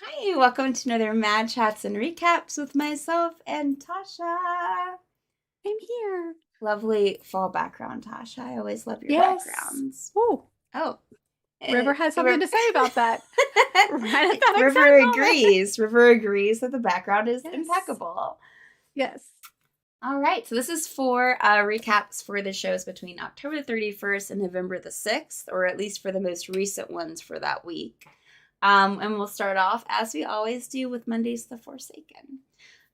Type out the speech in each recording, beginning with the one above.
Hi, welcome to another Mad Chats and Recaps with myself and Tasha. I'm here. Lovely fall background, Tasha. I always love your Yes. backgrounds. Oh, Oh, River has something River, to say about that. Right at that River exact moment. agrees. River agrees that the background is Yes. impeccable. Yes. All right, so this is for recaps for the shows between October the 31st and November the 6th, or at least for the most recent ones for that week. And we'll start off, as we always do, with Monday's The Forsaken.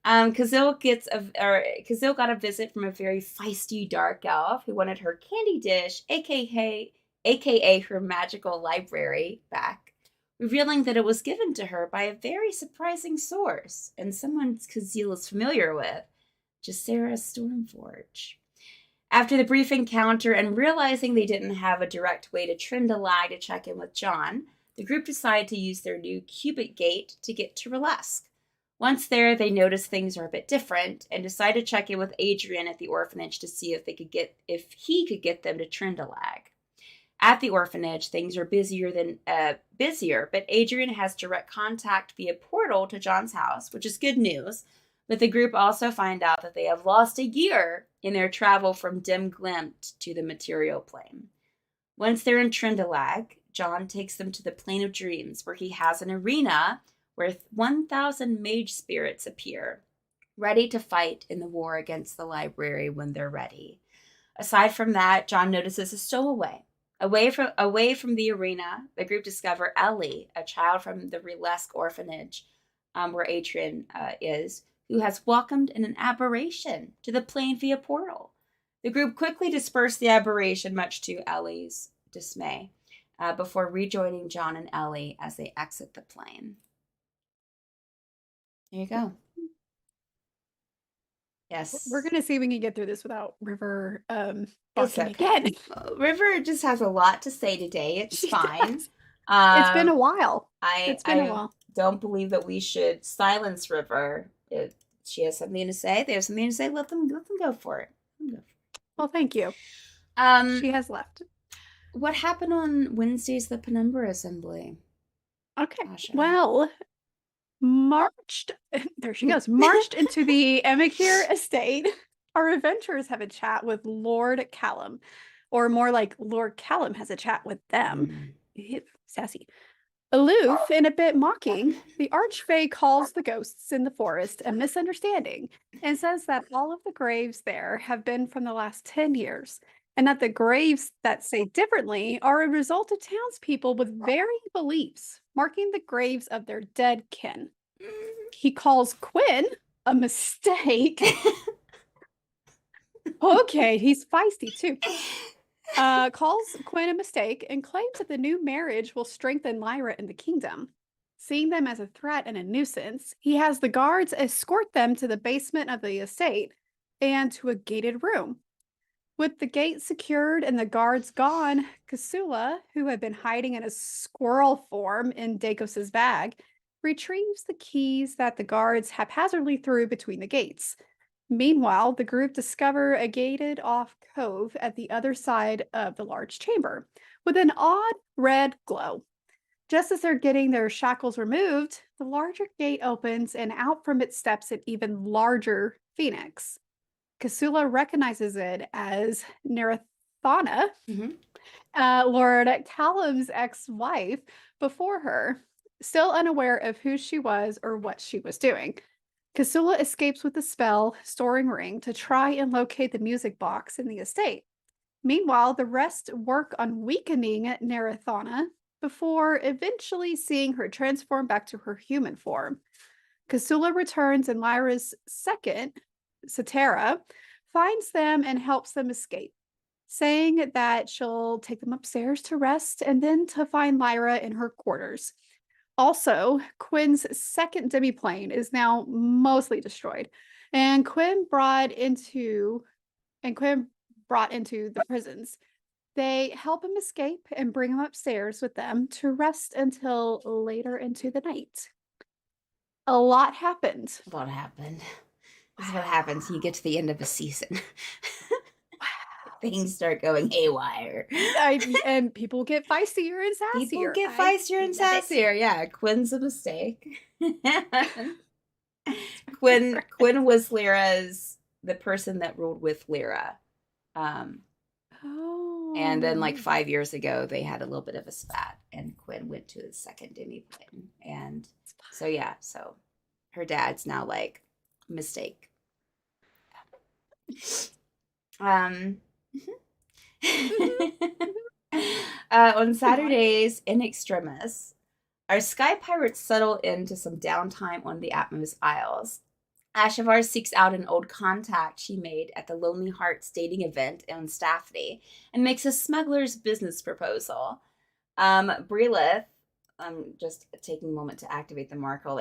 Kazil got a visit from a very feisty dark elf who wanted her candy dish, aka her magical library, back, revealing that it was given to her by a very surprising source and someone Kazil is familiar with, Jacera Stormforge. After the brief encounter and realizing they didn't have a direct way to Trindalag to check in with John, the group decided to use their new Cubic Gate to get to Relask. Once there, they noticed things are a bit different and decide to check in with Adrian at the orphanage to see if he could get them to Trindalag. At the orphanage, things are busier, but Adrian has direct contact via portal to John's house, which is good news. But the group also find out that they have lost a year in their travel from Dim Glimt to the material plane. Once they're in Trindalag, John takes them to the Plane of Dreams, where he has an arena where 1,000 mage spirits appear, ready to fight in the war against the library when they're ready. Aside from that, John notices a stowaway. Away from the arena, the group discover Ellie, a child from the Relask orphanage, where Adrian is, who has welcomed in an aberration to the plane via portal. The group quickly disperse the aberration, much to Ellie's dismay, before rejoining John and Ellie as they exit the plane. There you go. We're Yes. gonna see if we can get through this without River It's barking okay. again. River just has a lot to say today. It's She fine. does. It's been Um, a while. I It's been a I while. don't believe that we should silence River. If she has something to say, they have something to say. Let them go for it. Let them go for Well, thank you. it. She has left. What happened on Wednesday's the Penumbra Assembly, Okay. Tasha? Well, marched there she goes. Marched into the Emekir estate. Our adventurers have a chat with Lord Callum, or more like Lord Callum has a chat with them. Mm. Sassy. Aloof and a bit mocking, the Archfey calls the ghosts in the forest a misunderstanding and says that all of the graves there have been from the last 10 years, and that the graves that say differently are a result of townspeople with varying beliefs, marking the graves of their dead kin. He calls Quinn a mistake. Okay, he's feisty too. Calls Quinn a mistake and claims that the new marriage will strengthen Lyra in the kingdom. Seeing them as a threat and a nuisance, he has the guards escort them to the basement of the estate and to a gated room. With the gate secured and the guards gone, Kasula, who had been hiding in a squirrel form in Dakos's bag, retrieves the keys that the guards haphazardly threw between the gates. Meanwhile, the group discover a gated off cove at the other side of the large chamber with an odd red glow. Just as they're getting their shackles removed, the larger gate opens and out from it steps an even larger phoenix. Kasula recognizes it as Narathana, Mm-hmm. Lord Callum's ex wife, before her, still unaware of who she was or what she was doing. Kasula escapes with the spell storing ring to try and locate the music box in the estate. Meanwhile, the rest work on weakening Narathana before eventually seeing her transform back to her human form. Kasula returns and Lyra's second, Satara, finds them and helps them escape, saying that she'll take them upstairs to rest and then to find Lyra in her quarters. Also, Quinn's second demiplane is now mostly destroyed, and Quinn brought into the prisons. They help him escape and bring him upstairs with them to rest until later into the night. A lot happened. What happened? This is what happens when you get to the end of a season. things start going haywire. And people get feistier and sassier. People get feistier and love it. sassier. Yeah, Quinn's a mistake. Quinn was the person that ruled with Lyra. And then like 5 years ago, they had a little bit of a spat, and Quinn went to the second demi-plane. And so yeah, so her dad's now like mistake. On Saturdays in Extremis, our sky pirates settle into some downtime on the Atmos Isles. Ashavar seeks out an old contact she made at the Lonely Hearts dating event on Staffney and makes a smuggler's business proposal. Brilith, I'm just taking a moment to activate the marker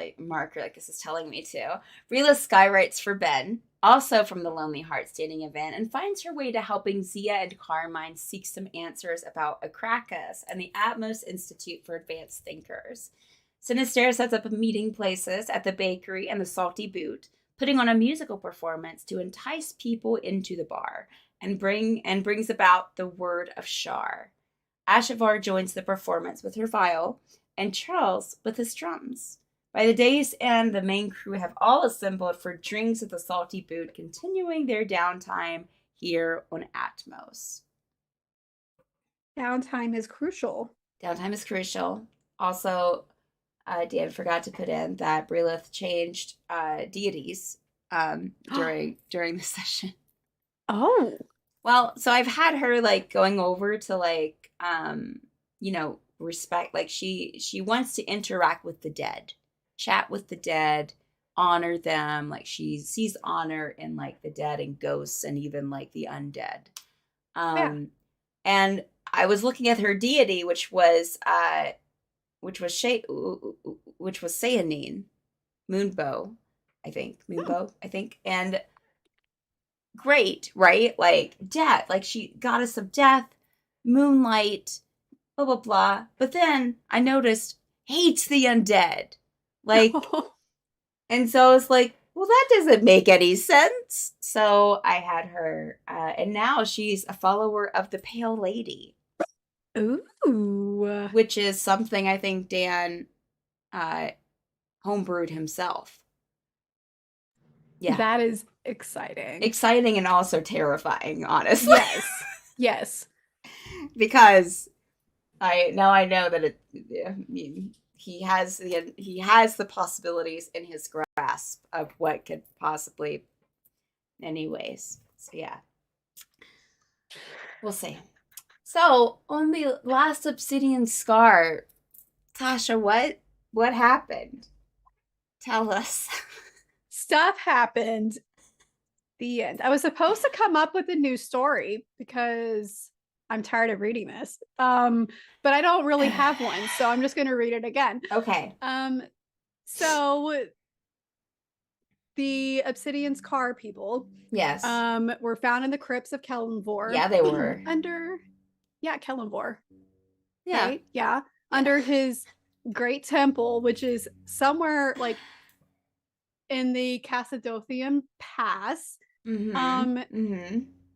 like this is telling me to. Brilith skywrites for Ben, also from the Lonely Hearts dating event, and finds her way to helping Zia and Carmine seek some answers about Akrakas and the Atmos Institute for Advanced Thinkers. Sinister sets up meeting places at the bakery and the Salty Boot, putting on a musical performance to entice people into the bar and brings about the word of Shar. Ashavar joins the performance with her viol, and Charles with his drums. By the day's end, the main crew have all assembled for drinks at the Salty Boot, continuing their downtime here on Atmos. Downtime is crucial. Downtime is crucial. Also, Dan forgot to put in that Brilith changed deities during the session. Oh. Well, so I've had her like going over to like respect, like she wants to interact with the dead, chat with the dead, honor them. Like she sees honor in like the dead and ghosts and even like the undead. And I was looking at her deity, which was Sayanine, Moonbow, I think. And great, right? Like death, like she goddess of death, moonlight, blah blah blah. But then I noticed hates the undead. Like and so I was like, well, that doesn't make any sense. So I had her and now she's a follower of the Pale Lady. Ooh. Which is something I think Dan homebrewed himself. Yeah. That is exciting. Exciting and also terrifying, honestly. Yes. Because I know that he has the possibilities in his grasp of what could possibly anyways. So yeah. We'll see. So, on the last Obsidian Scar, Tasha, what happened? Tell us. Stuff happened. The end. I was supposed to come up with a new story because I'm tired of reading this. But I don't really have one, so I'm just going to read it again. Okay. So the Obsidian Scar people, yes, were found in the crypts of Kelenvor. Yeah, they were Kelenvor. Yeah, right? Yeah, under his great temple, which is somewhere like in the Cassadothian Pass. So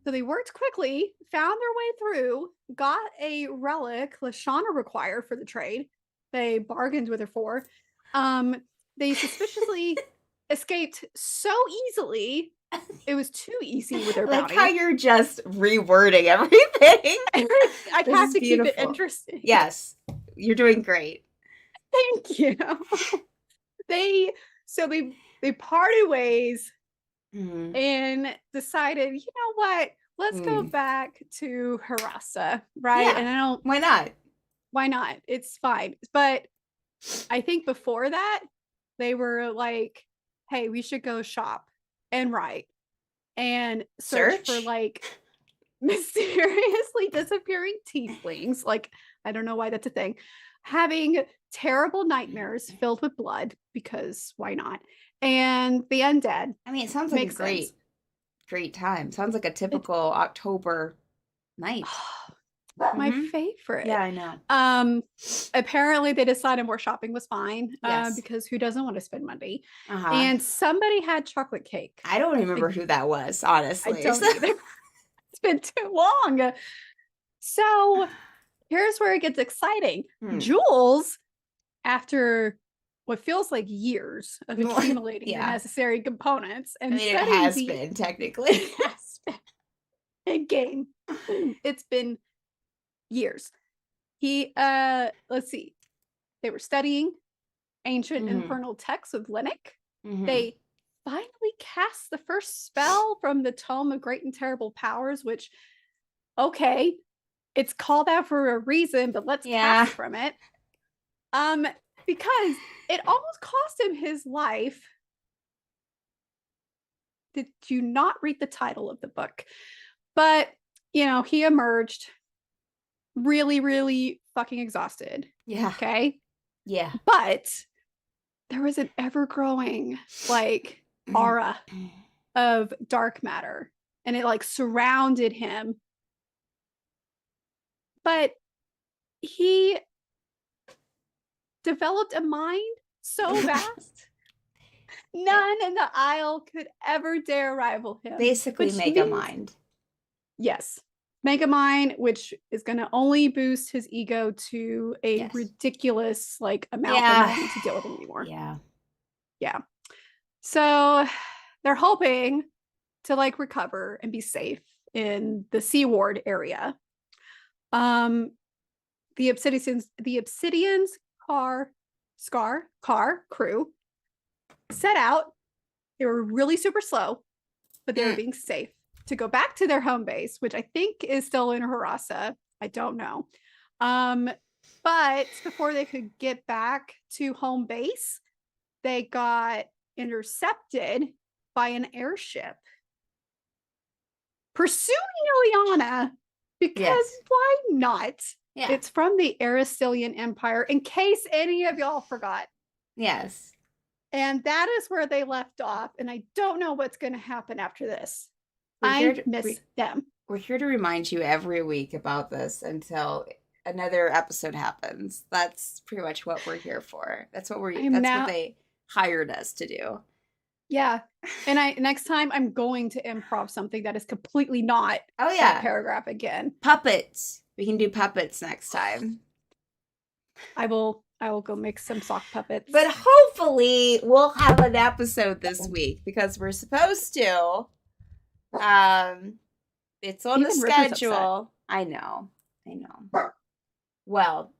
they worked quickly, found their way through, got a relic Lashana required for the trade. They bargained with her for. They suspiciously escaped so easily. It was too easy with their bounty. Like how you're just rewording everything. I have to keep it interesting. Yes, you're doing great. Thank you. They parted ways and decided, you know what? Let's go back to Harasta, right? Yeah. And Why not? Why not? It's fine. But I think before that, they were like, hey, we should go shop and write and search for like mysteriously disappearing tieflings. Like, I don't know why that's a thing. Having terrible nightmares filled with blood, because why not? And the undead. I mean, it sounds like a great time. Sounds like a typical October night. My favorite. Yeah, I know. Apparently they decided more shopping was fine. Yes. Because who doesn't want to spend money? And somebody had chocolate cake. I don't remember who that was, honestly. I don't either. It's been too long. So here's where it gets exciting. Jules, after what feels like years of accumulating the necessary components and it has been technically. It has been a game. It's been years. Let's see. They were studying ancient infernal texts with Linnick. They finally cast the first spell from the Tome of Great and Terrible Powers, which, okay, it's called out for a reason, but let's cast from it. Because it almost cost him his life. Did you not read the title of the book? But, he emerged really, really fucking exhausted. Yeah. Okay? Yeah. But there was an ever-growing, aura of dark matter. And it, surrounded him. But he developed a mind so vast, none in the Isle could ever dare rival him. Basically, Megamind. Yes. Megamind, which is going to only boost his ego to a ridiculous, amount that I don't need to deal with him anymore. Yeah. Yeah. So they're hoping to, recover and be safe in the Sea Ward area. The Obsidian's car crew set out. They were really super slow, but they were being safe to go back to their home base, which I think is still in Harassa. I don't know. But before they could get back to home base, they got intercepted by an airship pursuing Ileana because why not? Yeah. It's from the Aristelian Empire, in case any of y'all forgot. Yes. And that is where they left off. And I don't know what's going to happen after this. I miss them. We're here to remind you every week about this until another episode happens. That's pretty much what we're here for. That's what what they hired us to do. Yeah. And next time I'm going to improv something that is completely not that paragraph again. Puppets. We can do puppets next time. I will go make some sock puppets. But hopefully we'll have an episode this week because we're supposed to. It's on the schedule. I know. Well,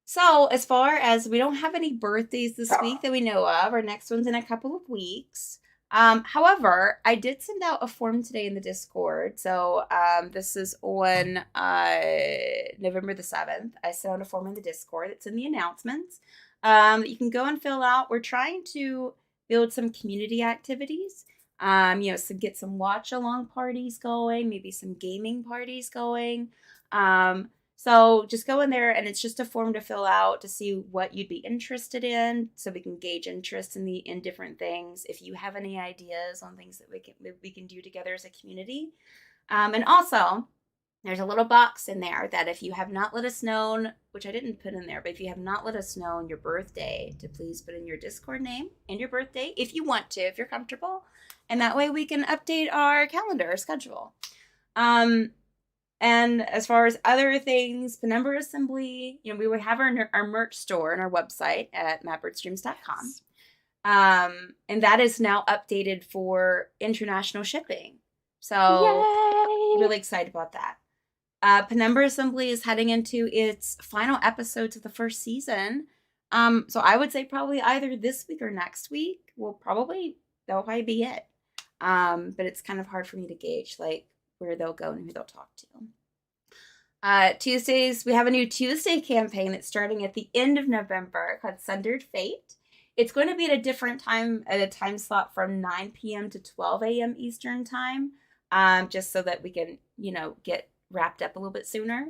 so as far as we don't have any birthdays this week that we know of, our next one's in a couple of weeks. However, I did send out a form today in the Discord. So this is on November the 7th. I sent out a form in the Discord. It's in the announcements. You can go and fill out. We're trying to build some community activities. So get some watch along parties going, maybe some gaming parties going. So just go in there, and it's just a form to fill out to see what you'd be interested in, so we can gauge interest in different things. If you have any ideas on things that we can do together as a community, and also there's a little box in there that if you have not let us know, which I didn't put in there, but if you have not let us know your birthday, to please put in your Discord name and your birthday if you want to, if you're comfortable, and that way we can update our calendar, our schedule. And as far as other things, Penumbra Assembly, we would have our merch store on our website at mapbirdstreams.com. And that is now updated for international shipping. So Yay! Really excited about that. Penumbra Assembly is heading into its final episodes of the first season. So I would say probably either this week or next week. That'll probably be it. But it's kind of hard for me to gauge where they'll go and who they'll talk to. Tuesdays, we have a new Tuesday campaign that's starting at the end of November called Sundered Fate. It's going to be at a different time, at a time slot from 9 p.m. to 12 a.m. Eastern time, just so that we can, get wrapped up a little bit sooner.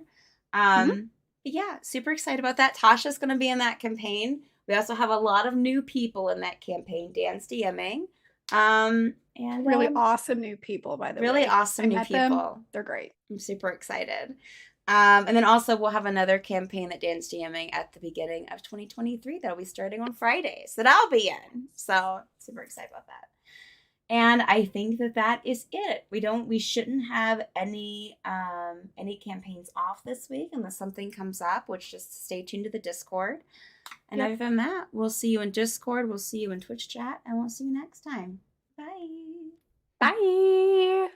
But yeah, super excited about that. Tasha's going to be in that campaign. We also have a lot of new people in that campaign. Dan's DMing. And really awesome new people, by the way. Really awesome new people. Them. They're great. I'm super excited. And then also we'll have another campaign that Dan's DMing at the beginning of 2023 that'll be starting on Fridays that I'll be in. So super excited about that. And I think that is it. We shouldn't have any campaigns off this week unless something comes up, which just stay tuned to the Discord. And other than that, we'll see you in Discord, we'll see you in Twitch chat, and we'll see you next time. Bye. Bye.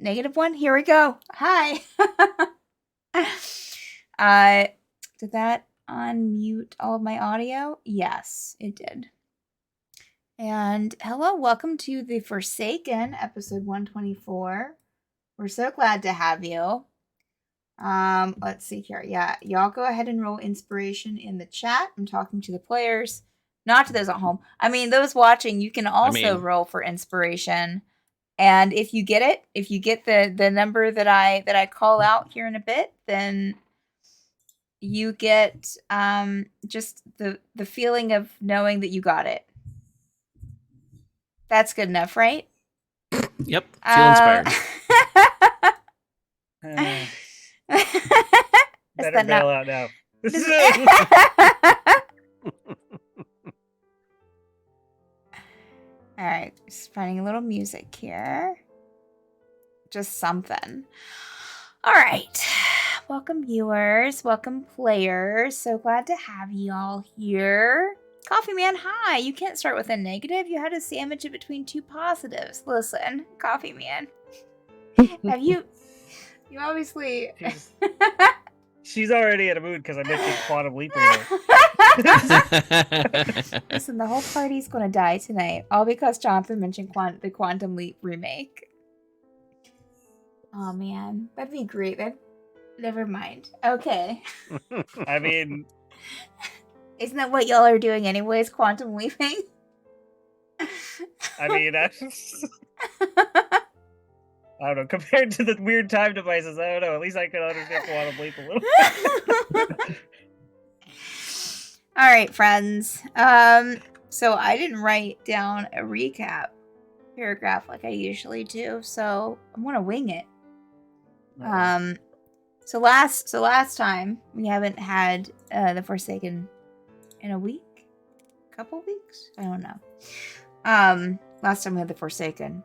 -1, here we go. Hi. Did that unmute all of my audio? Yes, it did. And hello, welcome to The Forsaken, episode 124. We're so glad to have you. Let's see here. Yeah, y'all go ahead and roll inspiration in the chat. I'm talking to the players, not to those at home. I mean, those watching, you can also roll for inspiration. And if you get it, if you get the number that I call out here in a bit, then you get just the feeling of knowing that you got it. That's good enough, right? Yep. Feel inspired. Better bail out now. All right, just finding a little music here. Just something. All right. Welcome, viewers. Welcome, players. So glad to have y'all here. Coffee Man, hi. You can't start with a negative. You had to sandwich it between two positives. Listen, Coffee Man. Have you obviously... She's already in a mood because I mentioned Quantum Leap. Listen, the whole party's going to die tonight. All because Jonathan mentioned the Quantum Leap remake. Oh, man. That'd be great. Never mind. Okay. I mean... Isn't that what y'all are doing anyways? Quantum leaping? I mean, I don't know. Compared to the weird time devices, I don't know. At least I can understand Quantum Leap a little bit. All right, friends. So I didn't write down a recap paragraph like I usually do, so I'm gonna wing it. So last time we haven't had the Forsaken in a week, couple weeks, I don't know. Last time we had the Forsaken.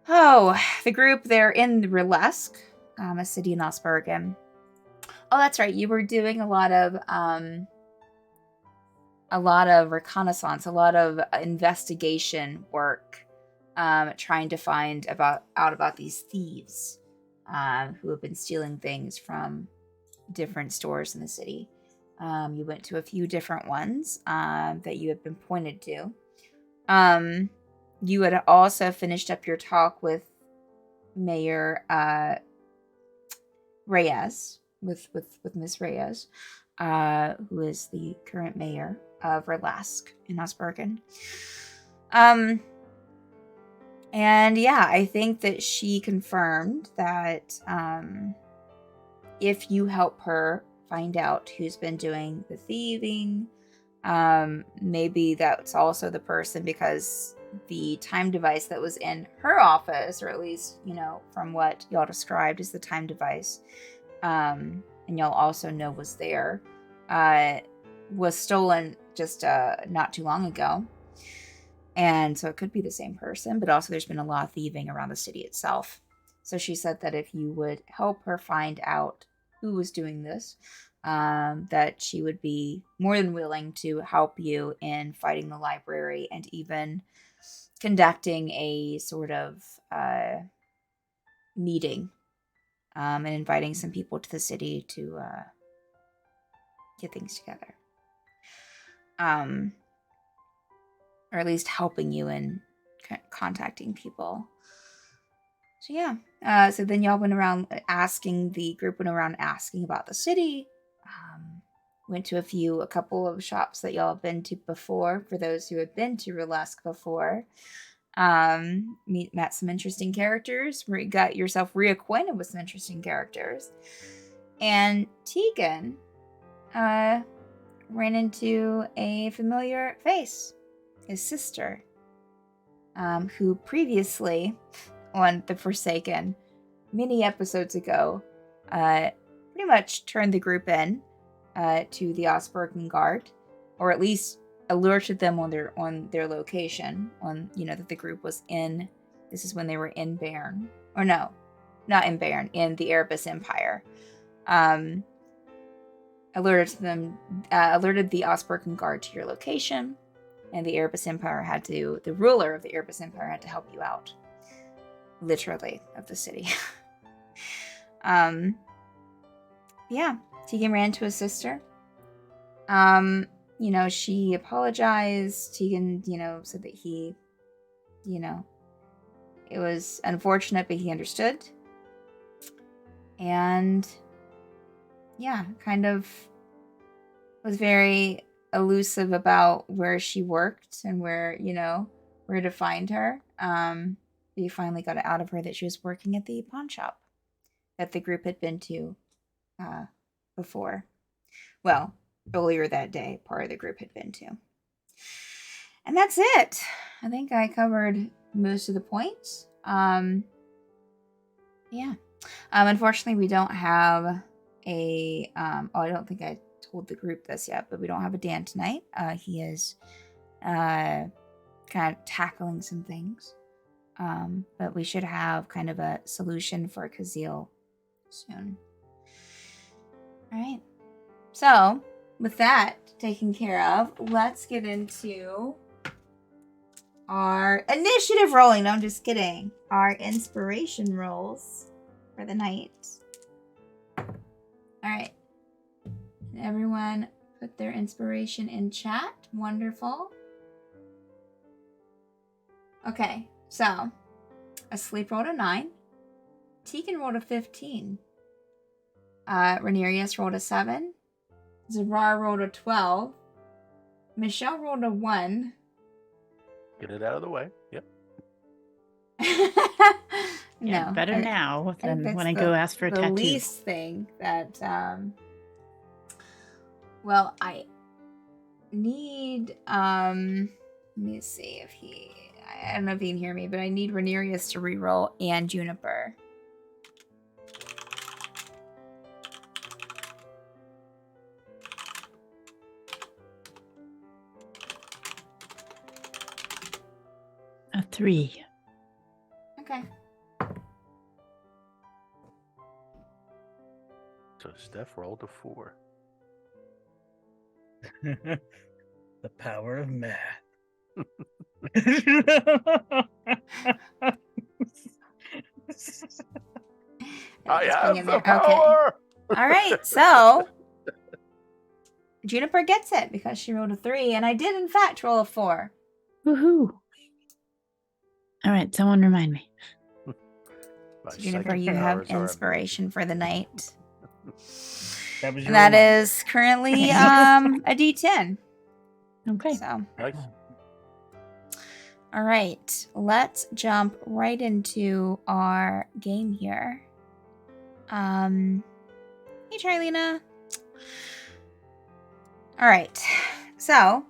The group, they're in Rilesk, a city in Osbergen. Oh, that's right. You were doing a lot of reconnaissance, a lot of investigation work, trying to find out about these thieves who have been stealing things from different stores in the city. You went to a few different ones that you had been pointed to. You had also finished up your talk with Mayor Reyes, with Miss Reyes, who is the current mayor of Verlask in Osbergen. And yeah, I think that she confirmed that if you help her find out who's been doing the thieving, maybe that's also the person, because the time device that was in her office, or at least, from what y'all described as the time device, and y'all also know was there, was stolen just not too long ago. And so it could be the same person, but also there's been a lot of thieving around the city itself. So she said that if you would help her find out who was doing this, that she would be more than willing to help you in fighting the library and even conducting a sort of meeting and inviting some people to the city to get things together. Or at least helping you in contacting people. So yeah, so then y'all went around asking about the city. Went to a couple of shops that y'all have been to before, for those who have been to Relask before. Met some interesting characters, got yourself reacquainted with some interesting characters. And Tegan ran into a familiar face, his sister, who previously on The Forsaken, many episodes ago, pretty much turned the group in to the Osbergen Guard, or at least alerted them on their location, that the group was in. This is when they were in Bern, or no, not in Bern, in the Erebus Empire. Alerted the Osbergen Guard to your location, and the Erebus Empire the ruler of the Erebus Empire had to help you out, literally, of the city. Yeah, Tegan ran to his sister. She apologized. Tegan, said that he, it was unfortunate, but he understood. And yeah, kind of was very elusive about where she worked and where to find her. We finally got it out of her that she was working at the pawn shop that the group had been to before. Well, earlier that day, part of the group had been to. And that's it. I think I covered most of the points. Yeah. Unfortunately, we don't have I don't think I told the group this yet, but we don't have a Dan tonight. He is kind of tackling some things. But we should have kind of a solution for Kazil soon. All right. So, with that taken care of, let's get into our initiative rolling. No, I'm just kidding. Our inspiration rolls for the night. All right. Everyone put their inspiration in chat. Wonderful. Okay, so Asleep rolled a 9. Tegan rolled a 15. Rhaenyra rolled a 7. Zarar rolled a 12. Michelle rolled a 1. Get it out of the way. Yep. Yeah, No, better now than when I go ask for a the tattoo. least thing that well, I need let me see if I don't know if he can hear me, but I need Rhaenyra to reroll and Juniper. A 3. Okay. So Steph rolled a 4. The power of math. I Just have being in the there. power. Okay. All right. So Juniper gets it because she rolled a 3, and I did in fact roll a 4. Woohoo! All right, someone remind me. My So Juniper, psychic you have powers are inspiration for the night. That was And your that reminder. is currently a D10. Okay. So, amazing. Nice. all right, let's jump right into our game here. Hey, Charlena. All right, so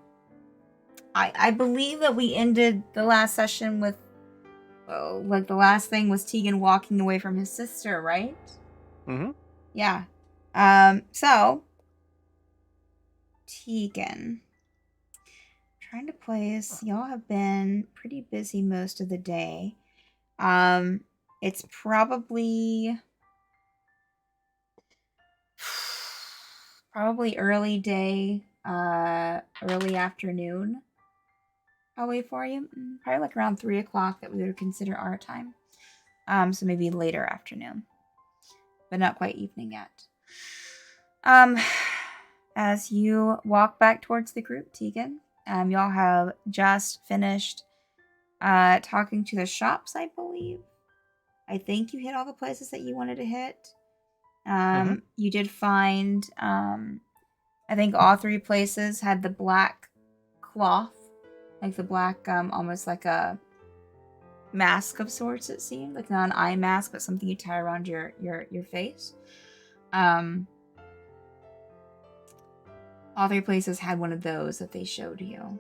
I believe that we ended the last session with, like the last thing was Tegan walking away from his sister, right? Mm-hmm. Yeah. So Tegan. Trying to place. Y'all have been pretty busy most of the day. It's probably early day, early afternoon. Probably for you. Probably like around 3 o'clock that we would consider our time. So maybe later afternoon, but not quite evening yet. As you walk back towards the group, Tegan, y'all have just finished talking to the shops, I believe. I think you hit all the places that you wanted to hit. You did find, I think all 3 places had the black cloth, like the black, almost like a mask of sorts, it seemed. Like not an eye mask, but something you tie around your face. All 3 places had one of those that they showed you.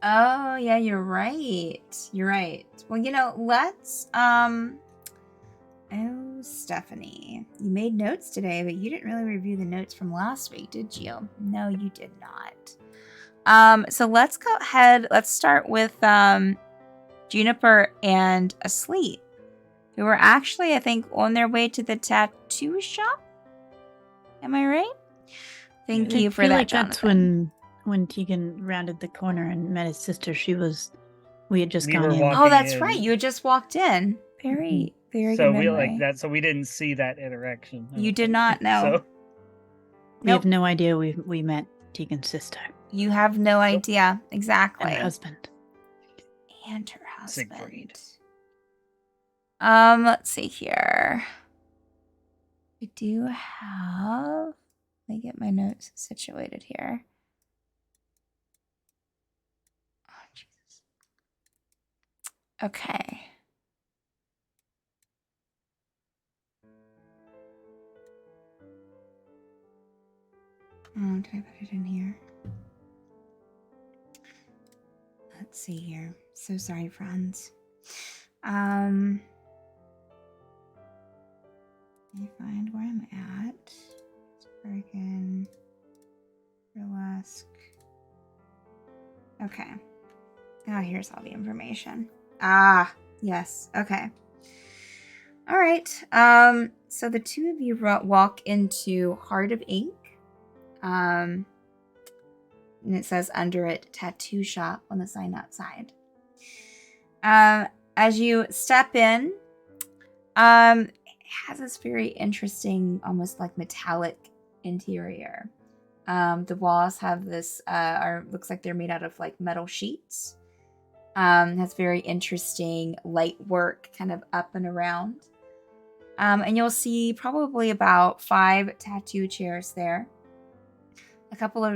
Oh, yeah, you're right. You're right. Well, let's, oh, Stephanie, you made notes today, but you didn't really review the notes from last week, did you? No, you did not. So let's go ahead. Let's start with, Juniper and Asleep, who were actually, I think, on their way to the tattoo shop. Am I right? Thank you for I feel that, like Jonathan. that's when Tegan rounded the corner and met his sister. We had just We gone were in. walking Oh, that's in. right. You had just walked in. Very, very So good we memory. like that. So we didn't see that interaction. I You don't did think. not know. So We have no idea we met Tegan's sister You have no idea. Exactly. and her husband. And her husband. Siegfried. Let's see here. We do have. Let me get my notes situated here. Oh, Jesus. Okay. Oh, did I put it in here? Let's see here. So sorry, friends. Let me find where I'm at. Freaking burlesque. Okay. Ah, here's all the information. Ah, yes. Okay. All right. So the 2 of you walk into Heart of Ink. And it says under it, tattoo shop on the sign outside. As you step in, it has this very interesting, almost like metallic interior. The walls have this, looks like they're made out of like metal sheets. Has very interesting light work kind of up and around. And you'll see probably about 5 tattoo chairs there. A couple of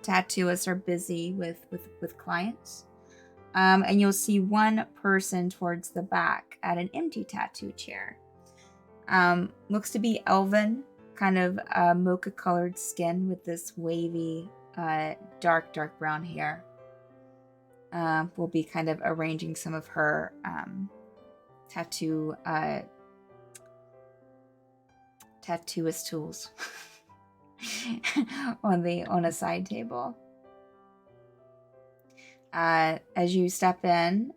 tattooists are busy with clients. And you'll see one person towards the back at an empty tattoo chair. Looks to be elven, kind of mocha colored skin with this wavy, dark brown hair. We'll be kind of arranging some of her tattooist tools on a side table. as you step in,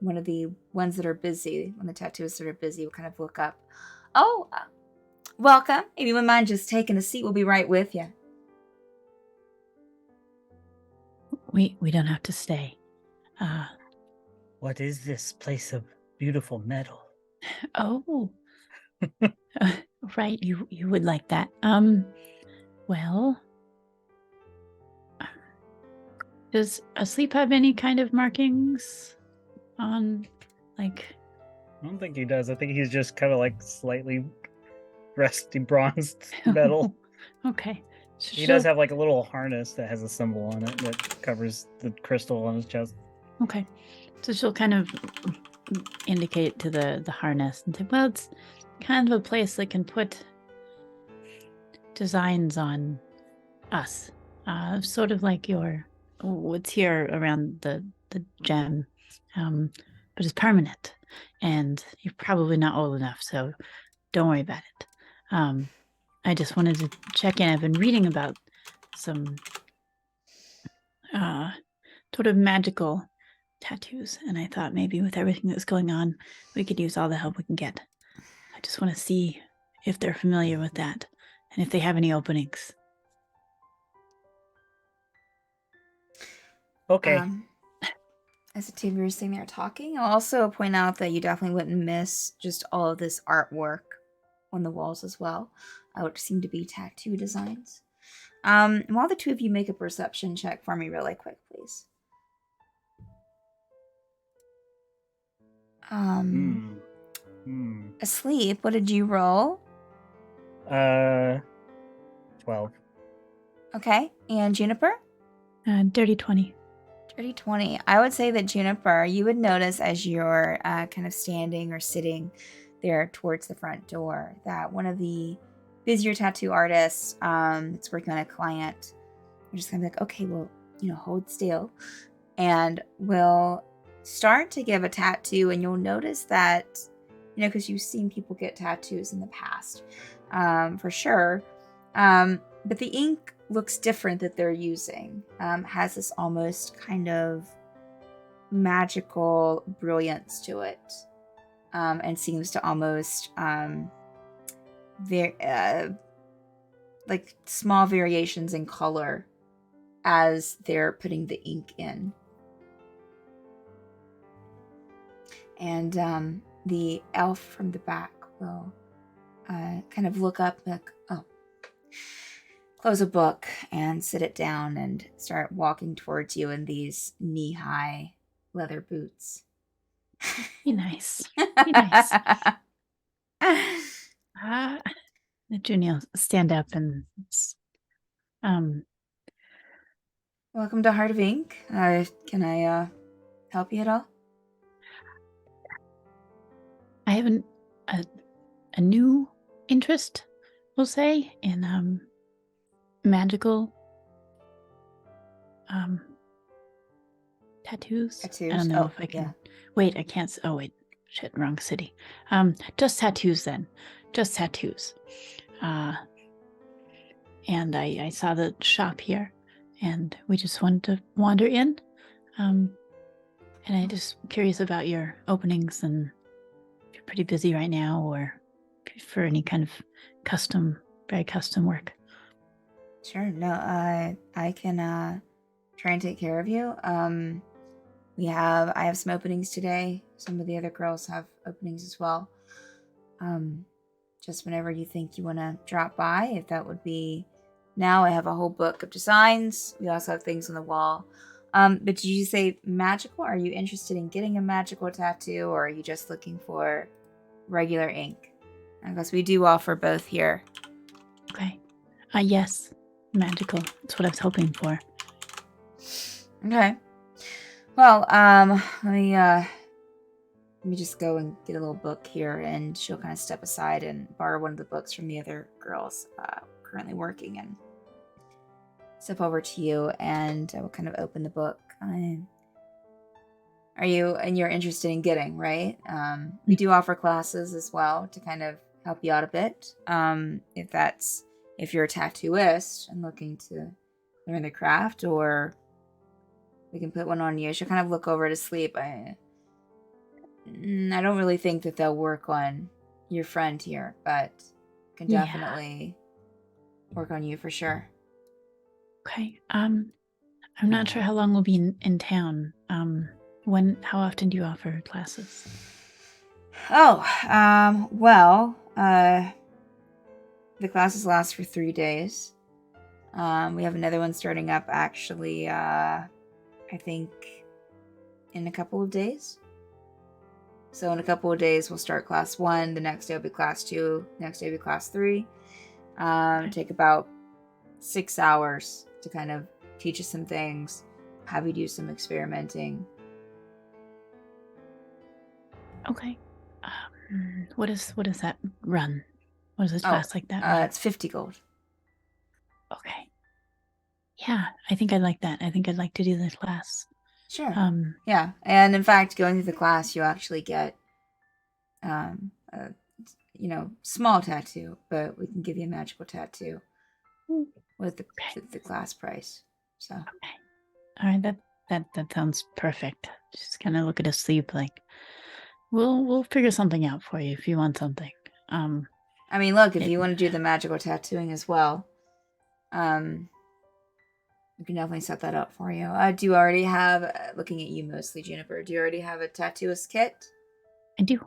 one of the ones that are busy, when the tattooists that are busy, will kind of look up. Oh, welcome. If you wouldn't mind just taking a seat, we'll be right with you. We don't have to stay. What is this place of beautiful metal? Oh, right. You would like that. Well, does Asleep have any kind of markings on, like? I don't think he does. I think he's just kind of like slightly rusty bronzed metal. Okay. He does have like a little harness that has a symbol on it that covers the crystal on his chest. Okay. So she'll kind of indicate to the harness and say, well, it's kind of a place that can put designs on us. Sort of like what's here around the gem. But it's permanent. And you're probably not old enough, so don't worry about it. I just wanted to check in. I've been reading about some sort of magical tattoos, and I thought maybe with everything that's going on, we could use all the help we can get. I just want to see if they're familiar with that and if they have any openings. Okay. As the two of you are sitting there talking, I'll also point out that you definitely wouldn't miss just all of this artwork on the walls as well, which seem to be tattoo designs. And while the two of you make a perception check for me really quick, please. Asleep, what did you roll? 12. Okay, and Juniper? Dirty 20. Dirty 20. I would say that Juniper, you would notice as you're kind of standing or sitting there towards the front door that one of the busier tattoo artists that's working on a client, you're just kind of like, okay, well, hold still, and we'll start to give a tattoo, and you'll notice that, because you've seen people get tattoos in the past, for sure, but the ink looks different that they're using. Has this almost kind of magical brilliance to it, and seems to almost like small variations in color as they're putting the ink in. And the elf from the back will kind of look up like, oh, close a book and sit it down and start walking towards you in these knee-high leather boots. Be nice. Be nice. The junior stand up and welcome to Heart of Ink. Can I help you at all? I have a new interest, we'll say, in magical tattoos. Tattoos? I don't know if I can. Yeah. Wait, I can't. Oh wait, shit, wrong city. Just tattoos then. Just tattoos. And I saw the shop here, and we just wanted to wander in. And I just curious about your openings, and if you're pretty busy right now, or for any kind of very custom work. Sure. No, I can try and take care of you. I have some openings today. Some of the other girls have openings as well. Just whenever you think you want to drop by, if that would be now. I have a whole book of designs. We also have things on the wall. But did you say magical? Are you interested in getting a magical tattoo, or are you just looking for regular ink? I guess we do offer both here. Okay. Yes. Magical. That's what I was hoping for. Okay. Well, let me just go and get a little book here, and she'll kind of step aside and borrow one of the books from the other girls currently working, and step over to you, and I will kind of open the book. You're interested in getting, right? We do offer classes as well to kind of help you out a bit. If you're a tattooist and looking to learn the craft, or We can put one on you. She'll kind of look over to sleep. I don't really think that they'll work on your friend here, but can Yeah. definitely work on you for sure. Okay. I'm not sure how long we'll be in town. How often do you offer classes? Oh, well, the classes last for 3 days. We have another one starting up actually, I think in a couple of days. So in a couple of days, we'll start class 1. The next day will be class 2. Next day will be class 3. Take about 6 hours to kind of teach us some things, have you do some experimenting. Okay. What does that run? What does a Oh, class like that run? It's 50 gold. Okay. Yeah, I think I'd like that. I think I'd like to do this class. Sure. Um, Yeah, and in fact, going through the class, you actually get, a, small tattoo, but we can give you a magical tattoo Mm. with the, Okay. the class price. So Okay. All right, that sounds perfect. Just kind of look at us sleep like we'll figure something out for you if you want something. I mean, look, if It- you want to do the magical tattooing as well, we can definitely set that up for you. Do you already have, looking at you mostly, Juniper, do you already have a tattooist kit? I do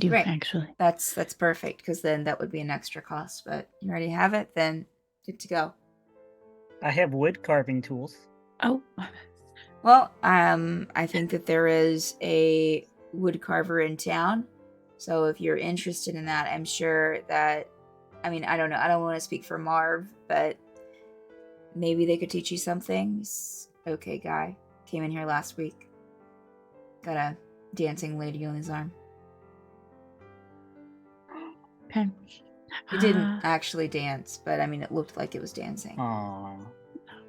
Great. actually. That's perfect, because then that would be an extra cost, but you already have it, then good to go. I have wood carving tools. Oh, Well, I think that there is a wood carver in town. So if you're interested in that, I'm sure that, I mean, I don't know. I don't want to speak for Marv, but maybe they could teach you something. He's okay guy. Came in here last week. Got a dancing lady on his arm. okay. He didn't Uh, actually dance, but I mean, it looked like it was dancing. Aww.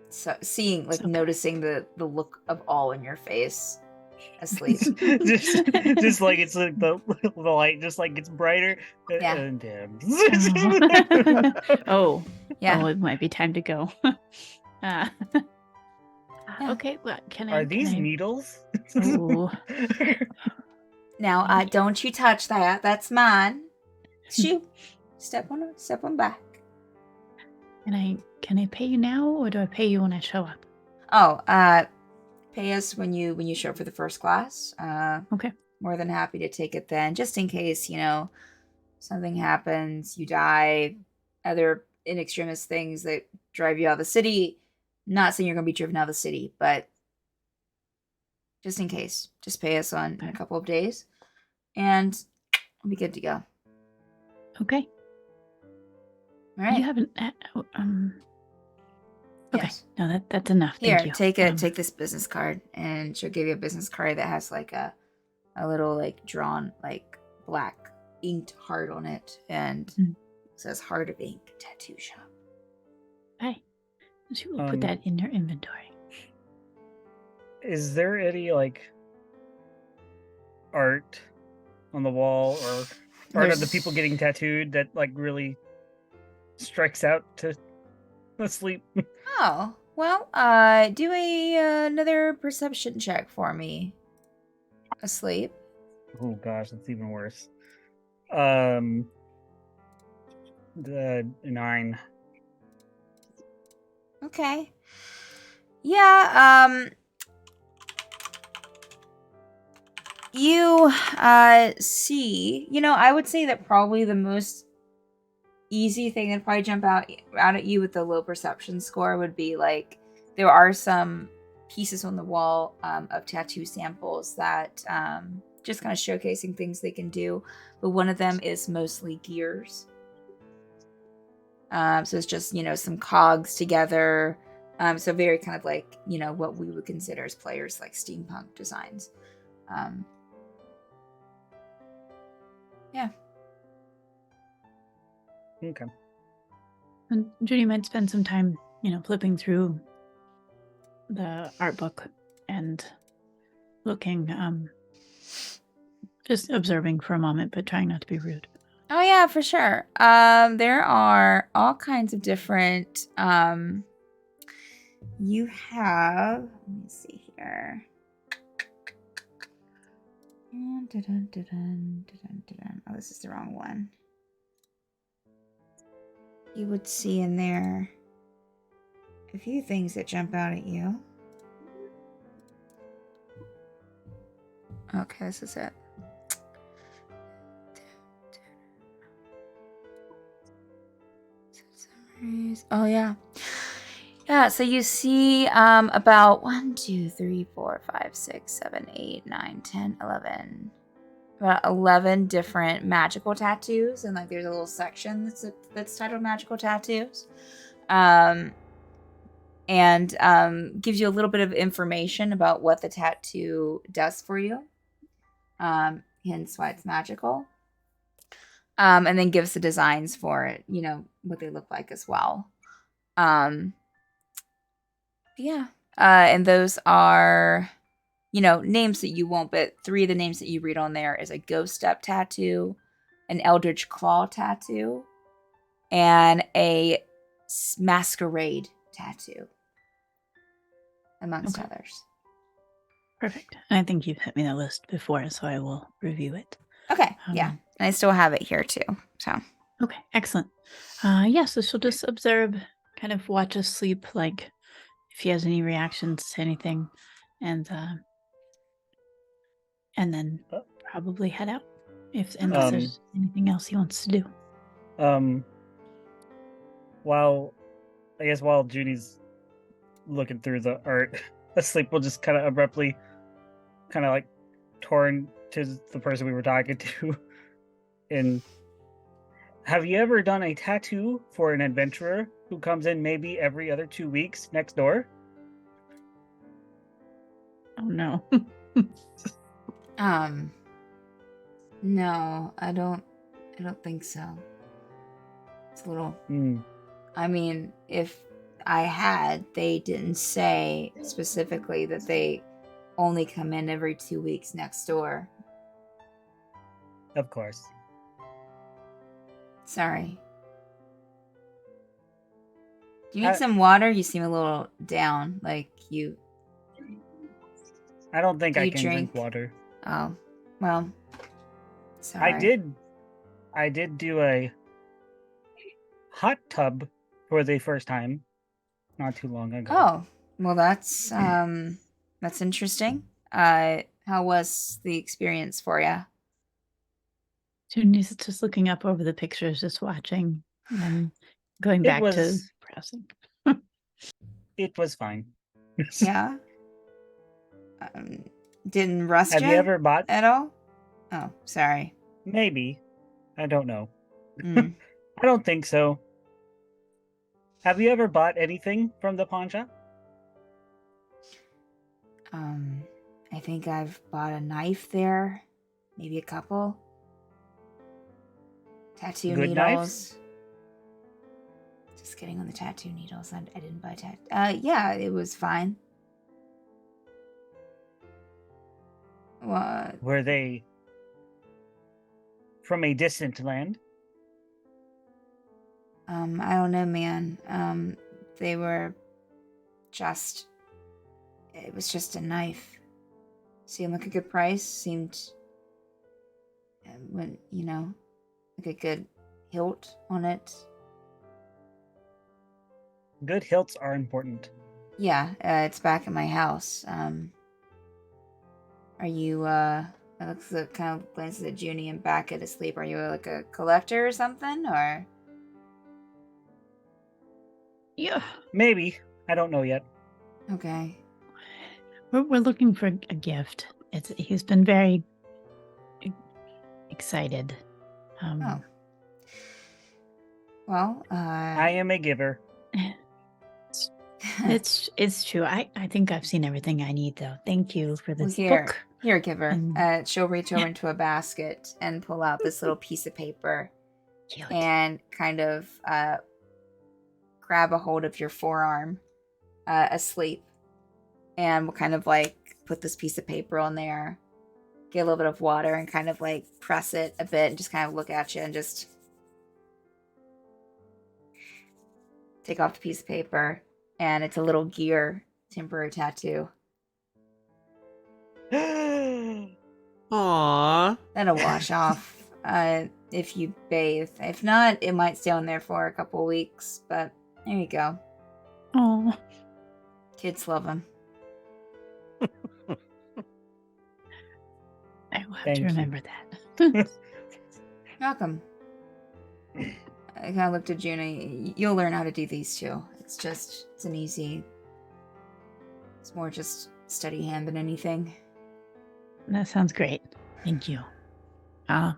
So seeing, like, It's okay. noticing the look of awe in your face asleep. just like it's like the light just like gets brighter Yeah. and dim. Oh, Yeah. oh, it might be time to go. Yeah. Okay, well, can Are I? these can I... needles? Ooh. Now, Thank you. don't you touch that. That's mine. Shoo. Step on back. Can I pay you now, or do I pay you when I show up? Oh, pay us when you show up for the first class. Okay. More than happy to take it then, just in case, something happens, you die, other in extremis things that drive you out of the city. Not saying you're gonna be driven out of the city, but just in case, just pay us in a couple of days, and we'll be good to go. Okay. All right. You haven't. Okay. Yes. No, that's enough. Here, Thank you. take this business card, and she'll give you a business card that has like a little like drawn like black inked heart on it, and Mm. says Heart of Ink Tattoo Shop. Okay. She will put that in your inventory. Is there any like art on the wall or art of the people getting tattooed that like really strikes out to asleep? Oh, well, do another perception check for me. Asleep. Oh gosh, that's even worse. The 9. Okay. Yeah, you see, I would say that probably the most easy thing that probably jump out at you with the low perception score would be like there are some pieces on the wall of tattoo samples that just kind of showcasing things they can do, but one of them is mostly gears. So it's just some cogs together, so very kind of like what we would consider as players like steampunk designs. Yeah. Okay. And Judy might spend some time, flipping through the art book and looking, just observing for a moment, but trying not to be rude. Oh yeah, for sure. There are all kinds of different. You have. Let me see here. Oh, this is the wrong one. You would see in there a few things that jump out at you. Okay, this is it. Summaries. Oh, yeah. Yeah, so you see about 1, 2, 3, 4, 5, 6, 7, 8, 9, 10, 11. About 11 different magical tattoos. And like there's a little section that's titled magical tattoos. And gives you a little bit of information about what the tattoo does for you. Hence why it's magical. And then gives the designs for it, you know, what they look like as well. Yeah. And those are, you know, names that you won't, but 3 of the names that you read on there is a Ghost Step tattoo, an Eldritch Claw tattoo, and a Masquerade tattoo, amongst others. Perfect. And I think you've sent me the list before, so I will review it. Okay, yeah. And I still have it here too. So Okay, excellent. So she'll just observe, kind of watch us sleep, like if he has any reactions to anything, and then probably head out unless there's anything else he wants to do. While Junie's looking through the art, Asleep will just kind of abruptly, kind of like turn to the person we were talking to, and have you ever done a tattoo for an adventurer who comes in maybe every other 2 weeks next door? Oh no. no, I don't think so. It's a little I mean, if I had, they didn't say specifically that they only come in every 2 weeks next door. Of course. Sorry. Do you need some water? You seem a little down, like you. I don't think Do I you can drink water. Oh, well. Sorry. I did do a hot tub for the first time not too long ago. Oh, well, that's interesting. How was the experience for you? Junior's just looking up over the pictures, just watching, and going back to browsing. It was fine. Yeah. Didn't rust Have you ever bought at all? Oh, sorry. Maybe. I don't know. I don't think so. Have you ever bought anything from the pawn shop? I think I've bought a knife there. Maybe a couple. Tattoo Good needles. Knives? Just kidding on the tattoo needles. I didn't buy yeah, it was fine. What? Were they from a distant land? I don't know, man. They were just. It was just a knife. Seemed like a good price. Seemed. When like a good hilt on it. Good hilts are important. Yeah, it's back at my house. Are you? It looks like kind of glances at Junie and back at Asleep. Are you like a collector or something, or? Yeah. Maybe. I don't know yet. Okay. We're looking for a gift. He's been very excited. Oh. Well, I am a giver. It's true. I think I've seen everything I need, though. Thank you for this book. Here, giver. And- She'll reach over into a basket and pull out this little piece of paper. Cute. And kind of grab a hold of your forearm, Asleep, and we'll kind of like put this piece of paper on there, get a little bit of water, and kind of like press it a bit, and just kind of look at you and just take off the piece of paper, and it's a little gear temporary tattoo. That'll wash off if you bathe. If not, it might stay on there for a couple weeks. But there you go. Oh, Kids love them. I will have Thank to you. remember that. Welcome. I kind of looked at Juna. You'll learn how to do these too. It's an easy. It's more just steady hand than anything. That sounds great. Thank you. I'll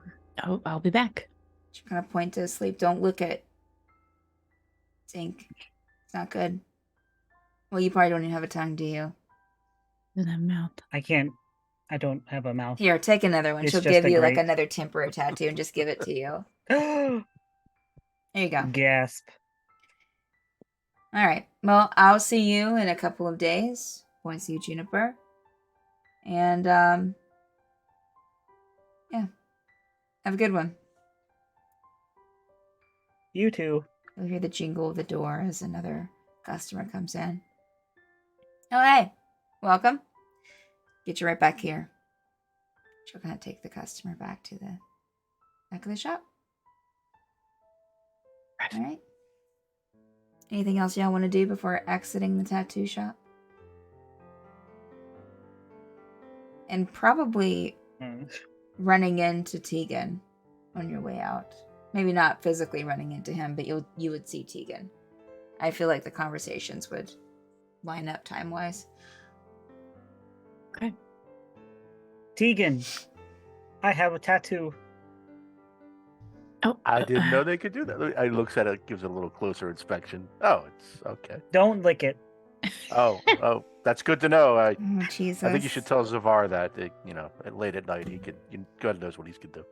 be back. She kind of point to sleep. Don't look at Tink. It's not good. Well, you probably don't even have a tongue, do you? Doesn't have a mouth. I don't have a mouth. Here, take another one. It's She'll just give a you like grape. another temporary tattoo and just give it to you. There you go. Gasp. All right. Well, I'll see you in a couple of days. Points to you, Juniper. And yeah. Have a good one. You too. You'll hear the jingle of the door as another customer comes in. Oh, hey. Welcome. Get you right back here. She'll kind of take the customer back to the back of the shop. All right. Anything else y'all want to do before exiting the tattoo shop? And probably running into Tegan on your way out. Maybe not physically running into him, but you would see Tegan. I feel like the conversations would line up time-wise. Okay. Tegan, I have a tattoo. Oh, I didn't know they could do that. I looks at it, gives it a little closer inspection. Oh, it's okay. Don't lick it. Oh, that's good to know. Oh, Jesus. I think you should tell Zavar that, late at night, God knows what he can do.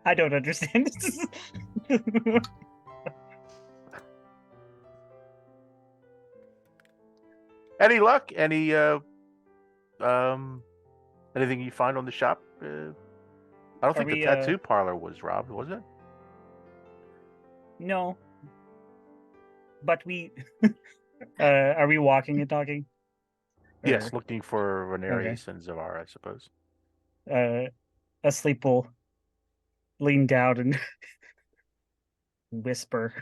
I don't understand. Any luck? Anything you find on the shop? I don't think the tattoo parlor was robbed, was it? No. But we are we walking and talking? Yes, Or, looking for Renarius and Zavar, I suppose. Asleep will lean down and whisper.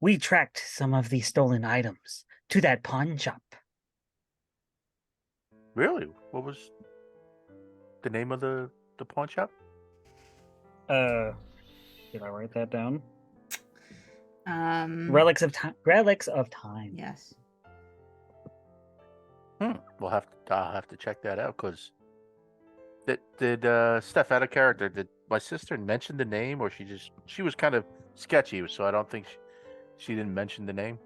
We tracked some of the stolen items to that pawn shop. Really? What was the name of the pawn shop? Did I write that down? Um, Relics of Time. Relics of Time. Yes. I'll have to check that out, because did Steph, out of character, did my sister mention the name, or she was kind of sketchy, so I don't think she didn't mention the name.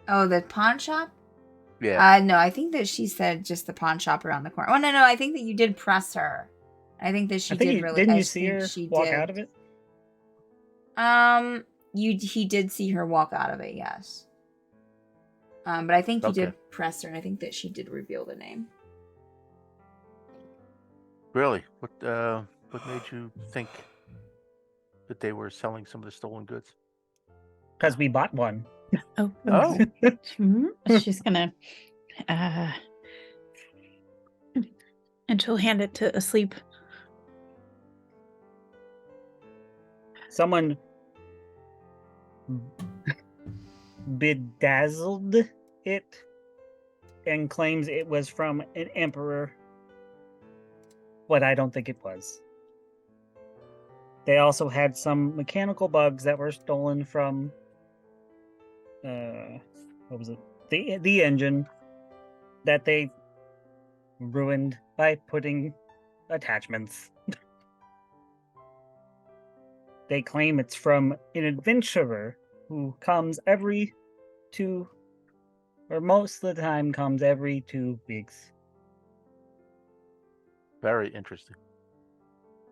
Oh, the pawn shop? Yeah. No, I think that she said just the pawn shop around the corner. Oh, no, I think that you did press her. I think that she did really. Didn't I you see think her she walk did. out of it? He did see her walk out of it, yes. But I think you Okay. did press her, and I think that she did reveal the name. Really? What made you think that they were selling some of the stolen goods? Because we bought one. Oh. She's gonna and she'll hand it to Asleep. Someone bedazzled it and claims it was from an emperor, but I don't think it was. They also had some mechanical bugs that were stolen from what was it? The engine that they ruined by putting attachments. They claim it's from an adventurer who comes every 2, or most of the time comes every 2 weeks. Very interesting.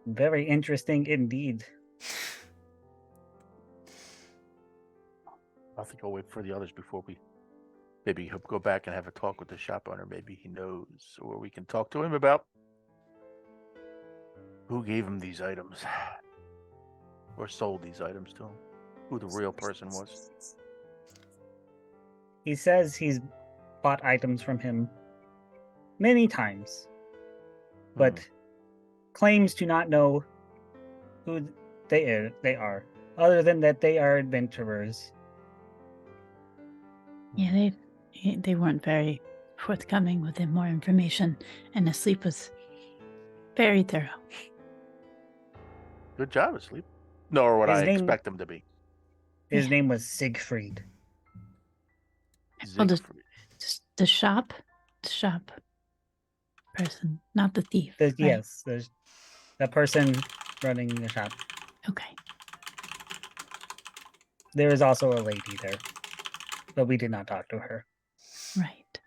Very interesting indeed. I think I'll wait for the others before we maybe go back and have a talk with the shop owner. Maybe he knows, or we can talk to him about who gave him these items or sold these items to him, who the real person was. He says he's bought items from him many times, but claims to not know who they are, other than that they are adventurers. Yeah, they weren't very forthcoming with more information, and the sleep was very thorough. Good job, Asleep. Nor would His I name- expect him to be. His Yeah. name was Siegfried. Well, the Siegfried. shop person, not the thief. right? Yes, there's the person running the shop. Okay. There is also a lady there, but we did not talk to her. Right.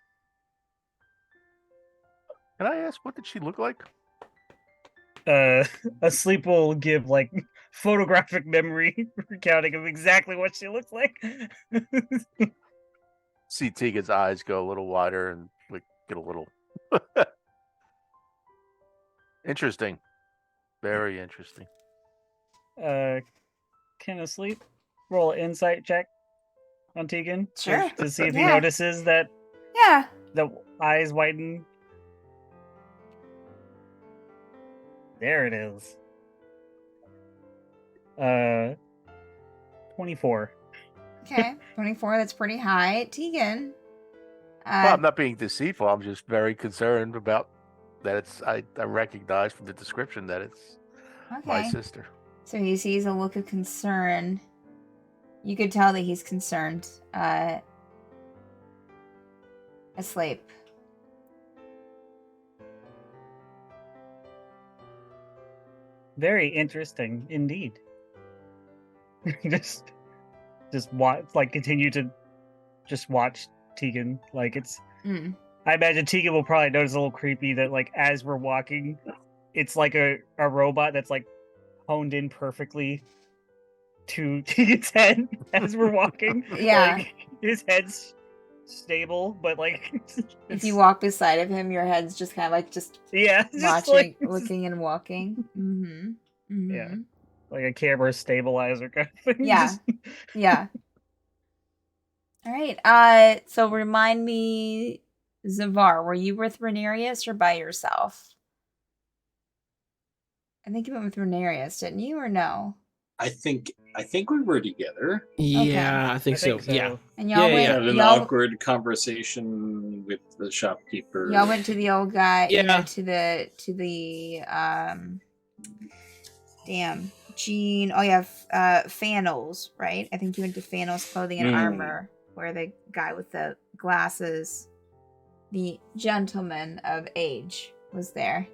Can I ask, what did she look like? Asleep will give like photographic memory recounting of exactly what she looks like. See Tegan's eyes go a little wider and like get a little interesting. Very interesting. Can Asleep roll an insight check on Tegan? Sure. To see if he Yeah. notices that Yeah. the eyes widen. There it is. 24. Okay, 24. That's pretty high. Tegan. Well, I'm not being deceitful. I'm just very concerned about that. I recognize from the description that it's my Okay. sister. So he sees a look of concern. You could tell that he's concerned. Asleep. Very interesting indeed. just watch, like, continue to just watch Tegan. Like, it's. Mm. I imagine Tegan will probably notice a little creepy that, like, as we're walking, it's like a robot that's like honed in perfectly to Tegan's head as we're walking. Yeah. Like, his head's stable, but like If you walk beside of him, your head's just kind of like just yeah, it's just watching, like, looking, and walking. Mm-hmm. Mm-hmm. Yeah. like a camera stabilizer kind of thing. Yeah. Just- Yeah. All right. So remind me, Zavar, were you with Renarius or by yourself? I think you went with Renarius, didn't you, or no? I think we were together. Yeah, I think so. Yeah. And y'all Yeah, went. yeah. Had an Y'all, awkward conversation with the shopkeeper. y'all went to the old guy. You know, Yeah. to the damn Jean. Oh yeah, Fannels, right? I think you went to Fannels Clothing and Mm. Armor, where the guy with the glasses, the gentleman of age, was there.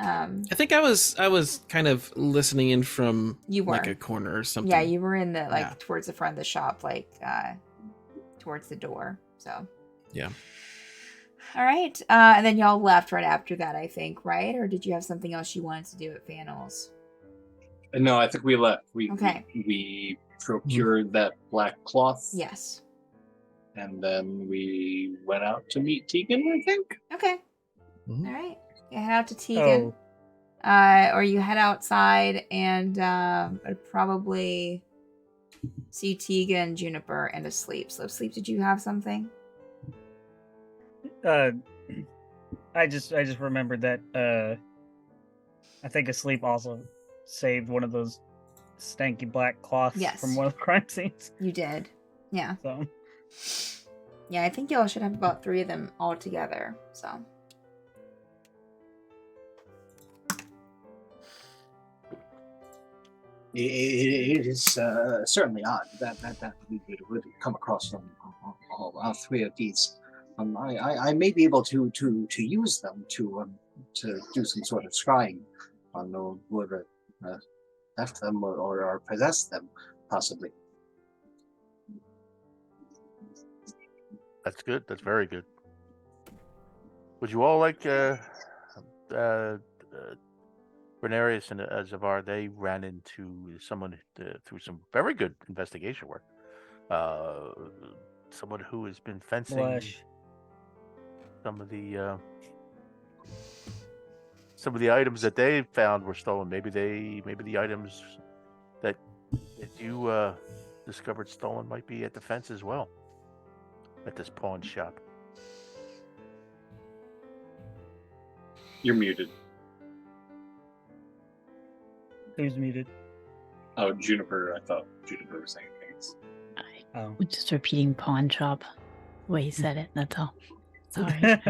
I think I was kind of listening in from You were. like a corner or something. Yeah, you were in the Yeah. towards the front of the shop, towards the door. So Yeah. all right, and then y'all left right after that, I think, right? Or did you have something else you wanted to do at Fannels? No, I think we left. Okay. We procured that black cloth. Yes. And then we went out to meet Tegan, I think. Okay. Mhm. All right. You head out to Tegan. Or you head outside and I'd probably see Tegan, Juniper, and Asleep. So Asleep, did you have something? I just remembered that I think Asleep also saved one of those stanky black cloths Yes. from one of the crime scenes. You did. Yeah. So Yeah, I think y'all should have about 3 of them all together. So It is certainly odd that we would come across them, all 3 of these. I may be able to use them to do some sort of scrying on whoever left them or possessed them, possibly. That's good. That's very good. Would you all like Renarius and Zavar? They ran into someone through some very good investigation work. Someone who has been fencing blush. some of the items that they found were stolen. Maybe the items that you discovered stolen might be at the fence as well. at this pawn shop. You're muted. Who's muted? Oh, Juniper. I thought Juniper was saying things. I Oh. was just repeating pawn shop the way he said it. That's all. Sorry. Pawn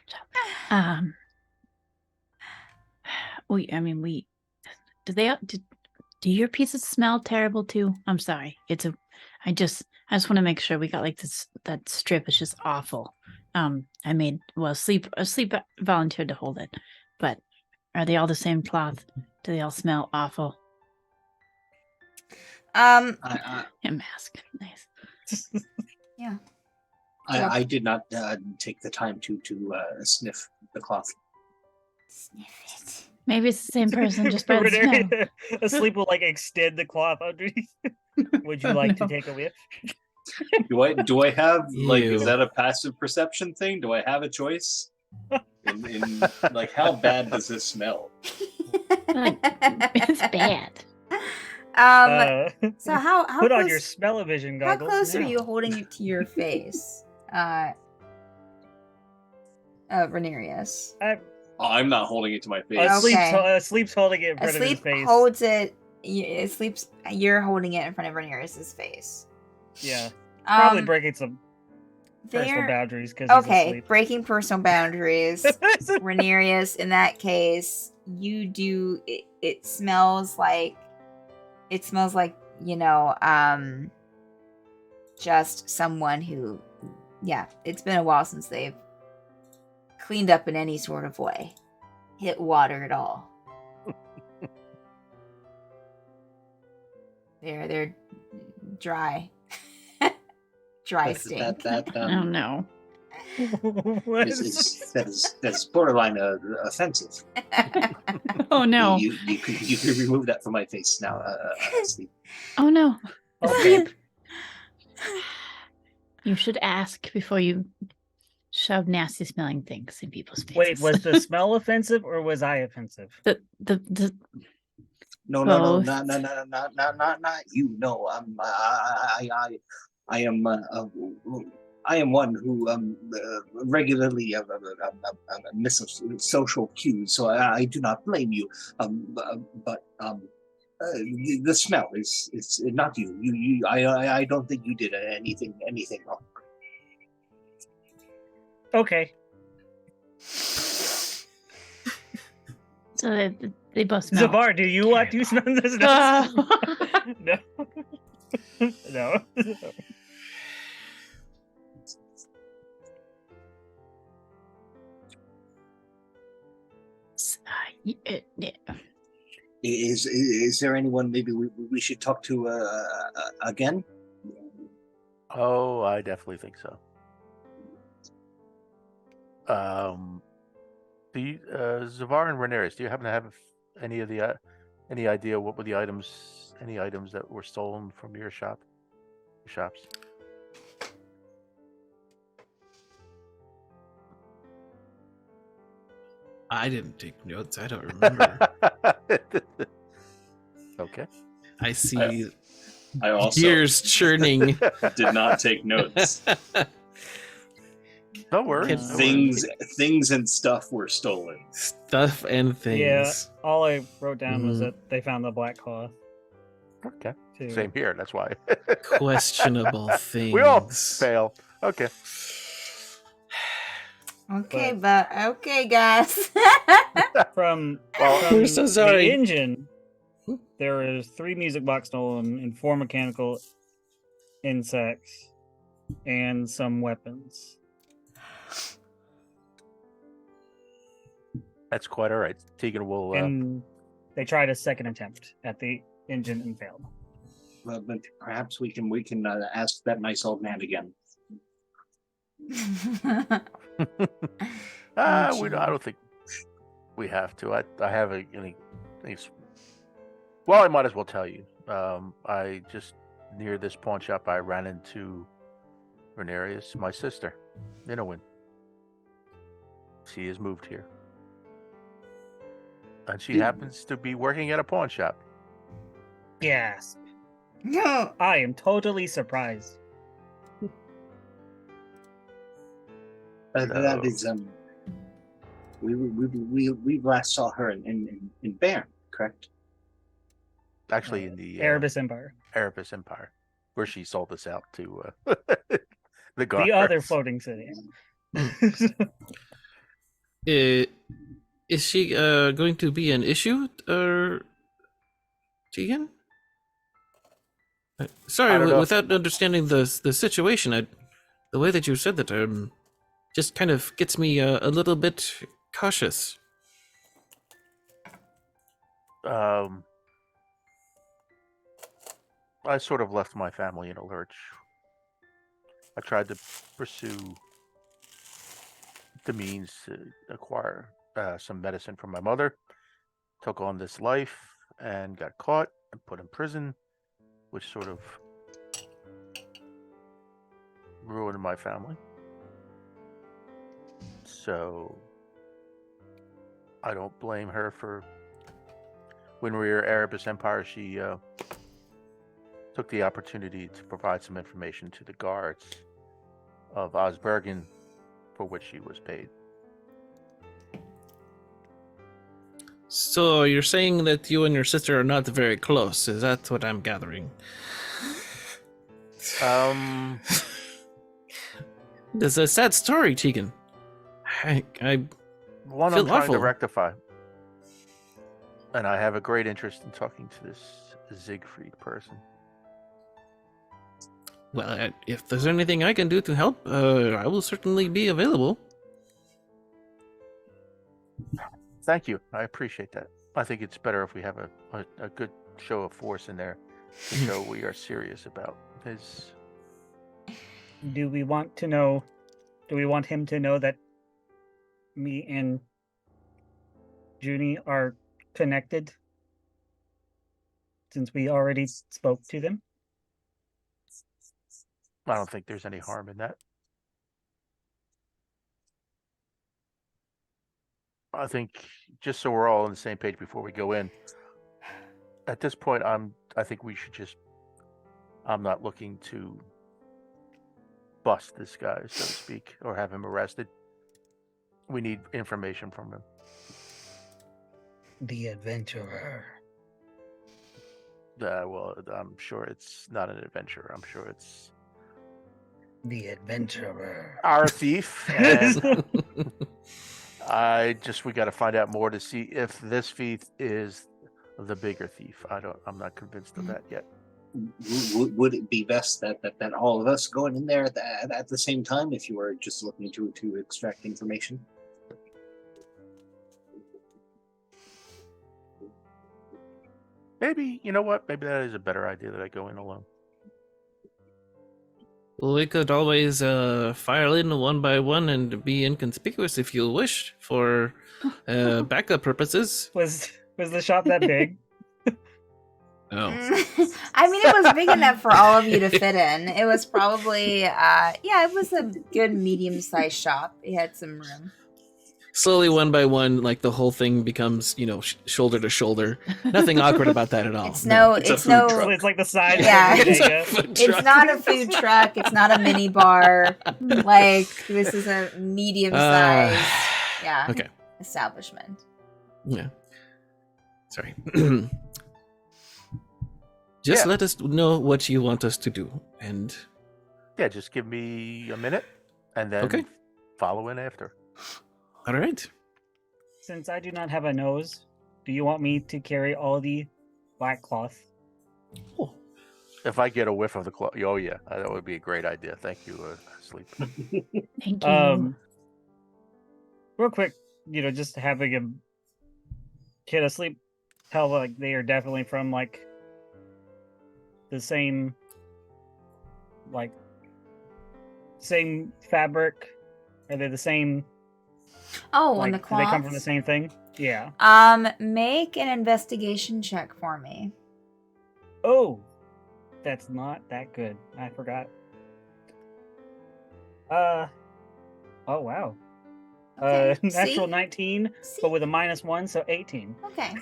shop. Do your pizzas smell terrible too? I'm sorry. I just want to make sure we got like this, that strip is just awful. Sleep volunteered to hold it, but are they all the same cloth? Do they all smell awful? I, A mask. Nice. Yeah. I did not take the time to sniff the cloth. Sniff it. Maybe it's the same person just by the smell. Asleep will like extend the cloth underneath. Would you like to take a whiff? Do I have like? Is Ew. that a passive perception thing? Do I have a choice? In like, how bad does this smell? Like, it's bad. So how put close, on your smell-o-vision how goggles. close are now. you holding it to your face, Renarius? Oh, I'm not holding it to my face. Okay. Sleep's holding it in front of his Asleep face. holds it. You're holding it in front of Renarius's face. Yeah, probably Um, breaking some personal there. boundaries because Okay, he's asleep. breaking personal boundaries. Renarius, in that case, you do. It smells like. It smells like, just someone who, yeah, it's been a while since they've cleaned up in any sort of way, hit water at all. They're dry, dry stink. Oh no. That's borderline offensive. Oh no. You could remove that from my face now, Sleep. Oh no. Okay. You should ask before you shove nasty smelling things in people's faces. Wait, was the smell offensive or was I offensive? the No, Both. not you. No, I am one who regularly misses social cues, so I do not blame you. But the smell is not you. I don't think you did anything wrong. Okay. So they both smell. Zabar, do you want to smell this? No. No. Yeah. Is there anyone maybe we should talk to again? Oh, I definitely think so. Do you, Zavar and Renarius, do you happen to have any idea what were the items, any items that were stolen from your shops? I didn't take notes. I don't remember. Okay. I see I also gears churning. did not take notes. Don't worry. Can- Things and stuff were stolen. Stuff and things. Yeah, all I wrote down was Mhm. that they found the black cloth. Okay. Too. Same here. That's why. Questionable things. We all fail. Okay. Okay, but okay, guys. From, Well, from we're so sorry. the engine, there is 3 music box stolen and 4 mechanical insects and some weapons. That's quite all right. Tegan will. And they tried a second attempt at the engine and failed. But perhaps we can ask that nice old man again. I don't think we have to. I have any. Well, I might as well tell you. I just near this pawn shop, I ran into Renarius, my sister, Ninowin. She has moved here, and she happens to be working at a pawn shop. Yes. No. I am totally surprised. That is we last saw her in Bern, correct? Actually, in the Erebus Empire. Erebus Empire, where she sold us out to the guards. The other floating city. Is she going to be an issue, Tegan? Sorry, without understanding the situation, the way that you said that just kind of gets me a little bit cautious. I sort of left my family in a lurch. I tried to pursue the means to acquire some medicine from my mother, took on this life, and got caught and put in prison, which sort of ruined my family. So I don't blame her for when we were Erebus Empire. She took the opportunity to provide some information to the guards of Osbergen, for which she was paid. So you're saying that you and your sister are not very close? Is that what I'm gathering? It's a sad story, Tegan. I One feel I'm trying awful. to rectify. And I have a great interest in talking to this Siegfried person. Well, if there's anything I can do to help, I will certainly be available. Thank you. I appreciate that. I think it's better if we have a good show of force in there to show we are serious about his. Do we want him to know that me and Junie are connected? Since we already spoke to them? I don't think there's any harm in that. I think just so we're all on the same page before we go in, at this point, I think we should just. I'm not looking to bust this guy, so to speak, or have him arrested. We need information from him. The adventurer. Well, I'm sure it's not an adventurer. I'm sure it's The adventurer. our thief. And we got to find out more to see if this thief is the bigger thief. I'm not convinced of that yet. Would it be best that all of us going in there at the same time if you were just looking to extract information? Maybe, you know what? Maybe that is a better idea that I go in alone. We could always file in one by one and be inconspicuous if you wish for backup purposes. Was the shop that big? Oh. I mean, it was big enough for all of you to fit in. It was probably, it was a good medium-sized shop. It had some room. Slowly, one by one, like the whole thing becomes, shoulder to shoulder. Nothing awkward about that at all. It's It's like the size. Yeah. Of It's not a food truck. It's not a mini bar. Like, this is a medium-sized, Okay. establishment. Yeah. Sorry. Just let us know what you want us to do, and Yeah, just give me a minute, and then follow in after. all right. Since I do not have a nose, do you want me to carry all the black cloth? Oh. If I get a whiff of the cloth, oh yeah, that would be a great idea. Thank you, Sleep. Thank you. Real quick, just having a kid asleep, tell like they are definitely from like the same fabric. Are they the same? Oh, and the do cloths? they come from the same thing? Yeah. Make an investigation check for me. Oh, that's not that good. I forgot. Oh wow. Natural See? 19, See? but with a -1, so 18. Okay.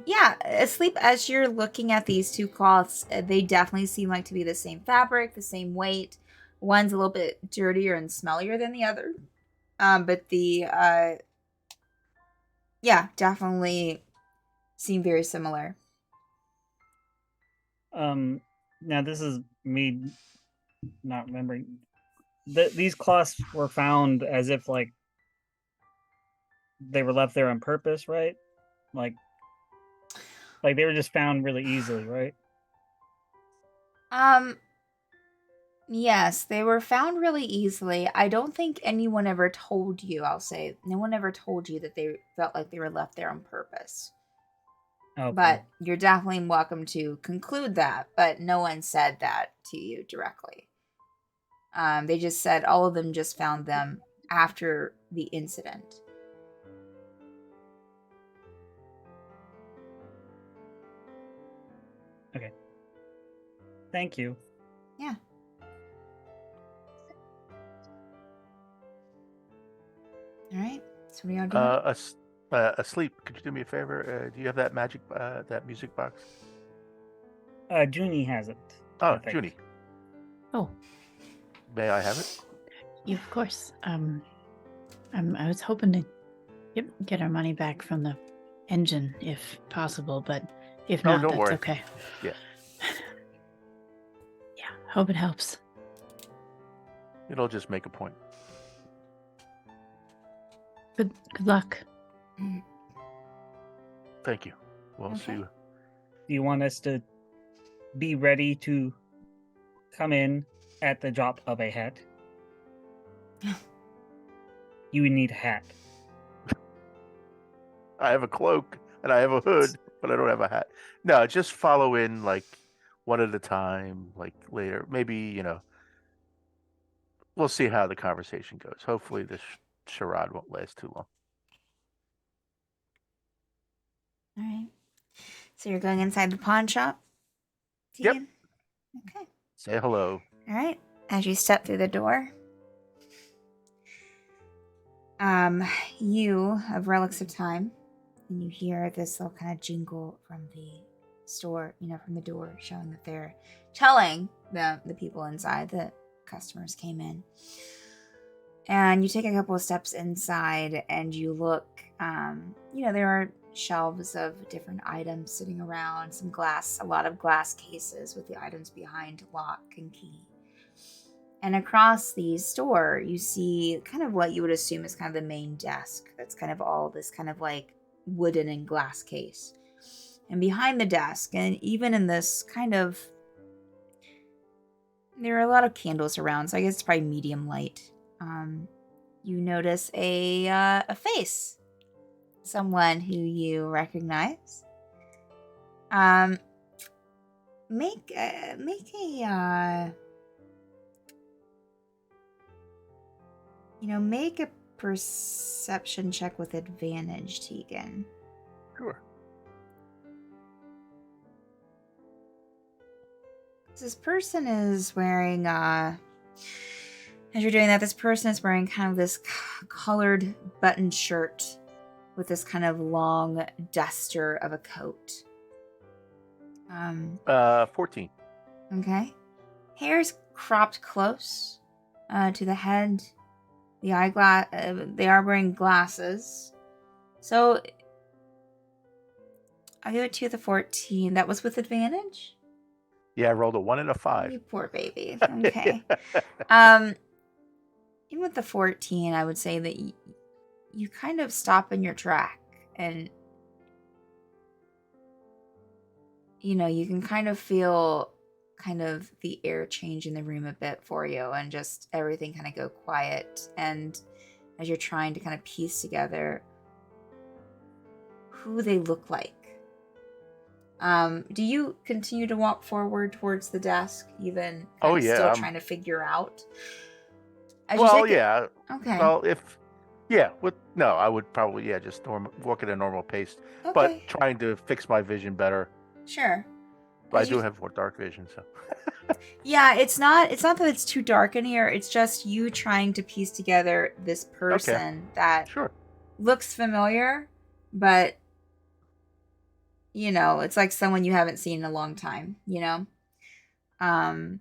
Yeah, Asleep, as you're looking at these two cloths, they definitely seem like to be the same fabric, the same weight. One's a little bit dirtier and smellier than the other. But yeah, definitely seem very similar. Now this is me not remembering. These cloths were found as if like they were left there on purpose, right? Like they were just found really easily, right? Yes, they were found really easily. I don't think anyone ever told you, I'll say. No one ever told you that they felt like they were left there on purpose. Okay. But you're definitely welcome to conclude that, but no one said that to you directly. They just said all of them just found them after the incident. Okay. Thank you. Yeah. All right. So what are y'all doing? Asleep. Could you do me a favor? Do you have that that music box? Junie has it. Oh, I think. Junie. Oh, May I have it? yeah, of course. I was hoping to get our money back from the engine if possible, but if Oh, not, don't that's worry. okay. Yeah. Yeah, hope it helps. It'll just make a point. Good luck. Thank you. We'll see you. Do you want us to be ready to come in at the drop of a hat? You would need a hat. I have a cloak and I have a hood, but I don't have a hat. No, just follow in like one at a time, like later. Maybe, we'll see how the conversation goes. Hopefully this charade won't last too long. All right. So you're going inside the pawn shop? Yep. Tegan? Okay. Say hello. All right. As you step through the door, you have Relics of Time, and you hear this little kind of jingle from the store, from the door, showing that they're telling the people inside that customers came in. And you take a couple of steps inside, and you look, there are shelves of different items sitting around, a lot of glass cases with the items behind lock and key. And across the store, you see kind of what you would assume is kind of the main desk. That's kind of all this kind of like wooden and glass case. And behind the desk, and even in this kind of, there are a lot of candles around, so I guess it's probably medium light. You notice a face. Someone who you recognize. Make a perception check with advantage, Tegan. Sure. This person is wearing, as you're doing that, this person is wearing kind of this colored button shirt with this kind of long duster of a coat. 14. Okay. Hair's cropped close to the head. The eyeglass. They are wearing glasses. So I'll give it to the 14. That was with advantage? Yeah, I rolled a 1 and a 5. You poor baby. Okay. Even with the 14, I would say that you kind of stop in your track, and you can kind of feel kind of the air change in the room a bit for you, and just everything kind of go quiet. And as you're trying to kind of piece together who they look like, do you continue to walk forward towards the desk, even still trying to figure out? Yeah. Okay. Well, I would probably just walk at a normal pace, Okay. but trying to fix my vision better. Sure. But I As you do have more dark vision, so. Yeah, it's not that it's too dark in here. It's just you trying to piece together this person that Sure. looks familiar, but it's like someone you haven't seen in a long time, Um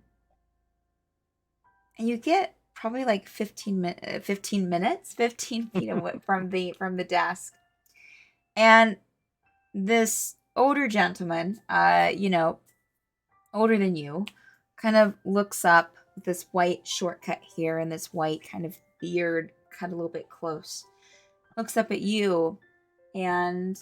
and you get probably like 15 minutes, 15 feet away from the desk. And this older gentleman, older than you, kind of looks up with this white shortcut here and this white kind of beard cut a little bit close. Looks up at you and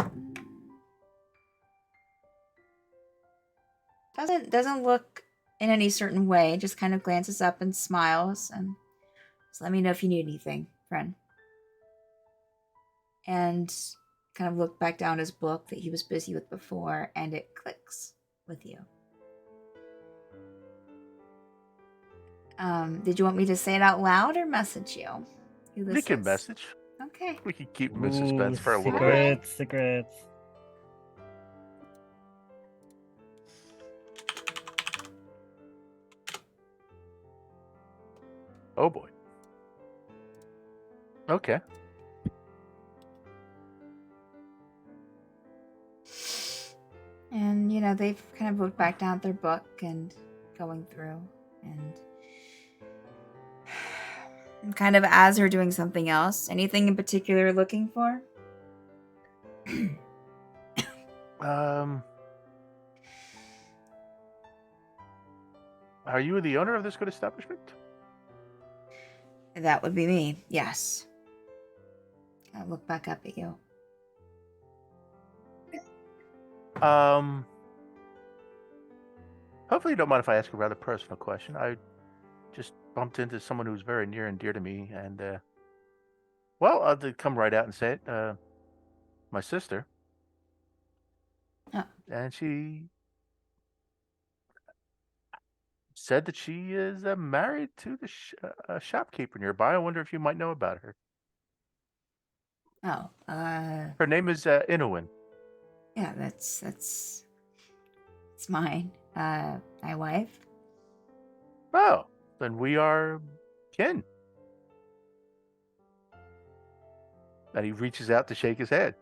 doesn't look in any certain way, just kind of glances up and smiles and just let me know if you need anything, friend. And kind of look back down his book that he was busy with before, and it clicks with you. Did you want me to say it out loud or message you? Who this You can is? message. Okay. We can keep him in suspense for a little bit. Secrets, secrets. Oh boy. Okay. And, they've kind of looked back down at their book and going through. And kind of as they're doing something else, anything in particular you're looking for? Are you the owner of this good establishment? That would be me, yes. I'll look back up at you. Hopefully you don't mind if I ask a rather personal question. I just bumped into someone who's very near and dear to me, and I'll come right out and say it. My sister. Oh. And she said that she is married to the shopkeeper nearby. I wonder if you might know about her. Oh, Her name is Inowin. yeah, it's mine. My wife. Oh, then we are kin. And he reaches out to shake his head.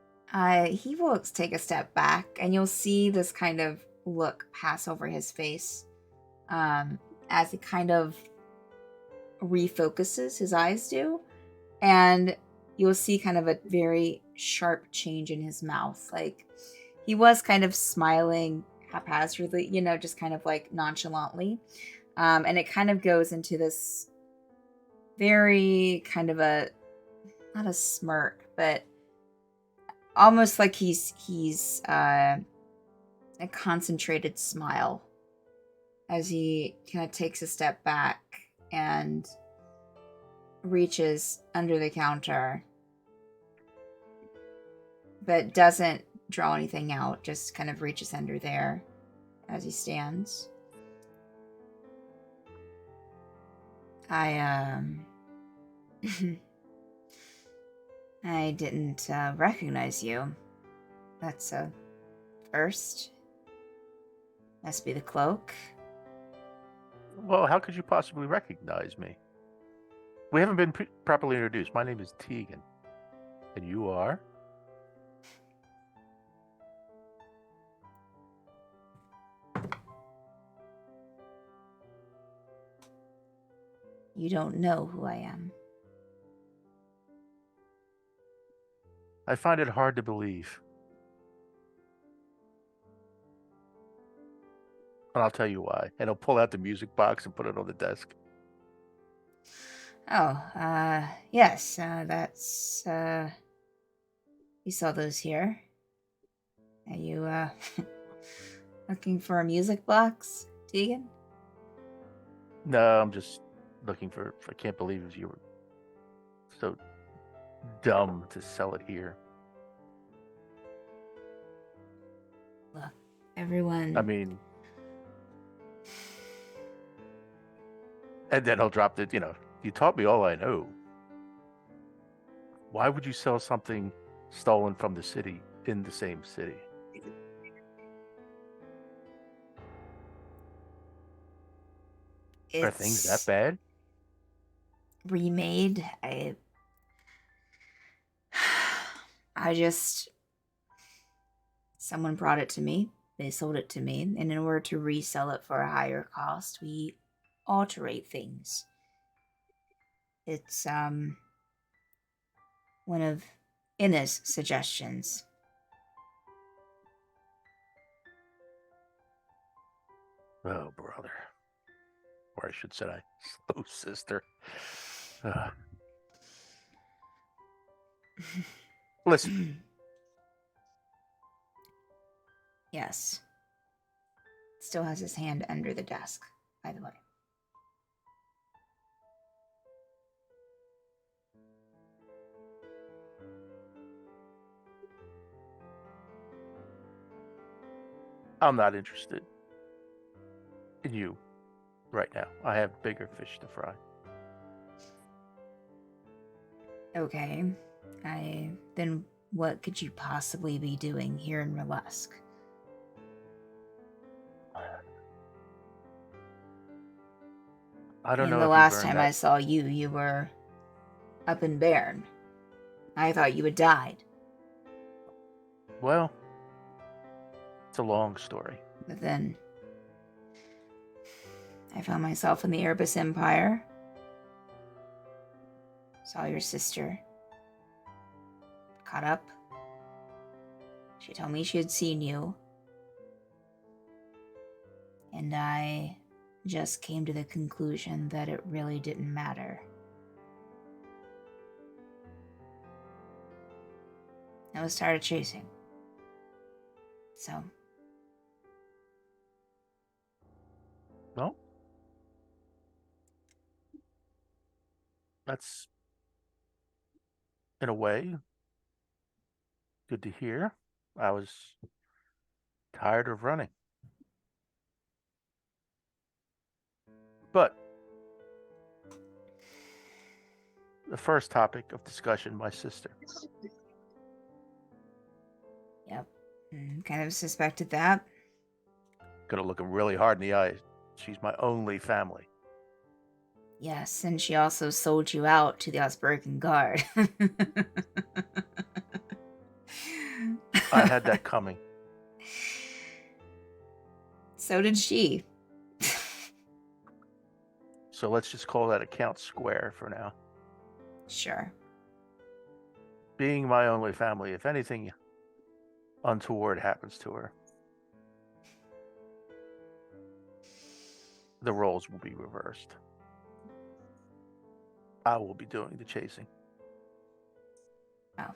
He will take a step back, and you'll see this kind of look pass over his face, as he kind of refocuses, his eyes do, and you'll see kind of a very sharp change in his mouth. Like, he was kind of smiling haphazardly, just kind of like nonchalantly, and it kind of goes into this very kind of not a smirk, but almost like he's a concentrated smile as he kind of takes a step back and reaches under the counter, but doesn't draw anything out, just kind of reaches under there as he stands. I didn't recognize you. That's a first. Must be the cloak. Well, how could you possibly recognize me? We haven't been properly introduced. My name is Tegan. And you are? You don't know who I am. I find it hard to believe. And I'll tell you why. And he'll pull out the music box and put it on the desk. Oh, yes, that's, you saw those here. Are you, looking for a music box, Tegan? No, I'm just looking for. I can't believe you were so dumb to sell it here. Look, everyone. I mean, and then he'll drop the. You taught me all I know. Why would you sell something stolen from the city in the same city? Are things that It's bad? remade. I just someone brought it to me. They sold it to me, and in order to resell it for a higher cost, we alterate things. It's one of Inna's suggestions. Oh, brother. Or I should say, oh, sister. Listen, Yes. Still has his hand under the desk, by the way. I'm not interested in you right now. I have bigger fish to fry. Okay. Then what could you possibly be doing here in Relusk? I don't know The if you last learned time that. I saw you, you were up in Bairn. I thought you had died. Well, it's a long story. But then I found myself in the Erebus Empire. Saw your sister. Caught up. She told me she had seen you. And I just came to the conclusion that it really didn't matter. I was tired of chasing. So, Well, that's, in a way, good to hear. I was tired of running. But the first topic of discussion, my sister. yep. Kind of suspected that. Gonna look him really hard in the eyes. She's my only family. Yes, and she also sold you out to the Osbergen Guard. I had that coming. So did she. So let's just call that account square for now. Sure. Being my only family, if anything untoward happens to her, the roles will be reversed. I will be doing the chasing. Oh.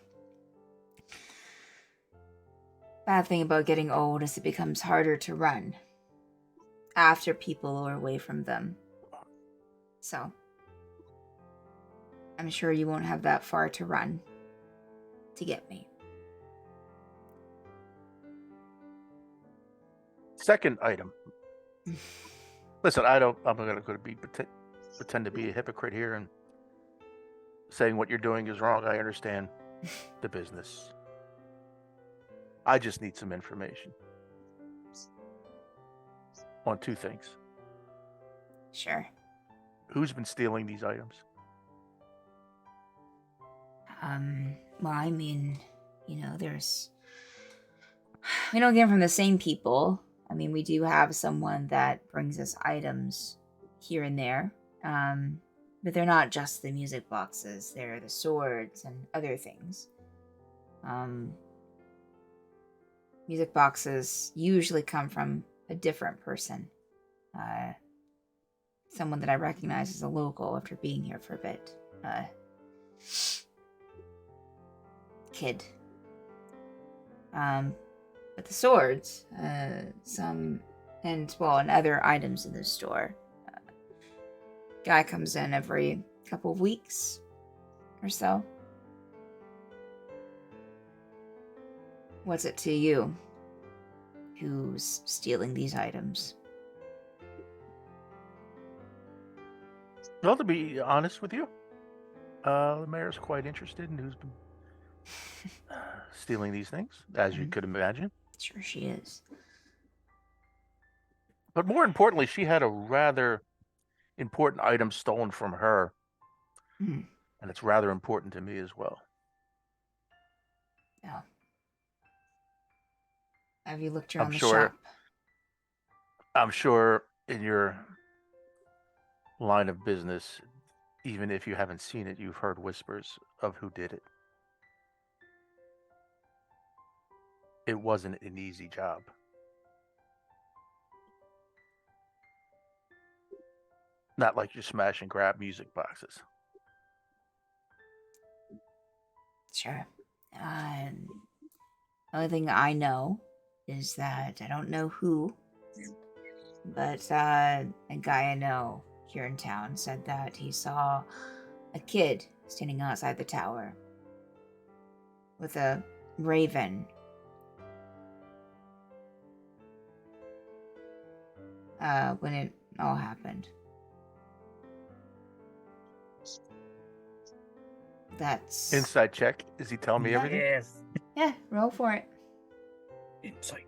Bad thing about getting old is it becomes harder to run after people are away from them. So, I'm sure you won't have that far to run to get me. Second item. Listen, I'm not going to be pretend to be a hypocrite here and saying what you're doing is wrong. I understand the business. I just need some information on two things. Sure. Who's been stealing these items? Well, I mean, we don't get them from the same people. I mean, we do have someone that brings us items here and there. But they're not just the music boxes. They're the swords and other things. Music boxes usually come from a different person. Someone that I recognize as a local after being here for a bit. Kid. But the swords, and other items in the store. Guy comes in every couple of weeks or so. What's it to you? Who's stealing these items? Well, to be honest with you, the mayor's quite interested in who's been stealing these things, as you could imagine. Sure she is. But more importantly, she had a rather important item stolen from her, Hmm. and it's rather important to me as well. Oh. Have you looked I'm around the sure- shop? I'm sure in your line of business, even if you haven't seen it, you've heard whispers of who did it. It wasn't an easy job. Not like you smash and grab music boxes. Sure. The only thing I know is that I don't know who, but a guy I know here in town said that he saw a kid standing outside the tower with a raven. When it all happened. That's Inside check. Is he telling me Yeah. everything? Yes. Yeah, roll for it. Insight.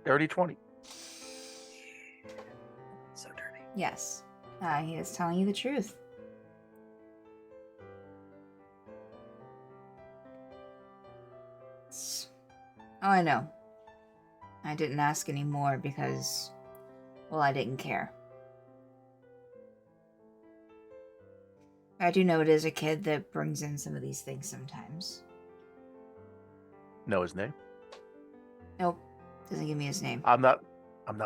Dirty 20. So dirty. Yes. He is telling you the truth. Oh, I know. I didn't ask any more because, well, I didn't care. I do know it is a kid that brings in some of these things sometimes. Know his name? Nope, doesn't give me his name. I'm not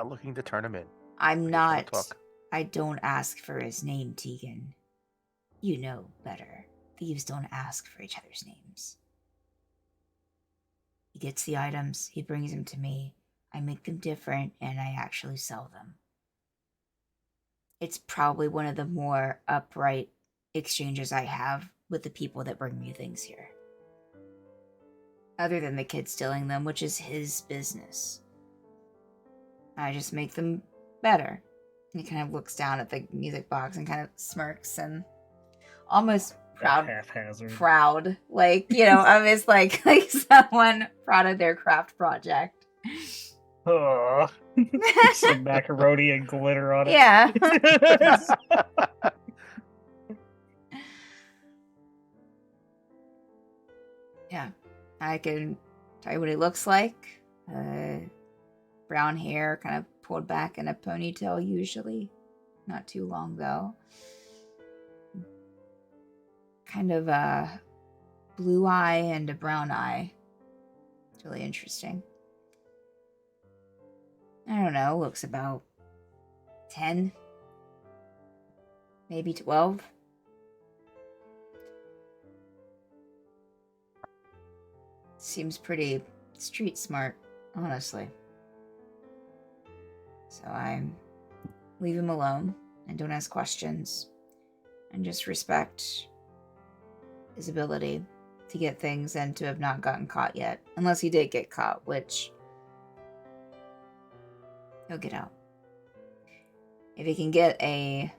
looking to turn him in. I'm I just wanna not. talk. I don't ask for his name, Tegan. You know better. Thieves don't ask for each other's names. He gets the items, he brings them to me. I make them different, and I actually sell them. It's probably one of the more upright exchanges I have with the people that bring me things here. Other than the kid stealing them, which is his business. I just make them better. He kind of looks down at the music box and kind of smirks and almost proud, Haphazard. like, you know, I was like someone proud of their craft project. Oh. Some macaroni and glitter on it. Yeah. Yeah, I can tell you what he looks like. Brown hair, kind of pulled back in a ponytail usually. Not too long though. Kind of a blue eye and a brown eye. It's really interesting. I don't know, looks about 10, maybe 12. Seems pretty street smart, honestly. So I leave him alone and don't ask questions and just respect his ability to get things and to have not gotten caught yet. Unless he did get caught, which he'll get out. If he can get a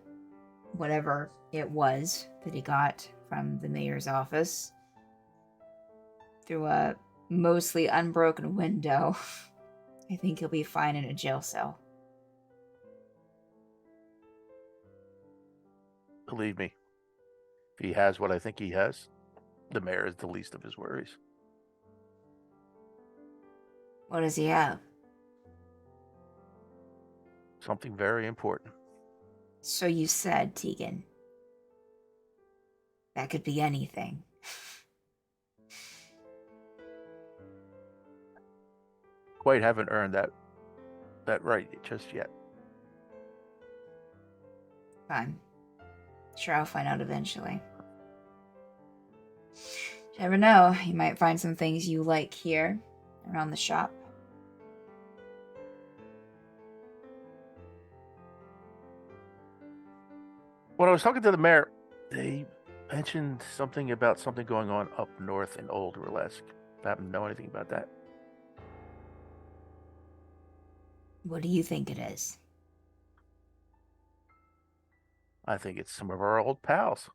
whatever it was that he got from the mayor's office through a mostly unbroken window, I think he'll be fine in a jail cell. Believe me, if he has what I think he has, the mayor is the least of his worries. What does he have? Something very important. So you said, Tegan. That could be anything. Quite haven't earned that right just yet. Fine. Sure, I'll find out eventually. You never know, you might find some things you like here around the shop. When I was talking to the mayor, they mentioned something about something going on up north in Old Burlesque. I happen to know anything about that. What do you think it is? I think it's some of our old pals.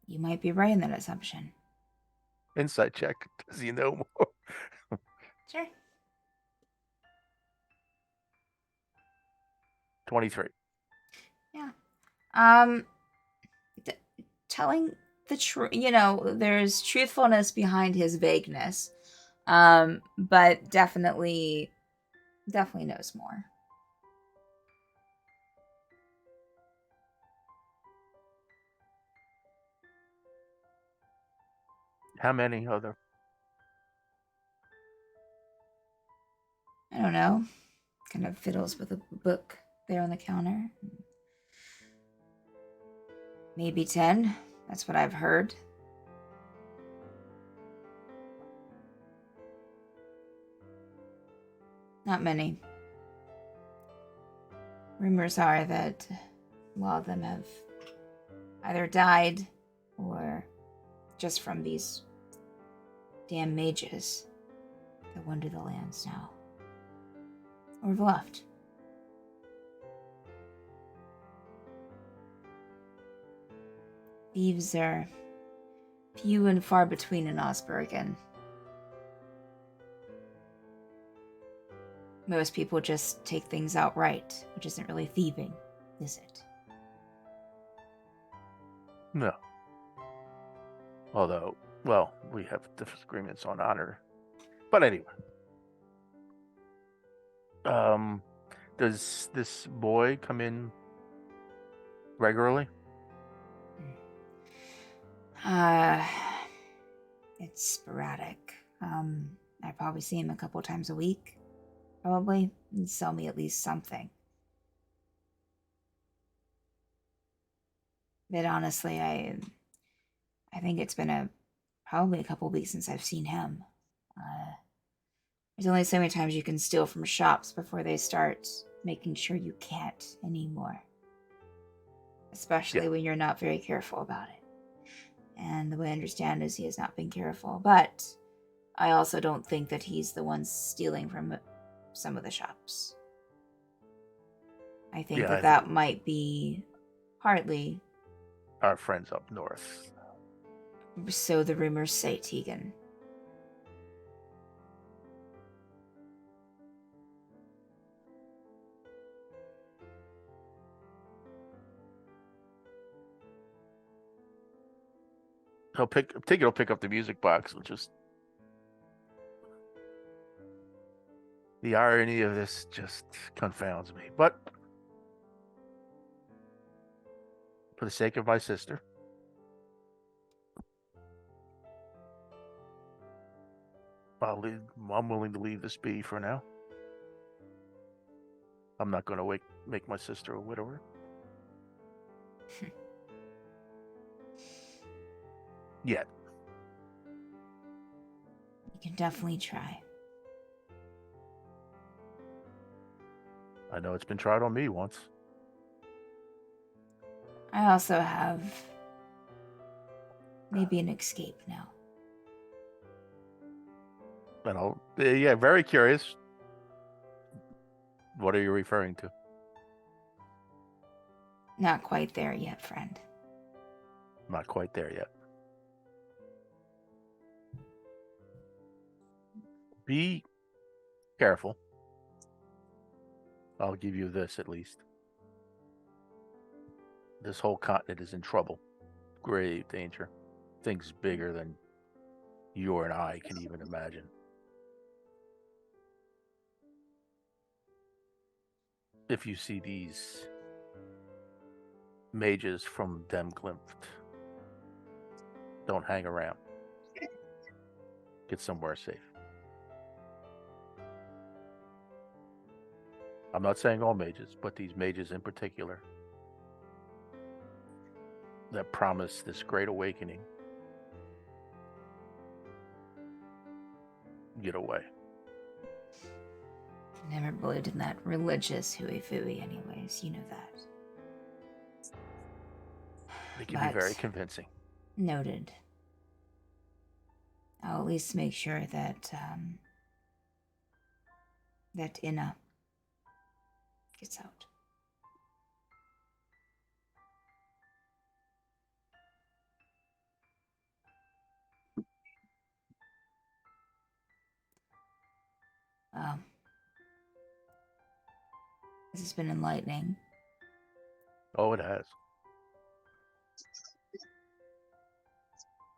You might be right in that assumption. Insight check. Does he know more? Sure. 23. Yeah. Um, telling the truth, there's truthfulness behind his vagueness. But definitely knows more. How many other? I don't know. Kind of fiddles with a book there on the counter. Maybe 10. That's what I've heard. Not many. Rumors are that a lot of them have either died or just from these damn mages that wander the lands now. Or have left. Thieves are few and far between in Osbergen. Most people just take things outright, which isn't really thieving, is it? No. Although, well, we have disagreements on honor. But anyway. Does this boy come in regularly? It's sporadic. I probably see him a couple times a week. Probably. And sell me at least something. But honestly, I think it's been probably a couple weeks since I've seen him. There's only so many times you can steal from shops before they start making sure you can't anymore. Especially when you're not very careful about it. And the way I understand is he has not been careful. But I also don't think that he's the one stealing from some of the shops. I think that might be partly our friends up north. So the rumors say, Tegan. Tegan will pick up the music box and just. The irony of this just confounds me. But for the sake of my sister, I'm willing to leave this be for now. I'm not going to make my sister a widower. Yet. You can definitely try. I know it's been tried on me once. I also have maybe an escape now. Very curious. What are you referring to? Not quite there yet, friend. Not quite there yet. Be careful. I'll give you this at least. This whole continent is in trouble. Grave danger. Things bigger than you and I can even imagine. If you see these mages from Demglimt, don't hang around. Get somewhere safe. I'm not saying all mages, but these mages in particular that promise this great awakening. Get away. Never believed in that religious hooey-fooey anyways, you know that. They can be very convincing. Noted. I'll at least make sure that that Inna gets out. This has been enlightening. Oh, it has.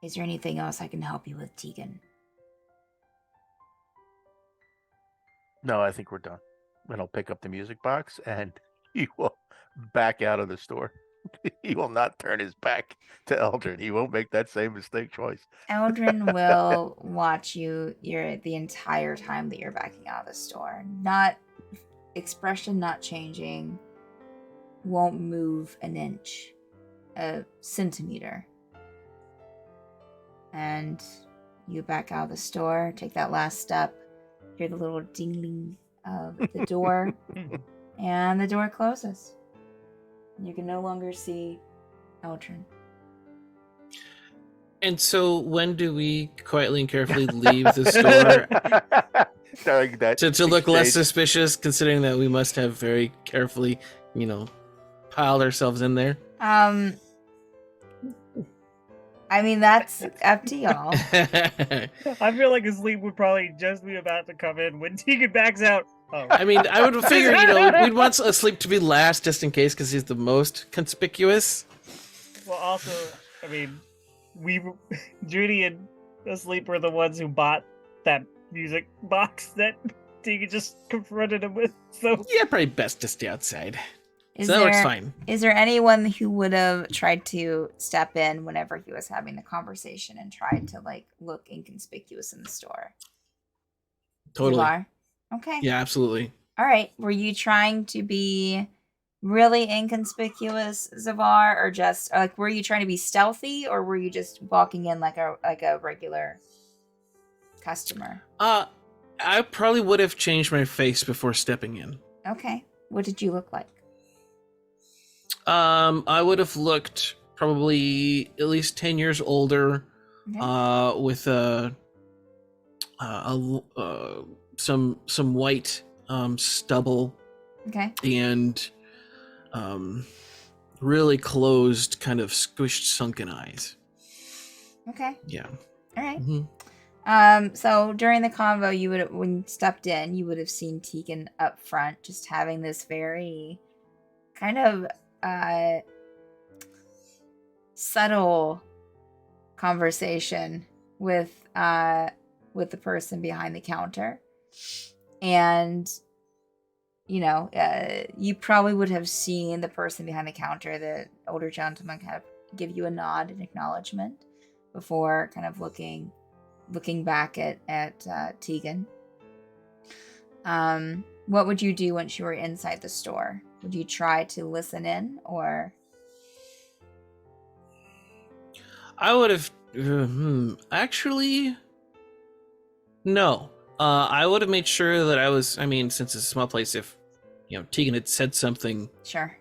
Is there anything else I can help you with, Tegan? No, I think we're done. Then I'll pick up the music box and he will back out of the store. He will not turn his back to Eldrin. He won't make that same mistake twice. Eldrin will watch you the entire time that you're backing out of the store. Not expression not changing. Won't move an inch, a centimeter. And you back out of the store, take that last step, hear the little ding of the door, and the door closes. You can no longer see Eldrin. And so, when do we quietly and carefully leave the store During that to look less stage. suspicious, considering that we must have very carefully, piled ourselves in there? I mean, that's up to y'all. I feel like Asleep would probably just be about to come in when Tegan backs out. Oh. I mean, I would figure, we'd want Asleep to be last just in case, because he's the most conspicuous. Well, also, I mean, Judy and Asleep were the ones who bought that music box that Tegan just confronted him with. So Yeah, probably best to stay outside. Is So that works there- fine. Is there anyone who would have tried to step in whenever he was having the conversation and tried to look inconspicuous in the store? Totally. You are? Okay. Yeah, absolutely. All right. Were you trying to be really inconspicuous, Zavar, or just were you trying to be stealthy, or were you just walking in like a regular customer? I probably would have changed my face before stepping in. Okay. What did you look like? I would have looked probably at least 10 years older, Okay. with some white stubble Okay. and really closed, kind of squished, sunken eyes. Okay. Yeah. All right. Mhm. So during the convo, when you stepped in, you would have seen Tegan up front, just having this very kind of subtle conversation with the person behind the counter, and you probably would have seen the person behind the counter, the older gentleman, kind of give you a nod in acknowledgement before kind of looking back at Tegan. What would you do once you were inside the store? Would you try to listen in, or? I would have. Actually, no. I would have made sure that I was. I mean, since it's a small place, if Tegan had said something Sure.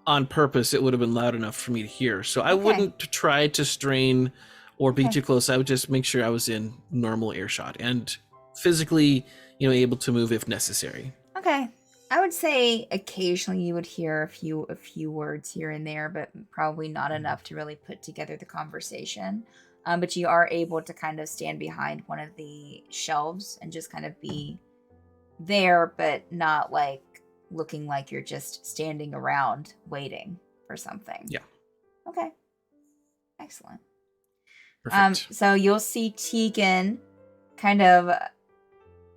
on purpose, it would have been loud enough for me to hear. So I Okay. wouldn't try to strain or be Okay. too close. I would just make sure I was in normal earshot and physically, able to move if necessary. Okay. I would say occasionally you would hear a few words here and there, but probably not enough to really put together the conversation. But you are able to kind of stand behind one of the shelves and just kind of be there, but not looking like you're just standing around waiting for something. Yeah. Okay. Excellent. Perfect. So you'll see Tegan kind of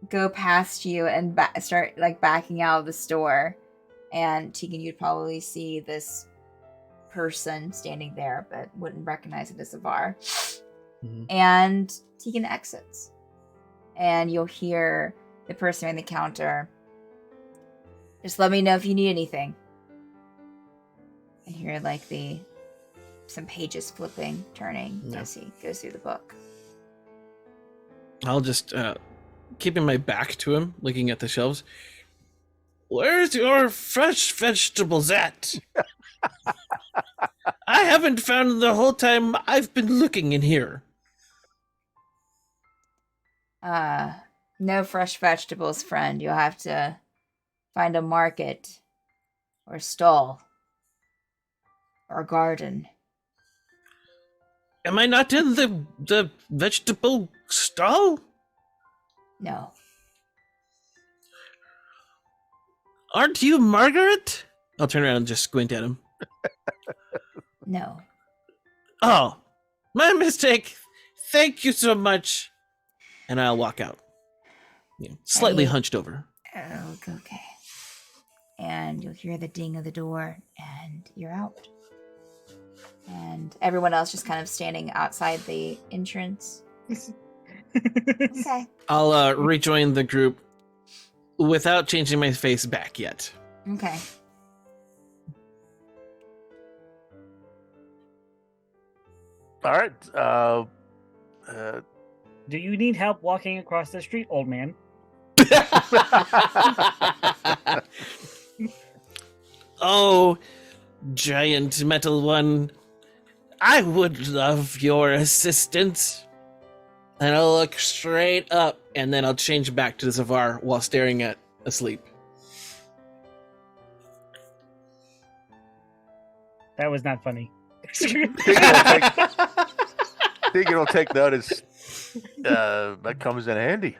go past you and start backing out of the store, and Tegan, you'd probably see this person standing there, but wouldn't recognize it as Zavar. Mhm. And Tegan exits, and you'll hear the person behind the counter, "Just let me know if you need anything." And hear some pages flipping, turning Yeah. as he goes through the book. I'll just keeping my back to him, looking at the shelves. Where's your fresh vegetables at? I haven't found them the whole time I've been looking in here. No fresh vegetables, friend. You'll have to find a market or stall or garden. Am I not in the vegetable stall? No. Aren't you Margaret? I'll turn around and just squint at him. No. Oh, my mistake. Thank you so much. And I'll walk out. Slightly Hey. hunched over. Okay. And you'll hear the ding of the door, and you're out. And everyone else just kind of standing outside the entrance. Okay. I'll rejoin the group without changing my face back yet. Okay. All right. Do you need help walking across the street, old man? Oh, giant metal one. I would love your assistance. And I'll look straight up, and then I'll change back to Zavar while staring at Asleep. That was not funny. think it'll take notice. That comes in handy.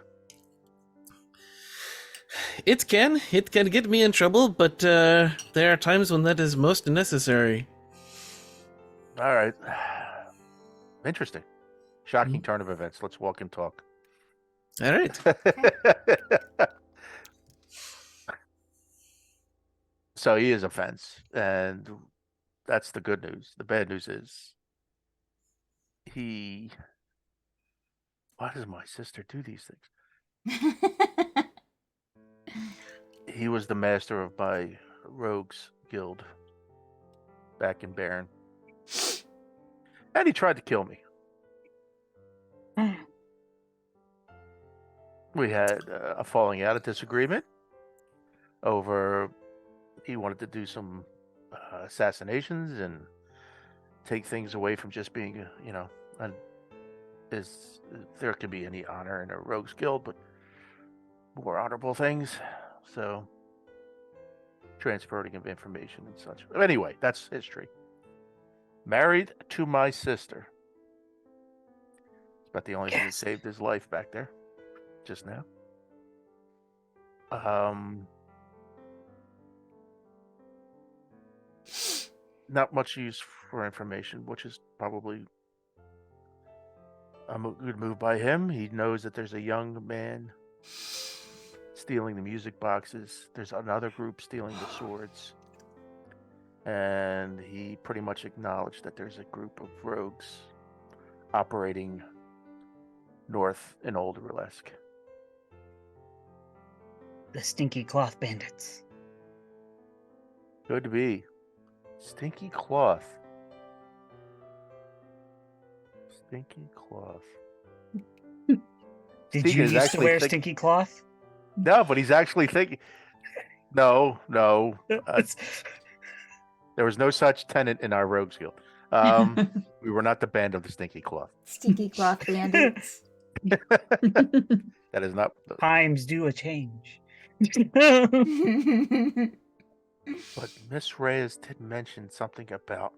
It can get me in trouble, but there are times when that is most necessary. All right. Interesting. Shocking turn of events. Let's walk and talk. All right. So he is a fence, and that's the good news. The bad news is why does my sister do these things? He was the master of my rogues guild back in Baron. And he tried to kill me. We had a falling out, a disagreement over he wanted to do some assassinations and take things away from just being, there can be any honor in a rogues guild, but more honorable things. So transferring of information and such. But anyway, that's history. Married to my sister. It's about the only thing that saved his life back there just now. Not much use for information, which is probably a good move by him. He knows that there's a young man stealing the music boxes. There's another group stealing the swords. And he pretty much acknowledged that there's a group of rogues operating north in Old Rurlesk. The Stinky Cloth Bandits. Could be. Stinky Cloth. Stinky Cloth. Did Steve you is used to actually wear stinky cloth? No, but he's actually thinking. No. There was no such tenant in our rogues guild. We were not the band of the Stinky Cloth. Stinky Cloth Bandits. That is not. Times do a change. But Miss Reyes did mention something about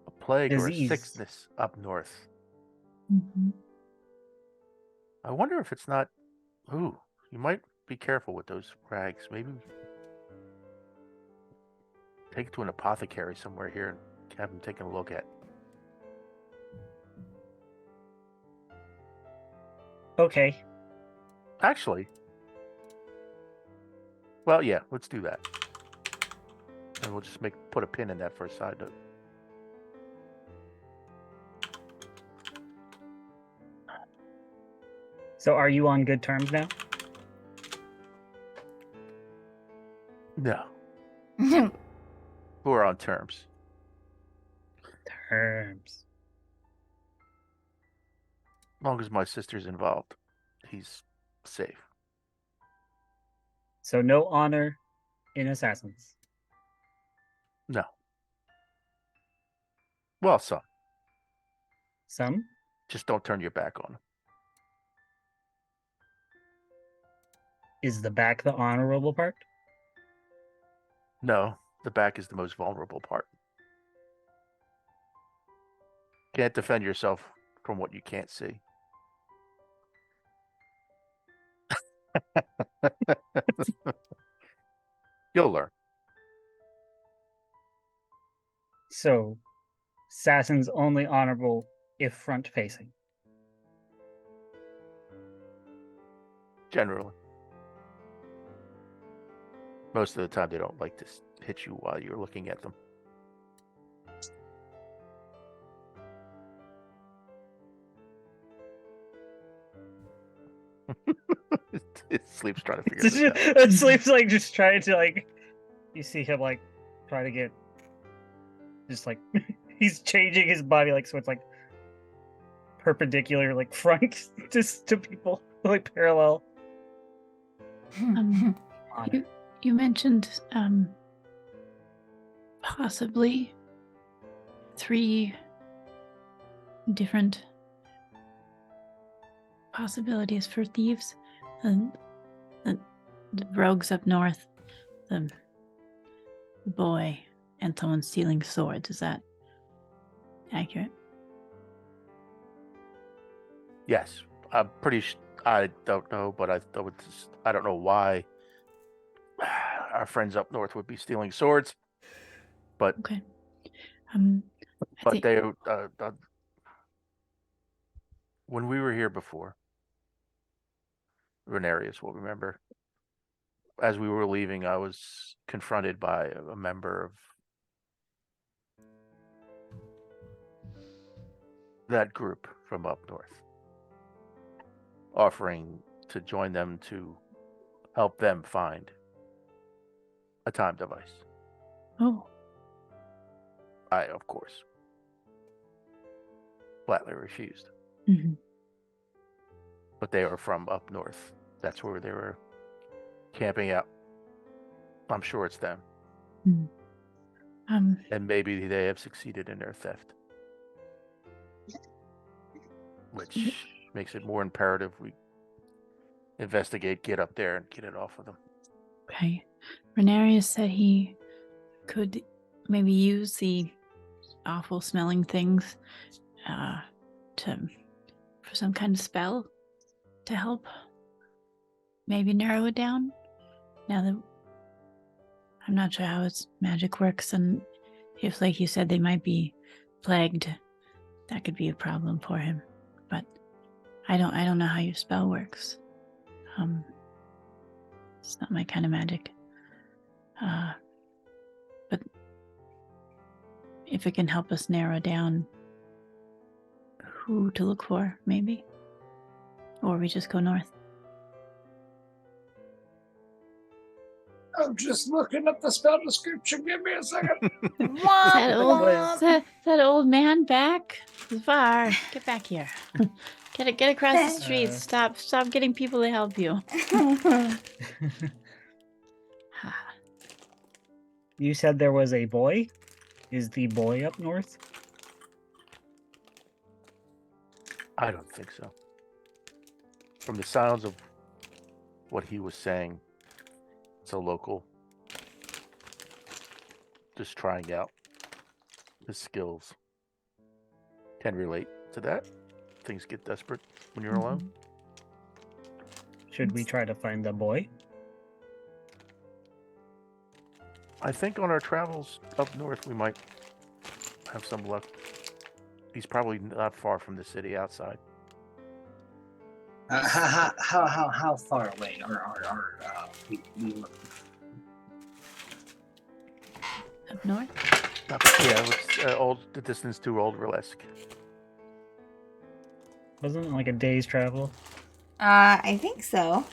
a plague or a Disease. sickness up north. Mhm. I wonder if it's not. Ooh, you might be careful with those rags. Maybe take it to an apothecary somewhere here and have him taking a look at. Okay. Actually, well, yeah, let's do that, and we'll just put a pin in that for a side note. So are you on good terms now? No, who are on terms? Terms. As long as my sister's involved, he's safe. So no honor in assassins. No. Well, some. Some? Just don't turn your back on him. Is the back the honorable part? No, the back is the most vulnerable part. Can't defend yourself from what you can't see. You'll learn. So, assassin's only honorable if front facing. Generally. Most of the time, they don't like to hit you while you're looking at them. It sleeps trying to figure this out. It sleeps like just trying to like. You see him like try to get, just like he's changing his body like so it's like perpendicular, like front just to people, like parallel. Um, Honor. you mentioned possibly 3 different possibilities for thieves. The rogues up north, the boy, and someone stealing swords. Is that accurate? Yes, I'm pretty. I don't know, but I don't know why our friends up north would be stealing swords, but Okay. I but think they when we were here before, Renarius will remember. As we were leaving, I was confronted by a member of that group from up north, offering to join them to help them find a time device. Oh, I, of course, flatly refused. mhm. But they are from up north. That's where they were camping out. I'm sure it's them. And maybe they have succeeded in their theft. Which makes it more imperative we investigate, get up there, and get it off of them. Okay. Renarius said he could maybe use the awful smelling things for some kind of spell to help maybe narrow it down. Now that I'm not sure how its magic works, and if, like you said, they might be plagued, that could be a problem for him. But I don't know how your spell works. It's not my kind of magic. But if it can help us narrow down who to look for, maybe. Or we just go north. I'm just looking up the spell description. Give me a second. That old man back? Var, get back here. Get across the street. Stop getting people to help you. You said there was a boy? Is the boy up north? I don't think so. From the sounds of what he was saying, it's a local. Just trying out his skills. Can relate to that. Things get desperate when you're alone. Should we try to find the boy? I think on our travels up north, we might have some luck. He's probably not far from the city outside. How far away are we looking? Up north? Yeah, it's the distance to Old Verlesk. Wasn't it like a day's travel? I think so.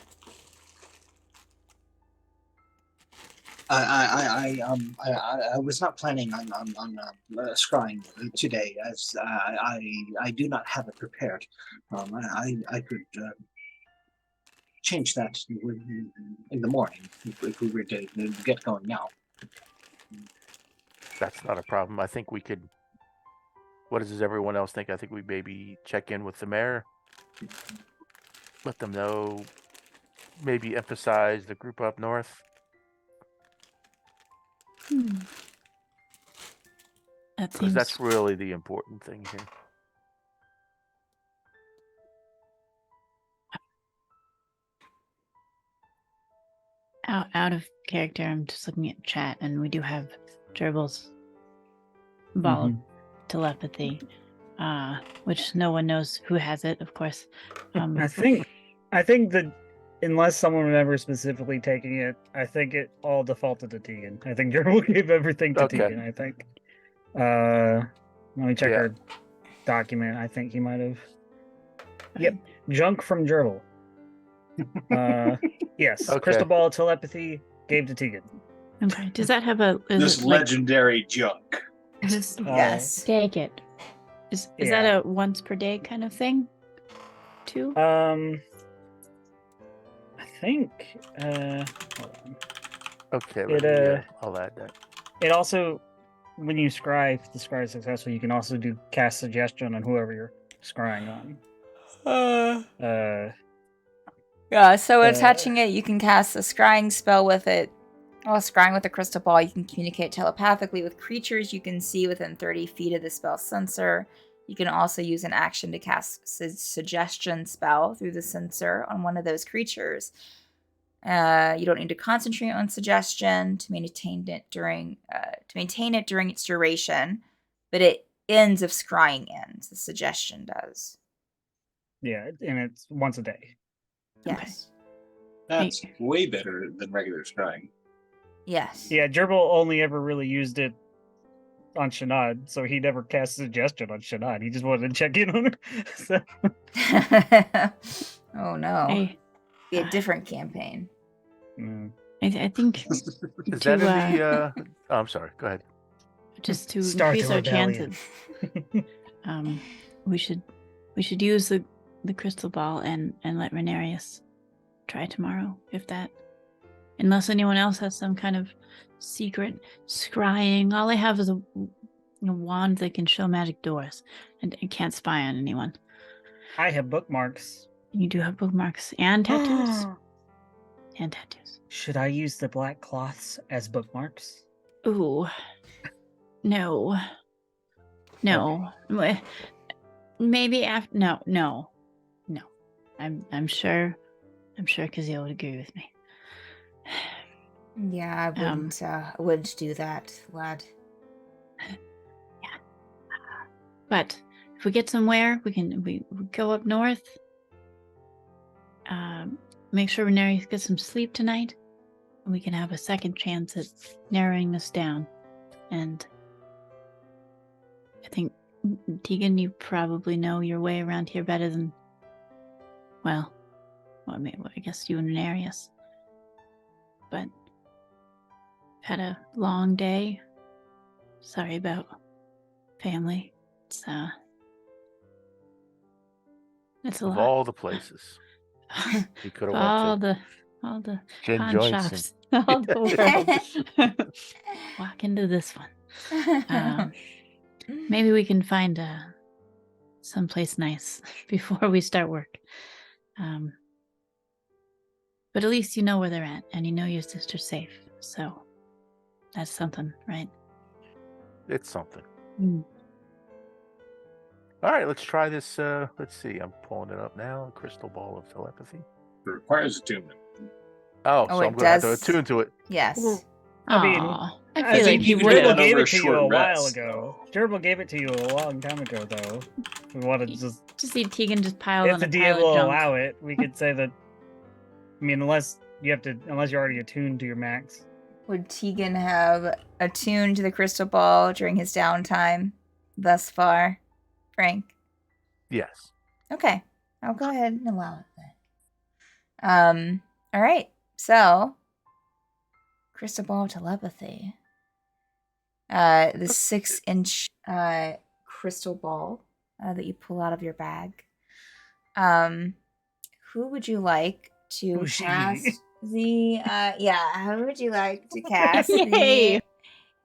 I was not planning on scrying today, as I do not have it prepared. I could change that in the morning if we were to get going now. That's not a problem. I think we could. What does everyone else think? I think we maybe check in with the mayor, let them know, maybe emphasize the group up north. That Because seems that's really the important thing here. Out of character, I'm just looking at chat, and we do have Gerbil's ball of telepathy, which no one knows who has it, of course. I think that unless someone remembers specifically taking it, I think it all defaulted to Tegan. I think Gerbil gave everything to Okay. Tegan. I think. Let me check Yeah. our document. I think he might have. Yep, junk from Gerbil. Yes, Okay. crystal ball telepathy gave to Tegan. Okay. Does that have a? Is This it, like, legendary junk. Yes. take it? Is Yeah. that a once per day kind of thing? Too. I think. Hold on. Okay, I'll add that. It also, when you scry, if the scry is successful, you can also do cast suggestion on whoever you're scrying on. Yeah, so attaching it, you can cast a scrying spell with it. While scrying with a crystal ball, you can communicate telepathically with creatures you can see within 30 feet of the spell sensor. You can also use an action to cast suggestion spell through the sensor on one of those creatures. You don't need to concentrate on suggestion to maintain it during its duration, but it ends if scrying ends. The suggestion does. Yeah, and it's once a day. Yes. That's way better than regular scrying. Yes. Yeah, Gerbil only ever really used it on Shanad, so he never cast suggestion on Shanad. He just wanted to check in on her. So, Oh no. I Be a different campaign. I think Is to, that in the? Oh, I'm sorry. Go ahead. just to Start increase the our rebellion. chances, we should use the crystal ball and let Renarius try tomorrow, if that. Unless anyone else has some kind of secret scrying. All I have is a wand that can show magic doors and it can't spy on anyone. I have bookmarks. You do have bookmarks and tattoos. And tattoos. Should I use the black cloths as bookmarks? Ooh. No. No. Maybe after. No. I'm sure Kazeel would agree with me. Yeah, I wouldn't do that, lad. Yeah. But if we get somewhere, we go up north. Make sure Renarius gets some sleep tonight, and we can have a second chance at narrowing this down. And I think, Tegan, you probably know your way around here better than, I guess you and Renarius. But had a long day. Sorry about family. It's a Of lot. all the places you could have all went the Jen pawn Joinson. shops, all the world. Walk into this one. Maybe we can find someplace nice before we start work. But at least you know where they're at, and you know your sister's safe. So that's something, right? It's something. Mm. All right, let's try this. Let's see. I'm pulling it up now. Crystal ball of telepathy. It requires attunement. Oh, Oh, so it I'm going to have to does? attune to it. Yes. I mean, Aw, I I feel think like you can would do Gerbil that have. gave over a it to you short a while rest, ago. Gerbil gave it to you a long time ago, though. If we want to just, Just see Tegan just piled if on the a DM pile of will junk. allow it, we could say that. I mean, unless you're already attuned to your max. Would Tegan have attuned to the crystal ball during his downtime thus far, Frank? Yes. Okay. I'll go ahead and allow it then. All right. So, crystal ball telepathy. The 6-inch crystal ball that you pull out of your bag. Who would you like to Who's she? cast the who would you like to cast Yay.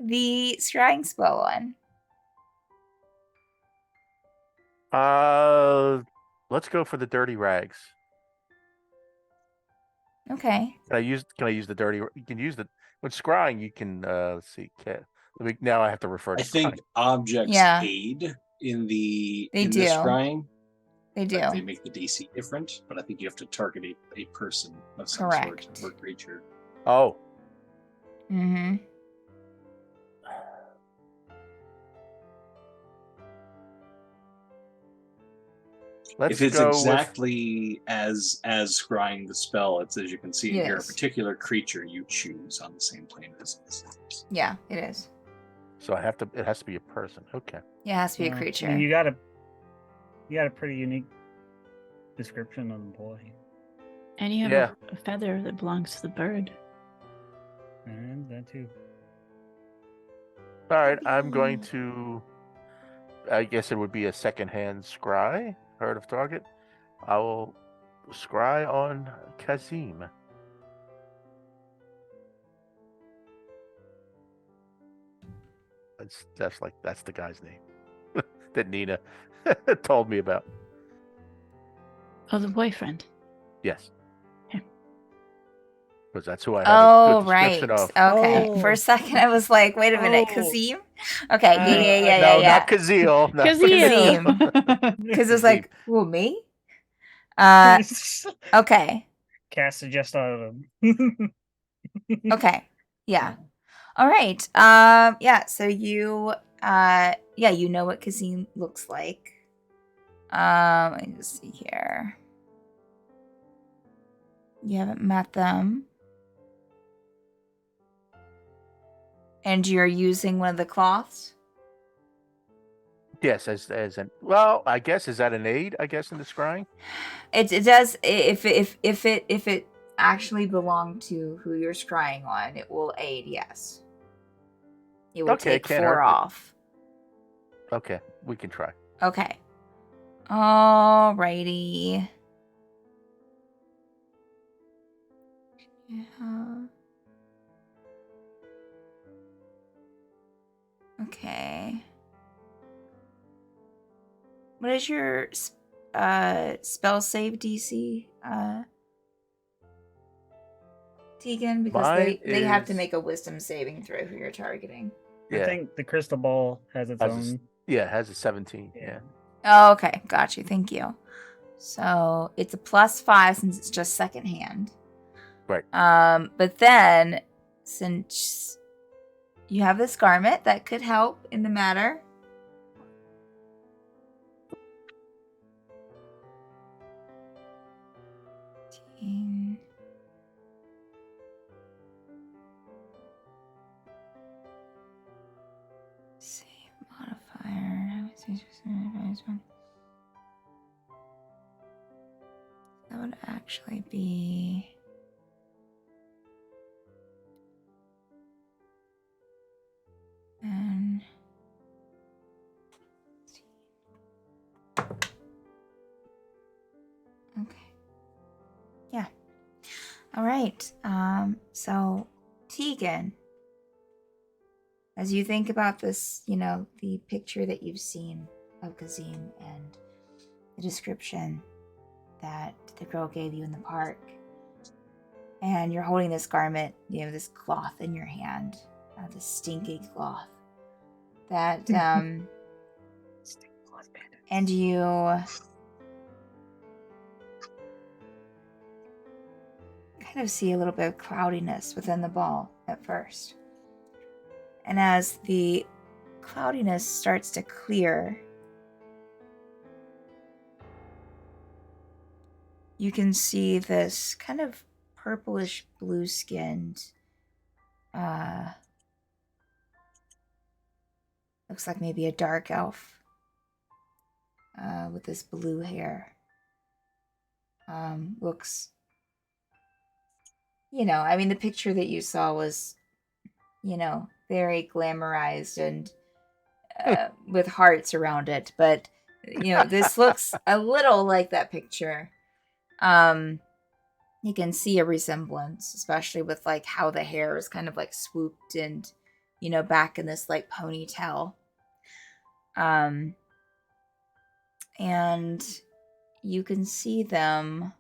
the scrying spell on? Let's go for the dirty rags. Okay. Can I use the dirty? You can use the when scrying. You can let's see. Now I have to refer to. I think scrying. objects Yeah. aid in the They in do. the scrying. They do. Like, they make the DC different, but I think you have to target a person of some Correct. sort or creature. Oh, Mm-hmm. let's If it's go exactly as scrying the spell, it's, as you can see in here, a Yes. particular creature you choose on the same plane as Yeah, it is. with. So it has to be a person. Okay. Yeah, it has to be a I creature. mean, you got a pretty unique description on the boy. And you have Yeah. a feather that belongs to the bird. And that too. All right. I'm going to. I guess it would be a secondhand scry. Heard of target. I will scry on Kazim. That's the guy's name that Nina told me about. Oh, the boyfriend. Yes. Okay. Because that's who I have a Oh, good right. description of. Okay. Oh. For a second, I was like, wait a minute, Oh. Kazim? Okay. Yeah. No, Yeah. not Kazil. No. Kazim. Because it was like, who, me? Okay. Cast suggest out of him. Okay. Yeah. All right. Yeah, so you you know what Kazim looks like. Let me just see here. You haven't met them. And you're using one of the cloths? Yes, as an well, I guess is that an aid? I guess in the scrying. It does if it actually belonged to who you're scrying on, it will aid, yes. It will Okay, take can't 4 hurt. off. Okay, we can try. Okay. Alrighty. Yeah. Okay. What is your spell save DC, Tegan? Because Mine they have to is- make a wisdom saving throw who you're targeting. I Yeah, think the crystal ball has its Has a own. yeah, it has a 17. Yeah. Oh, okay. Got you. Thank you. So it's a +5 since it's just second hand. Right. But then since you have this garment that could help in the matter. Save modifier. That would actually be and okay. Yeah. All right. So Tegan, as you think about this, the picture that you've seen of Kazim and the description that the girl gave you in the park, and you're holding this garment, this cloth in your hand, this stinky cloth, that, and you kind of see a little bit of cloudiness within the ball at first. And as the cloudiness starts to clear, you can see this kind of purplish blue-skinned, looks like maybe a dark elf with this blue hair. Looks, the picture that you saw was, very glamorized and with hearts around it. But, this looks a little like that picture. You can see a resemblance, especially with like how the hair is kind of like swooped and, back in this like ponytail. And you can see them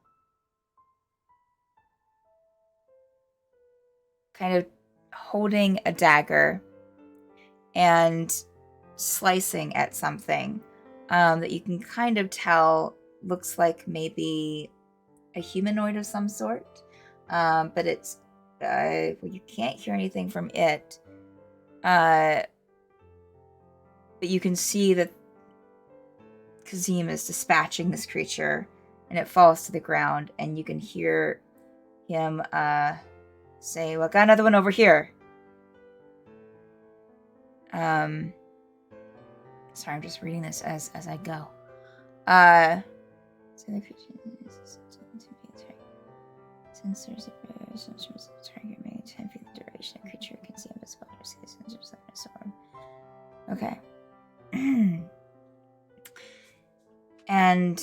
kind of holding a dagger and slicing at something that you can kind of tell looks like maybe a humanoid of some sort, but it's well, you can't hear anything from it. But you can see that Kazim is dispatching this creature, and it falls to the ground, and you can hear him say, "Well, got another one over here." Sorry, I'm just reading this as I go. So the creature since there's a target maybe 10 feet the duration, a creature can see invisible or see the sensors of a sword. Okay. And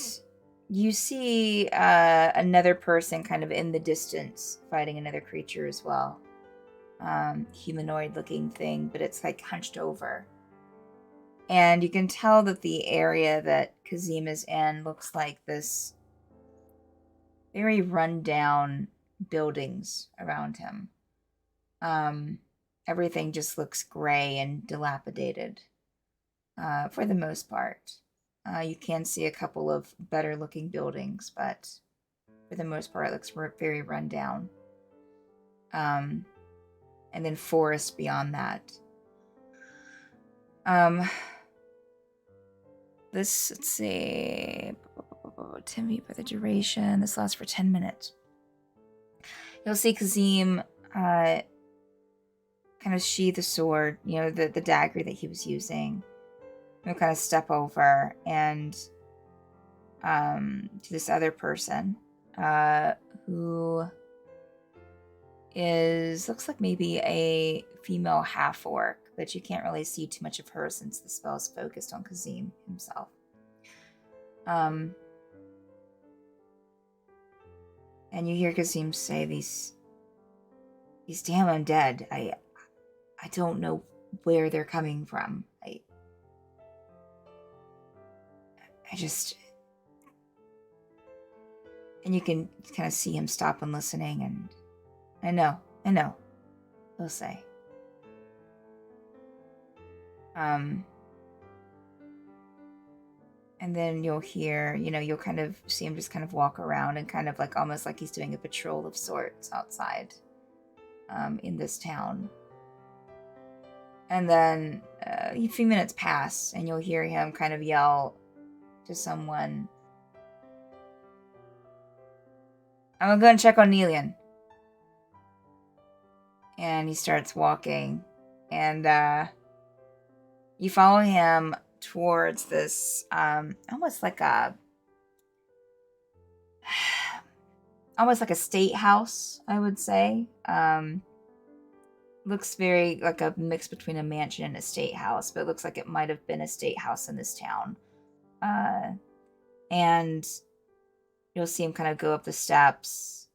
you see another person kind of in the distance fighting another creature as well. Humanoid looking thing, but it's like hunched over. And you can tell that the area that Kazim is in looks like this very rundown buildings around him. Everything just looks gray and dilapidated for the most part. You can see a couple of better looking buildings, but for the most part it looks very rundown. And then forest beyond that. Let's see, 10 feet for the duration. This lasts for 10 minutes. You'll see Kazim kind of sheathe the sword, the dagger that he was using. He'll kind of step over and to this other person who looks like maybe a female half-orc, but you can't really see too much of her since the spell is focused on Kazim himself. And you hear Kazim say, these damn undead, I don't know where they're coming from. I just... And you can kind of see him stop and listening, and I know, he'll say. And then you'll hear, you'll kind of see him just kind of walk around and kind of like almost like he's doing a patrol of sorts outside in this town. And then a few minutes pass and you'll hear him kind of yell to someone, "I'm gonna go and check on Nelian." And he starts walking, and you follow him towards this almost like a state house, I would say. Looks very like a mix between a mansion and a state house, but it looks like it might have been a state house in this town. And you'll see him kind of go up the steps,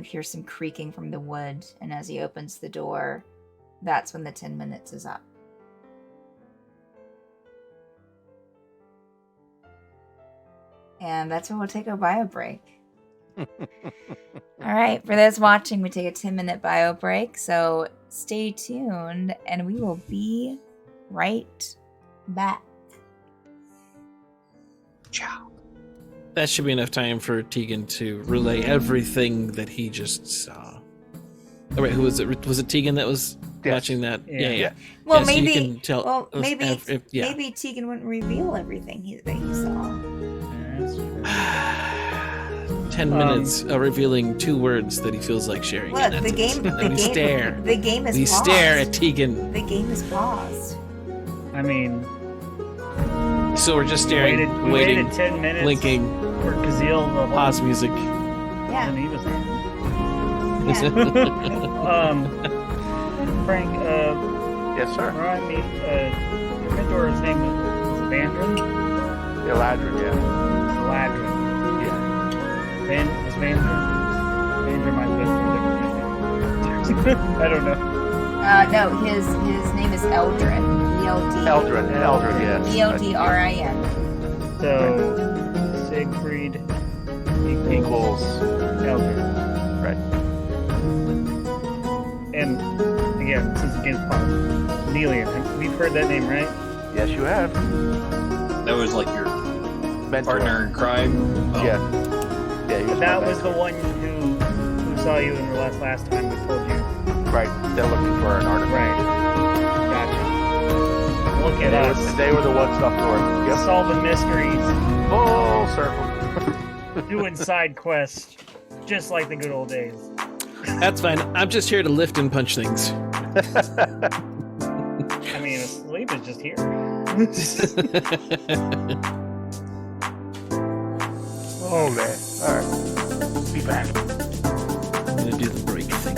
hear some creaking from the wood, and as he opens the door, that's when the 10 minutes is up. And that's when we'll take a bio break. All right, for those watching, we take a 10-minute bio break, so stay tuned, and we will be right back. Ciao. That should be enough time for Tegan to relay everything that he just saw. All right, who was it? Was it Tegan that was watching that? Yeah. Well, so maybe. you can tell, Maybe Tegan wouldn't reveal everything that he saw. 10 minutes of revealing 2 words that he feels like sharing. Look, the game is We paused. stare at Tegan. The game is paused. I mean, So we're just staring, we waiting, waited 10 minutes blinking, for Kazil the whole pause music. Yeah. and he was there. Yeah. Frank, Yes, sir. remind me, your mentor's name is Vandrin? Eladrin, yeah. Eladrin. Yeah. Was Vandrin? Vandrin might be a different name. I don't know. No, his name is Eldrin. Eldrin, yes. Eldrin. So, Siegfried Equals. Eldrin. Right. And again, since the game's paused, Nelian. We've heard that name, right? Yes, you have. That was like your Mentor. partner in crime. Oh. Yeah. Yeah, he was That my was the mentor. one who saw you in the last time. We told you. Right. They're looking for an artifact. Right. Gotcha. Look at us. They were the ones up north. Yep. Solving mysteries. Full circle. Doing side quests. Just like the good old days. That's fine. I'm just here to lift and punch things. I mean, sleep is just here. Oh, man. All right. Be back. I'm gonna do the break thing.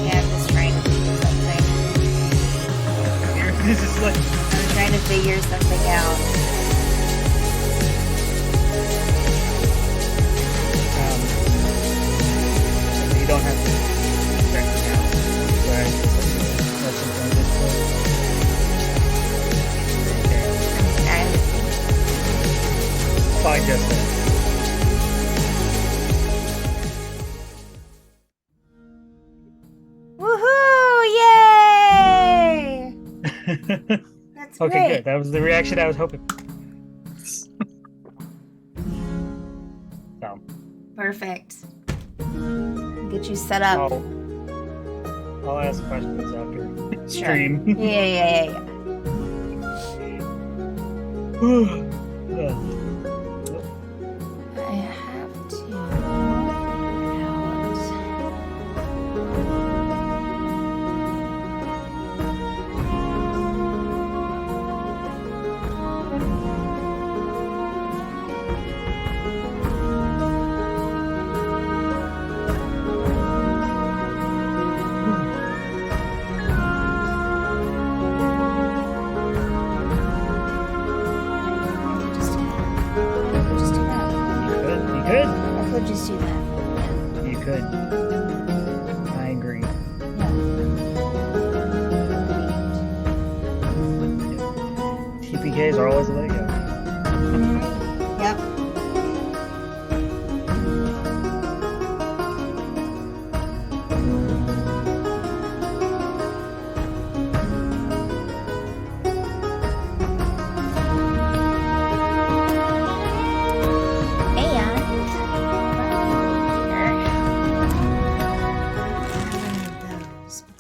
Yeah, I'm just trying to figure something. This is like I'm trying to figure something out. you don't have to check it out. Right? That's something that's cool. Okay. I'm Fine, Justin. Woohoo! Yay! That's Okay, great. good. That was the reaction I was hoping. So, Perfect. Get you set up. I'll ask questions after Sure. stream. Yeah. I have to figure I could just do that. You could. I agree. TPKs are always the way to go. Yep.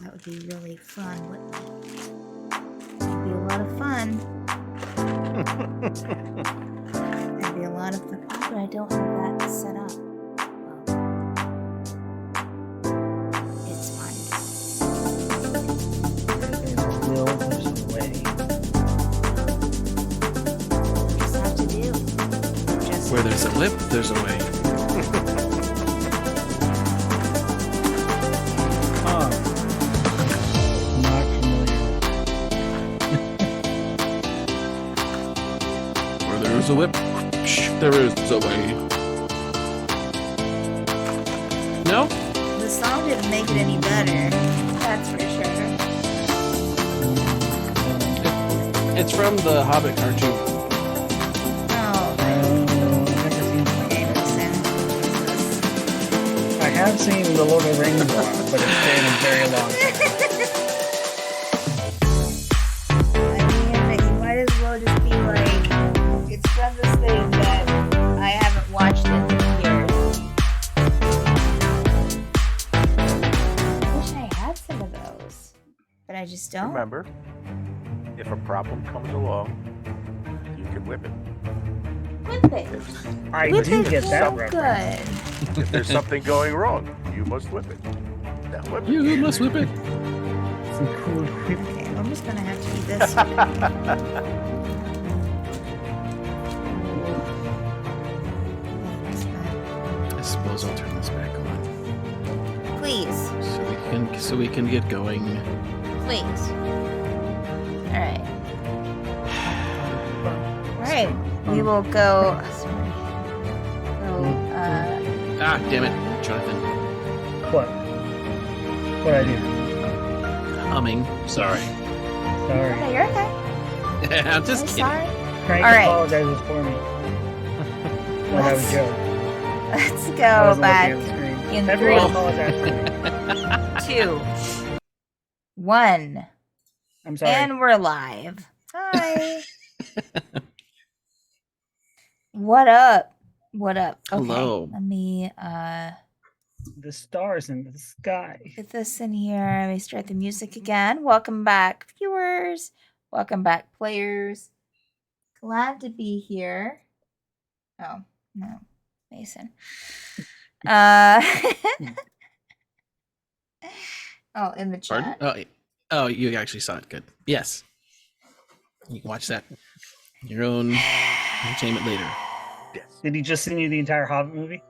That would be really fun, wouldn't it? It'd be a lot of fun. It'd be a lot of fun. Oh, but I don't have that set up. Well, it's fine. There's a will, there's a way. Just have to do. Just Where there's a lip, there's a way. Not familiar. Where there's a whip, there is a way. No? the song didn't make it any better. That's for sure. It's from the Hobbit cartoon. Oh, I've never seen that. okay, makes sense. have seen The Lord of the Rings a lot, but it's been a very long time. I mean, you might as well just be like, it's from this thing that I haven't watched in years. I wish I had some of those, but I just don't. Remember, if a problem comes along, you can whip it. Whip it. I Whip do it get that so reference. good. If there's something going wrong, you must whip it. Now whip it. You must whip it. Some cool whip. Okay, I'm just gonna have to eat this. I suppose I'll turn this back on Please, so we can get going. please. All right. All right. We will go. Sorry. Go. Ah, damn it, Jonathan. What? What I do? Humming. Sorry. Sorry. Okay, you're okay. I'm just I'm kidding. sorry. Frank All right. apologizes for me. Well, that was Joe. Let's I go wasn't back looking at the screen. in Everyone 3, apologized for me. 2, 1, I'm sorry. and we're live. Hi. What up? What up? Okay, Hello. let me The stars in the sky. get this in here. Let me start the music again. Welcome back, viewers. Welcome back, players. Glad to be here. Oh, no, Mason. Oh, in the Pardon? chat. Oh, you actually saw it. Good. Yes. You can watch that. Your own entertainment later. Yes. Did he just send you the entire Hobbit movie?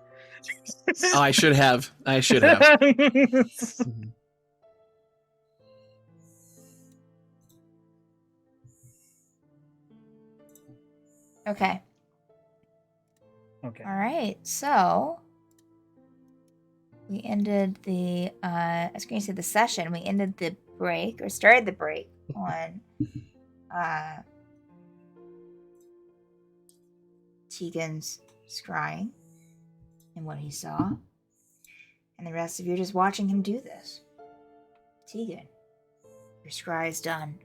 Oh, I should have. I should have. Okay. Okay. All right. So we ended the I was going to say the session. We ended the break or started the break on Tegan's scrying and what he saw. And the rest of you are just watching him do this. Tegan, your scry is done.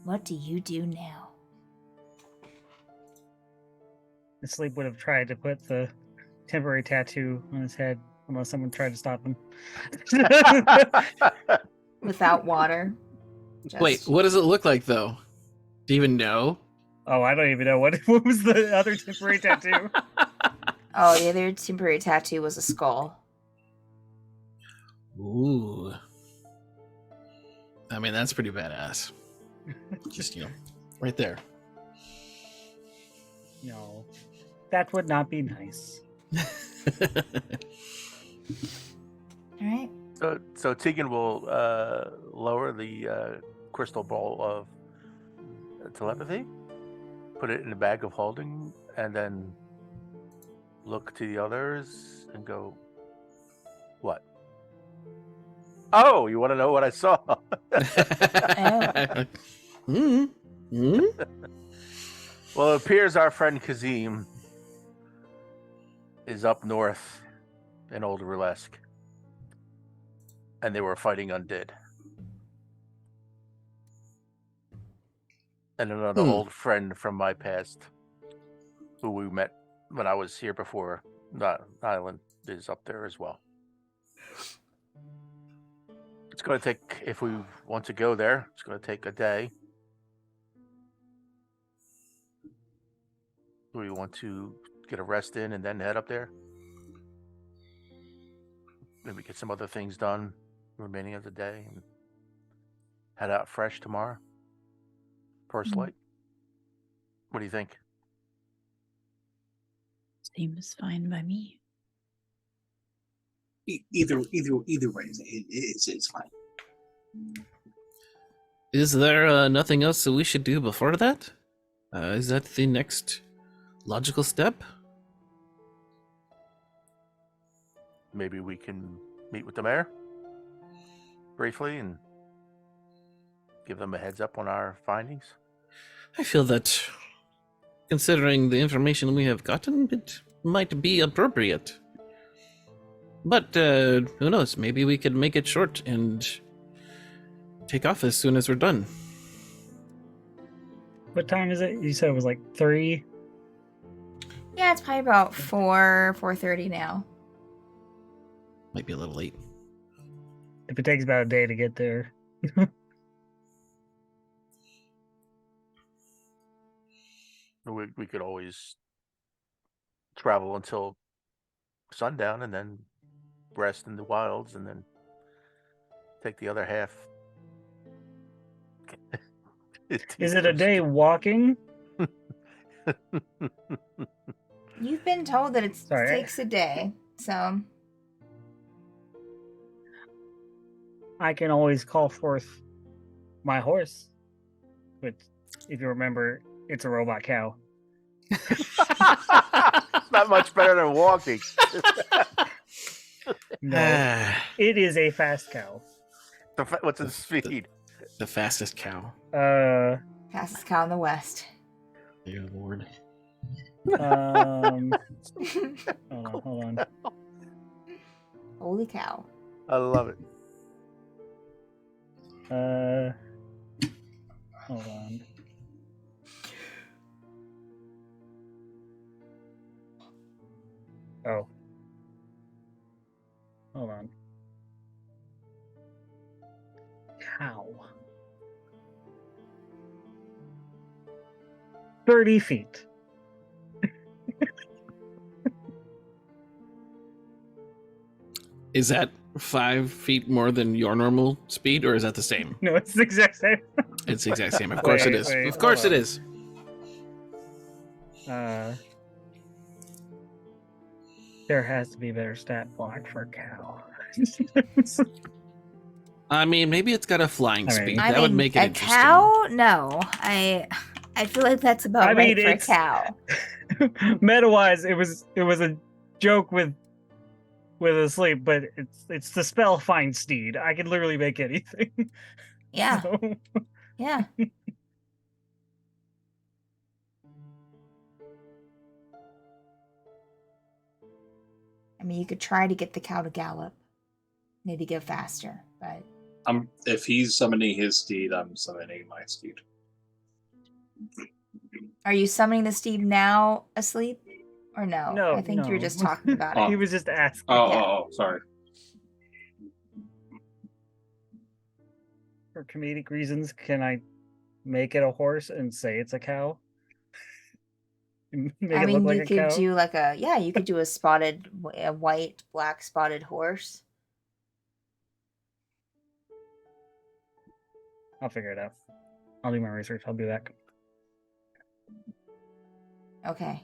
What do you do now? Sleep would have tried to put the temporary tattoo on his head unless someone tried to stop him. Without water. Wait, what does it look like though? Do you even know? Oh, I don't even know. What was the other temporary tattoo? Oh, the other temporary tattoo was a skull. Ooh. I mean, that's pretty badass. Just, right there. No. That would not be nice. All right. So Tegan will lower the crystal ball of telepathy, put it in the bag of holding, and then look to the others and go, what? Oh, you want to know what I saw? Well, it appears our friend Kazim is up north in Old Rulesk, and they were fighting undead. And another old friend from my past, who we met when I was here before, the island, is up there as well. It's going to take, if we want to go there, it's going to take a day. Do we want to get a rest in and then head up there? Maybe get some other things done remaining of the day and head out fresh tomorrow? First light. What do you think? Seems fine by me. Either way, it's fine. Is there nothing else that we should do before that? Is that the next logical step? Maybe we can meet with the mayor briefly and give them a heads up on our findings. I feel that, considering the information we have gotten, it might be appropriate. But who knows? Maybe we could make it short and take off as soon as we're done. What time is it? You said it was like 3. Yeah, it's probably about 4:30 now. Might be a little late. If it takes about a day to get there. We could always travel until sundown and then rest in the wilds and then take the other half. Is it a day walking? You've been told that it Sorry. takes a day, so I can always call forth my horse, which, if you remember, it's a robot cow. Not much better than walking. No, it is a fast cow. What's its speed? The fastest cow. fastest cow in the West. Dear Lord. Hold on. Holy cow. I love it. Hold on. Oh. Hold on. Cow. 30 feet. Is that 5 feet more than your normal speed, or is that the same? No, it's the exact same. It's the exact same. Of course it Wait, is. wait, Of course hold it on. is. There has to be a better stat block for a cow. I mean, maybe it's got a flying I mean- speed. I That would mean, make it a interesting. cow? No, I feel like that's about I right mean, for a it's- cow. Meta-wise, it was a joke with a sleep, but it's the spell find steed. I can literally make anything. Yeah, So, yeah. I mean, you could try to get the cow to gallop, maybe go faster, but If he's summoning his steed, I'm summoning my steed. are you summoning the steed now asleep? Or no? No, I think you were no. just talking about Oh. it. he was just asking. Oh, Yeah. sorry. For comedic reasons, can I make it a horse and say it's a cow? Make I it mean, look you like a could cow? do like you could do a white, black spotted horse. I'll figure it out. I'll do my research. I'll be back. Okay.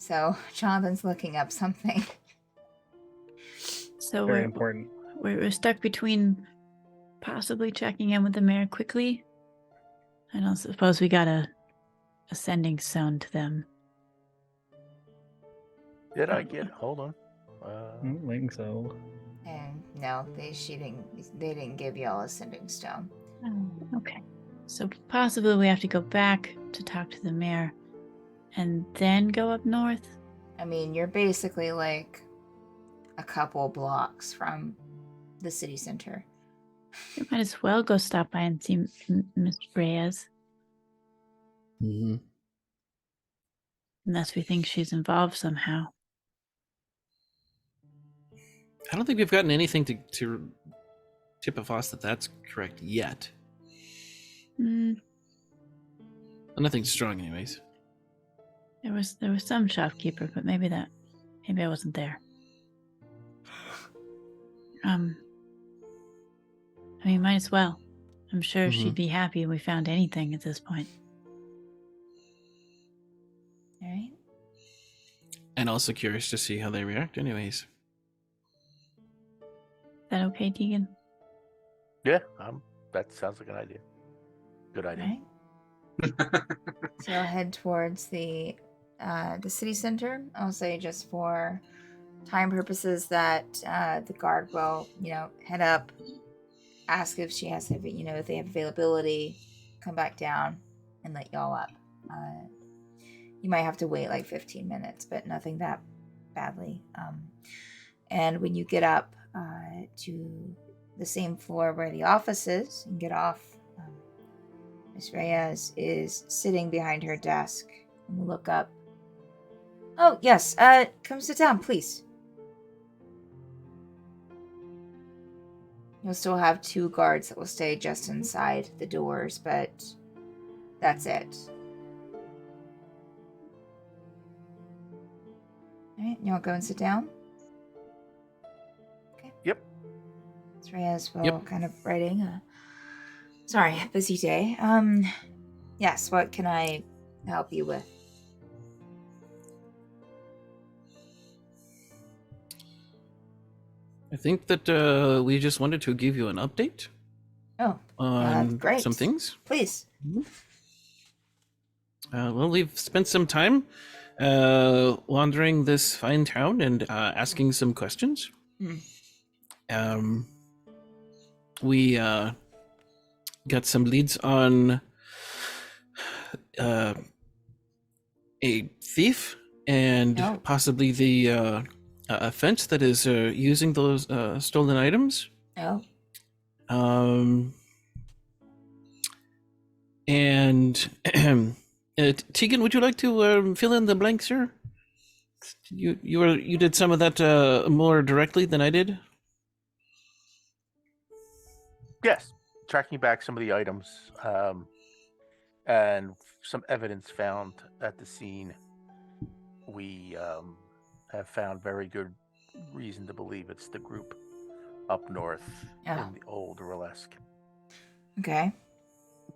So Jonathan's looking up something. So Very we're, important. we're stuck between possibly checking in with the mayor quickly. I don't suppose we got a sending stone to them. Did I get? Hold on. I don't think so. And no, they didn't give y'all a sending stone. Oh, okay. So possibly we have to go back to talk to the mayor and then go up north. I mean, you're basically like a couple blocks from the city center. We might as well go stop by and see Miss Reyes, Mm-hmm. unless we think she's involved somehow. I don't think we've gotten anything to tip of us that that's correct yet. Hmm. Nothing strong, anyways. There was some shopkeeper, but maybe I wasn't there. I mean, might as well. I'm sure she'd be happy if we found anything at this point. All right. And also curious to see how they react, anyways. Is that okay, Tegan? Yeah, that sounds like an idea. Good All idea. right. So I'll head towards the city center. I'll say just for time purposes that the guard will, head up, ask if she has, if they have availability, come back down and let y'all up. You might have to wait like 15 minutes, but nothing that badly. And when you get up to the same floor where the office is and get off, Miss Reyes is sitting behind her desk. And we look up. Oh, yes. Come sit down, please. You'll still have 2 guards that will stay just inside the doors, but that's it. Alright, y'all go and sit down? Okay. Yep. Miss Reyes will Yep. kind of writing sorry, busy day. Yes, what can I help you with? I think that we just wanted to give you an update Oh, on great. some things. Please. Well, we've spent some time wandering this fine town and asking some questions. We got some leads on a thief and Oh. possibly the offense that is using those stolen items. Oh, And Tegan, would you like to fill in the blanks here? You did some of that more directly than I did. Yes, tracking back some of the items and some evidence found at the scene. We have found very good reason to believe it's the group up north Oh. in the old Orlesk okay.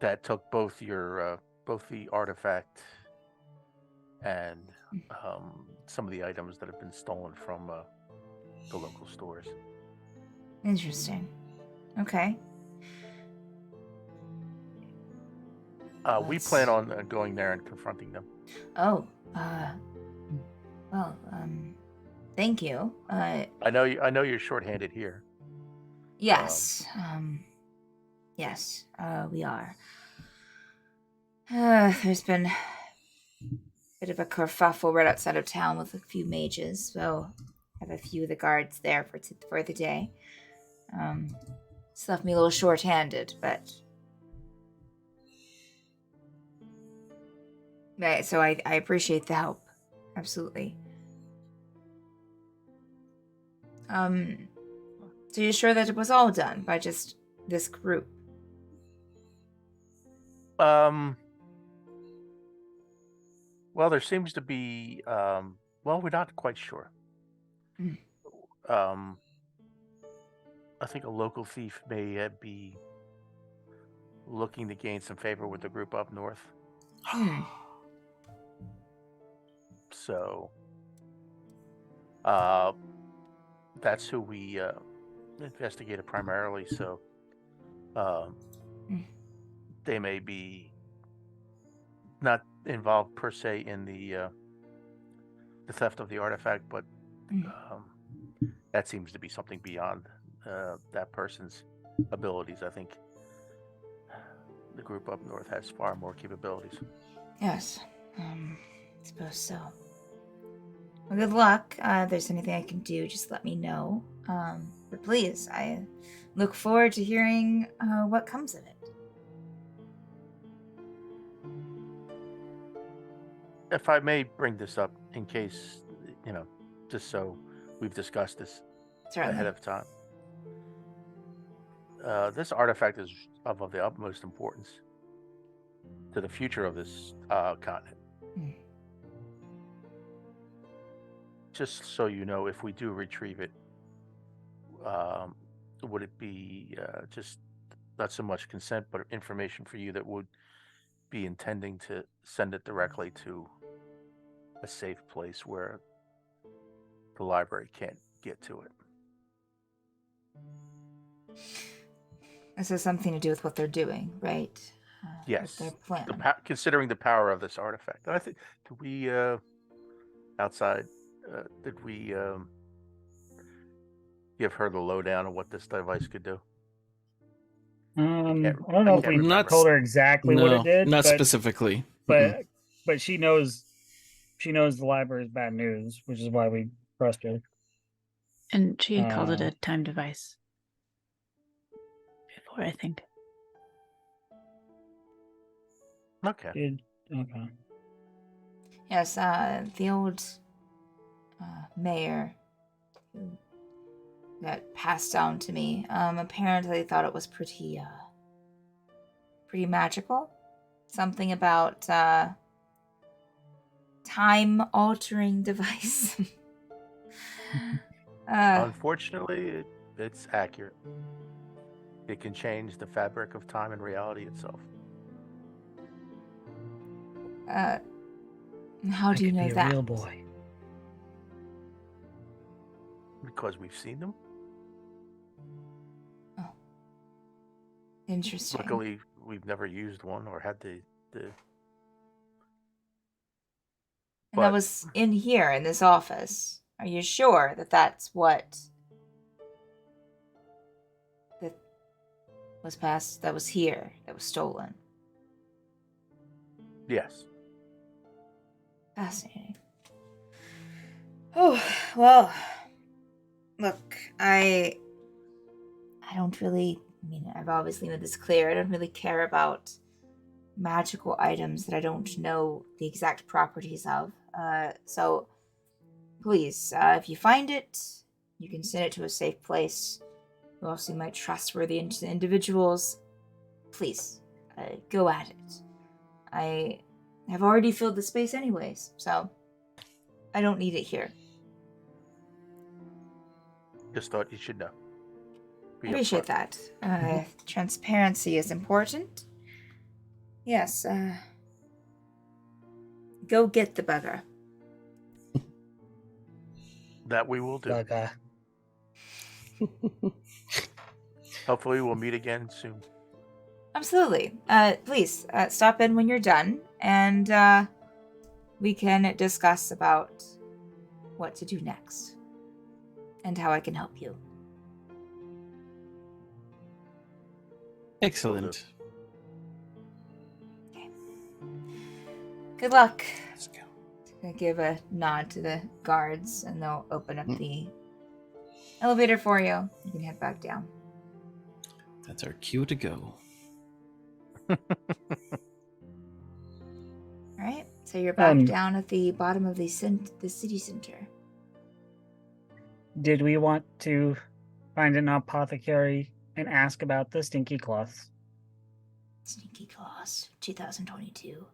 that took both your both the artifact and some of the items that have been stolen from the local stores. Interesting. Okay. We plan on going there and confronting them. Oh, well, thank you. I know you're shorthanded here. Yes. Yes, we are. There's been a bit of a kerfuffle right outside of town with a few mages, so I have a few of the guards there for the day. It's left me a little short-handed, but... Right, so I appreciate the help. Absolutely. So you're sure that it was all done by just this group? Well, there seems to be. Well, we're not quite sure. I think a local thief may be looking to gain some favor with the group up north. So, that's who we investigated primarily. So, they may be not involved per se in the theft of the artifact, but that seems to be something beyond that person's abilities. I think the group up north has far more capabilities. Yes, I suppose so. Well, good luck. If there's anything I can do, just let me know. But please, I look forward to hearing what comes of it. If I may bring this up in case, just so we've discussed this Certainly. ahead of time. This artifact is of the utmost importance to the future of this continent. Just so you know, if we do retrieve it, would it be just not so much consent, but information for you that would be intending to send it directly to a safe place where the library can't get to it? This has something to do with what they're doing, right? Yes. Their plan. Considering the power of this artifact. And I think, did we, give her the lowdown on what this device could do? I don't know if we Not told her exactly what it did, not but, specifically. Mm-mm. but she knows the library is bad news, which is why we trust her. And she had called it a time device before, I think. Okay. Okay. Yes, the old mayor who that passed down to me. Apparently thought it was pretty magical. Something about time altering device. Unfortunately, it's accurate. It can change the fabric of time and reality itself. How do you could know be a that? real boy. Because we've seen them. Interesting. Luckily, we've never used one or had the And that was in here, in this office. Are you sure that that's what that was passed, that was here, that was stolen? Yes. Fascinating. Oh, well, look, I don't really, I mean, I've obviously made this clear, I don't really care about magical items that I don't know the exact properties of. So please, if you find it, you can send it to a safe place. You also might trustworthy individuals. Please, go at it. I have already filled the space anyways, so I don't need it here. Just thought you should know. I appreciate that. Transparency is important. Yes, go get the bugger. That we will do. Bugger. Hopefully, we'll meet again soon. Absolutely. Please, stop in when you're done, and we can discuss about what to do next and how I can help you. Excellent. Okay. Good luck. Let's go. I give a nod to the guards, and they'll open up the elevator for you. You can head back down. That's our cue to go. All right. So you're back Um, down at the bottom of the city center. Did we want to find an apothecary and ask about the stinky cloths? Sneaky Claws, 2022.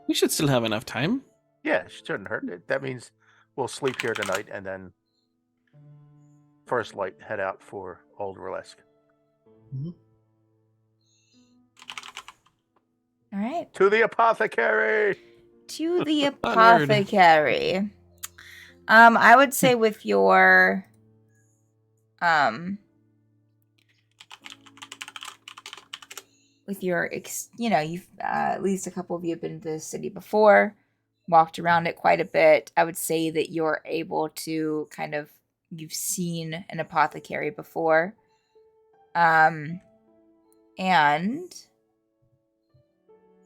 We should still have enough time. Yeah, it shouldn't hurt. That means we'll sleep here tonight and then first light head out for Old Burlesque. All right. To the apothecary! To the Onward. apothecary. I would say with your you've at least a couple of you have been to the city before, walked around it quite a bit. I would say that you're able to you've seen an apothecary before. And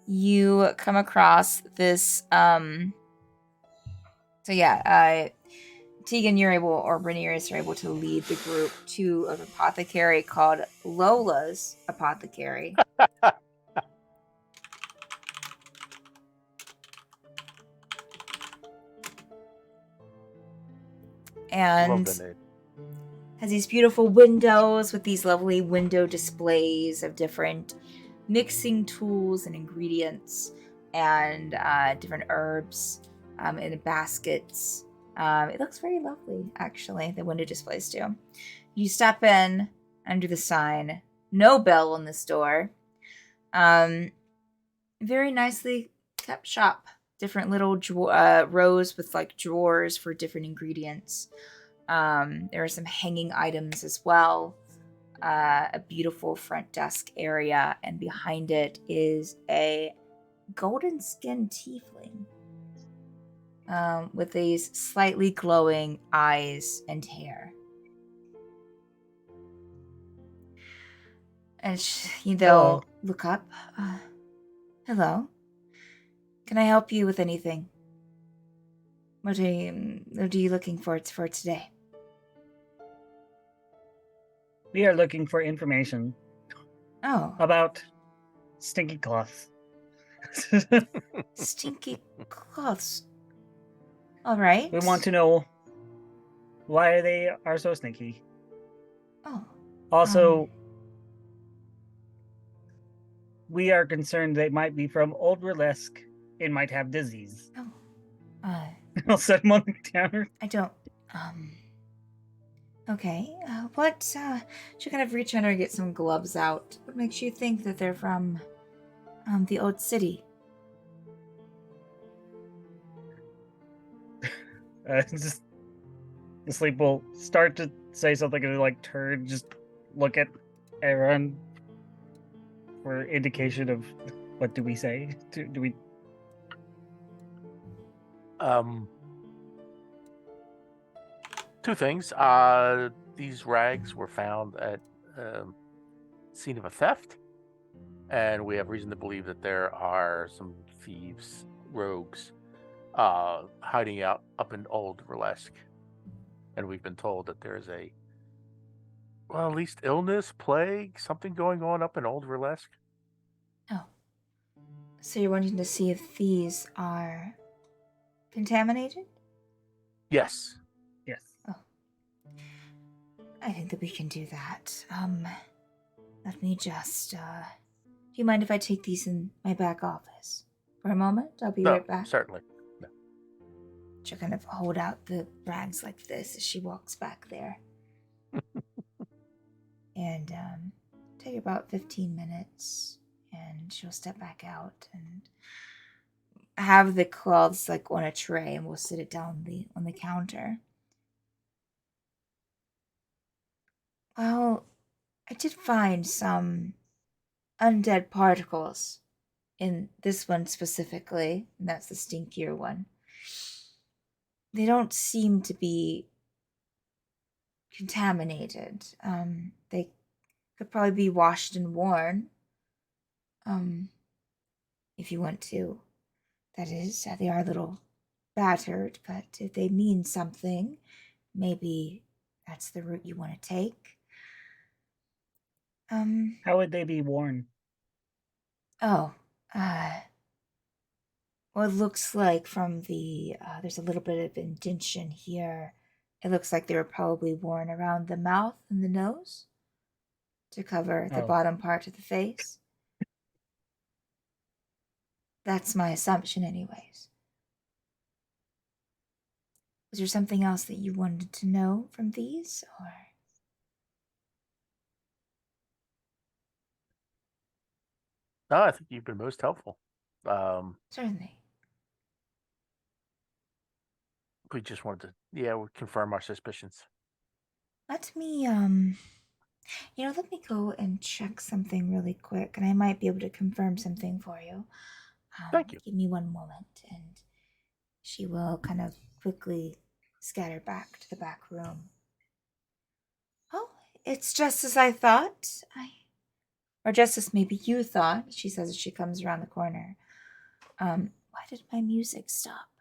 you come across this Tegan, you're able, or Rhaenyra, are able to lead the group to an apothecary called Lola's Apothecary. Love And the name. has these beautiful windows with these lovely window displays of different mixing tools and ingredients and different herbs in baskets. It looks very lovely, actually, the window displays do. You step in under the sign, no bell on this door. Very nicely kept shop. Different little rows with drawers for different ingredients. There are some hanging items as well. A beautiful front desk area, and behind it is a golden skinned tiefling with these slightly glowing eyes and hair. And they'll look up. Hello. Can I help you with anything? What are you looking for today? We are looking for information Oh, about stinky cloths. stinky cloths. All right. We want to know why they are so stinky. Oh, Also, we are concerned they might be from Old Burlesque and might have disease. I'll set him on the counter. I don't. Okay. What? She kind of reach under and get some gloves out. What makes you think that they're from, the old city? Just the sleep will start to say something and like turn, just look at everyone for indication of what do we say? Do we? Two things. These rags were found at scene of a theft, and we have reason to believe that there are some thieves, rogues, hiding out up in Old Burlesque. And we've been told that there's at least illness, plague, something going on up in Old Burlesque. Oh. So you're wanting to see if these are contaminated? Yes. Yes. Oh. I think that we can do that. Let me just, do you mind if I take these in my back office? For a moment? I'll be right back. Certainly. No. She'll kind of hold out the rags like this as she walks back there. And, take about 15 minutes, and she'll step back out and have the cloths like on a tray, and we'll sit it down on the counter. Well, I did find some undead particles in this one specifically, and that's the stinkier one. They don't seem to be contaminated. They could probably be washed and worn. If you want to. That is, they are a little battered, but if they mean something, maybe that's the route you want to take. How would they be worn? Well, it looks like from the, there's a little bit of indentation here. It looks like they were probably worn around the mouth and the nose to cover the bottom part of the face. That's my assumption anyways. Was there something else that you wanted to know from these, or? No, I think you've been most helpful. Certainly. We just wanted to, confirm our suspicions. Let me, let me go and check something really quick, and I might be able to confirm something for you. Thank you. Give me one moment, and she will kind of quickly scatter back to the back room. Oh, it's just as I thought. Or just as maybe you thought, she says as she comes around the corner. Why did my music stop?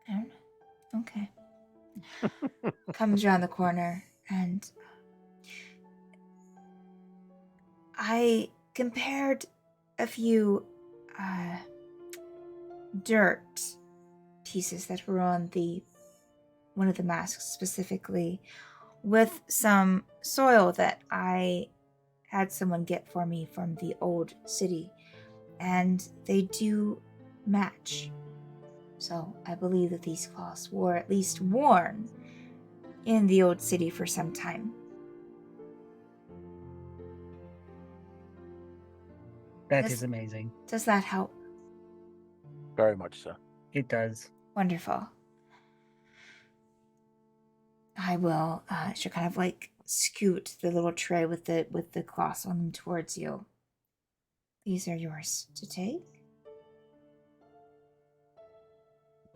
I don't know. Okay. Comes around the corner, and I compared a few dirt pieces that were on one of the masks specifically with some soil that I had someone get for me from the old city, and they do match. So I believe that these cloths were at least worn in the old city for some time. That is amazing. Does that help? Very much so. It does. Wonderful. I will, she'll kind of like scoot the little tray with the cloths on them towards you. These are yours to take.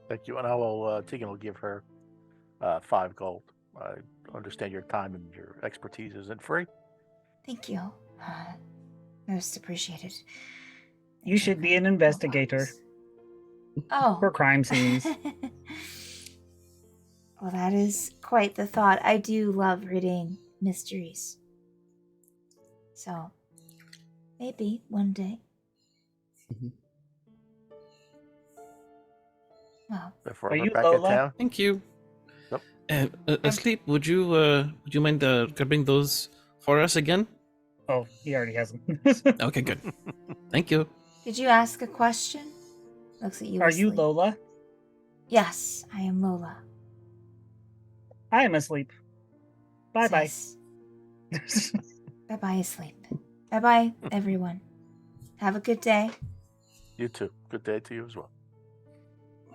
Thank you. And I will, Tegan will give her 5 gold. I understand your time and your expertise isn't free. Thank you. Most appreciated. You should be an investigator Oh. for crime scenes. Well, that is quite the thought. I do love reading mysteries. So, maybe one day. Well, Before Are we're you back Lola? in town. Thank you. Yep. Asleep, would you mind grabbing those for us again? Oh, he already has them. Okay, good. Thank you. did you ask a question? Looks at you. Are you asleep. Lola? Yes, I am Lola. I am asleep. Bye bye. Yes. Bye bye, asleep. Bye bye, everyone. Have a good day. You too. Good day to you as well.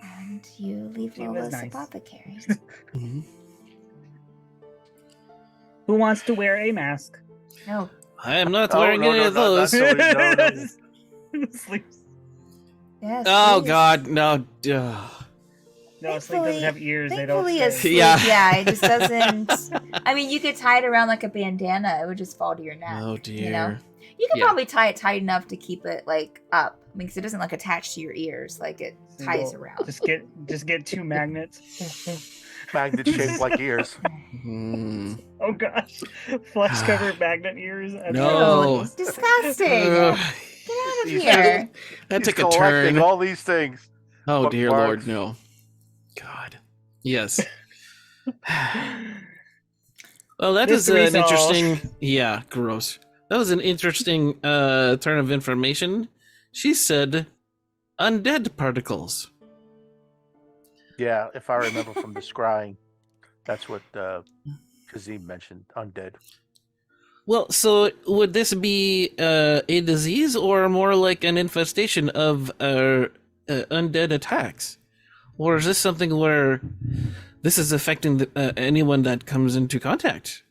And you leave She was Lola's nice. apothecary. Mhm. Who wants to wear a mask? No. I am not Oh, wearing no, any no, of no, those. that's- Sleeps. Yes. Oh please. God, no. No, Sleep doesn't have ears. They don't Thankfully, stay. asleep, Yeah. it just doesn't. I mean, you could tie it around like a bandana; it would just fall to your neck. Oh dear. You know, you could Yeah. probably tie it tight enough to keep it like up. I mean, because it doesn't like attach to your ears; like it ties Single- around. Just get two magnets. Magnet shaped like ears. Hmm. Oh gosh, flesh covered magnet ears. No. Ew, it's disgusting. Ugh, Get out of He's here. that He's took a collecting turn. all these things. Oh dear Lord, bookmarks. no. God. Yes. Well, that is an Mystery solved. interesting. Yeah, gross. That was an interesting turn of information. She said, "Undead particles." Yeah, if I remember from the scrying, that's what Kazim mentioned. Undead. Well, so would this be a disease or more like an infestation of undead attacks? Or is this something where this is affecting anyone that comes into contact?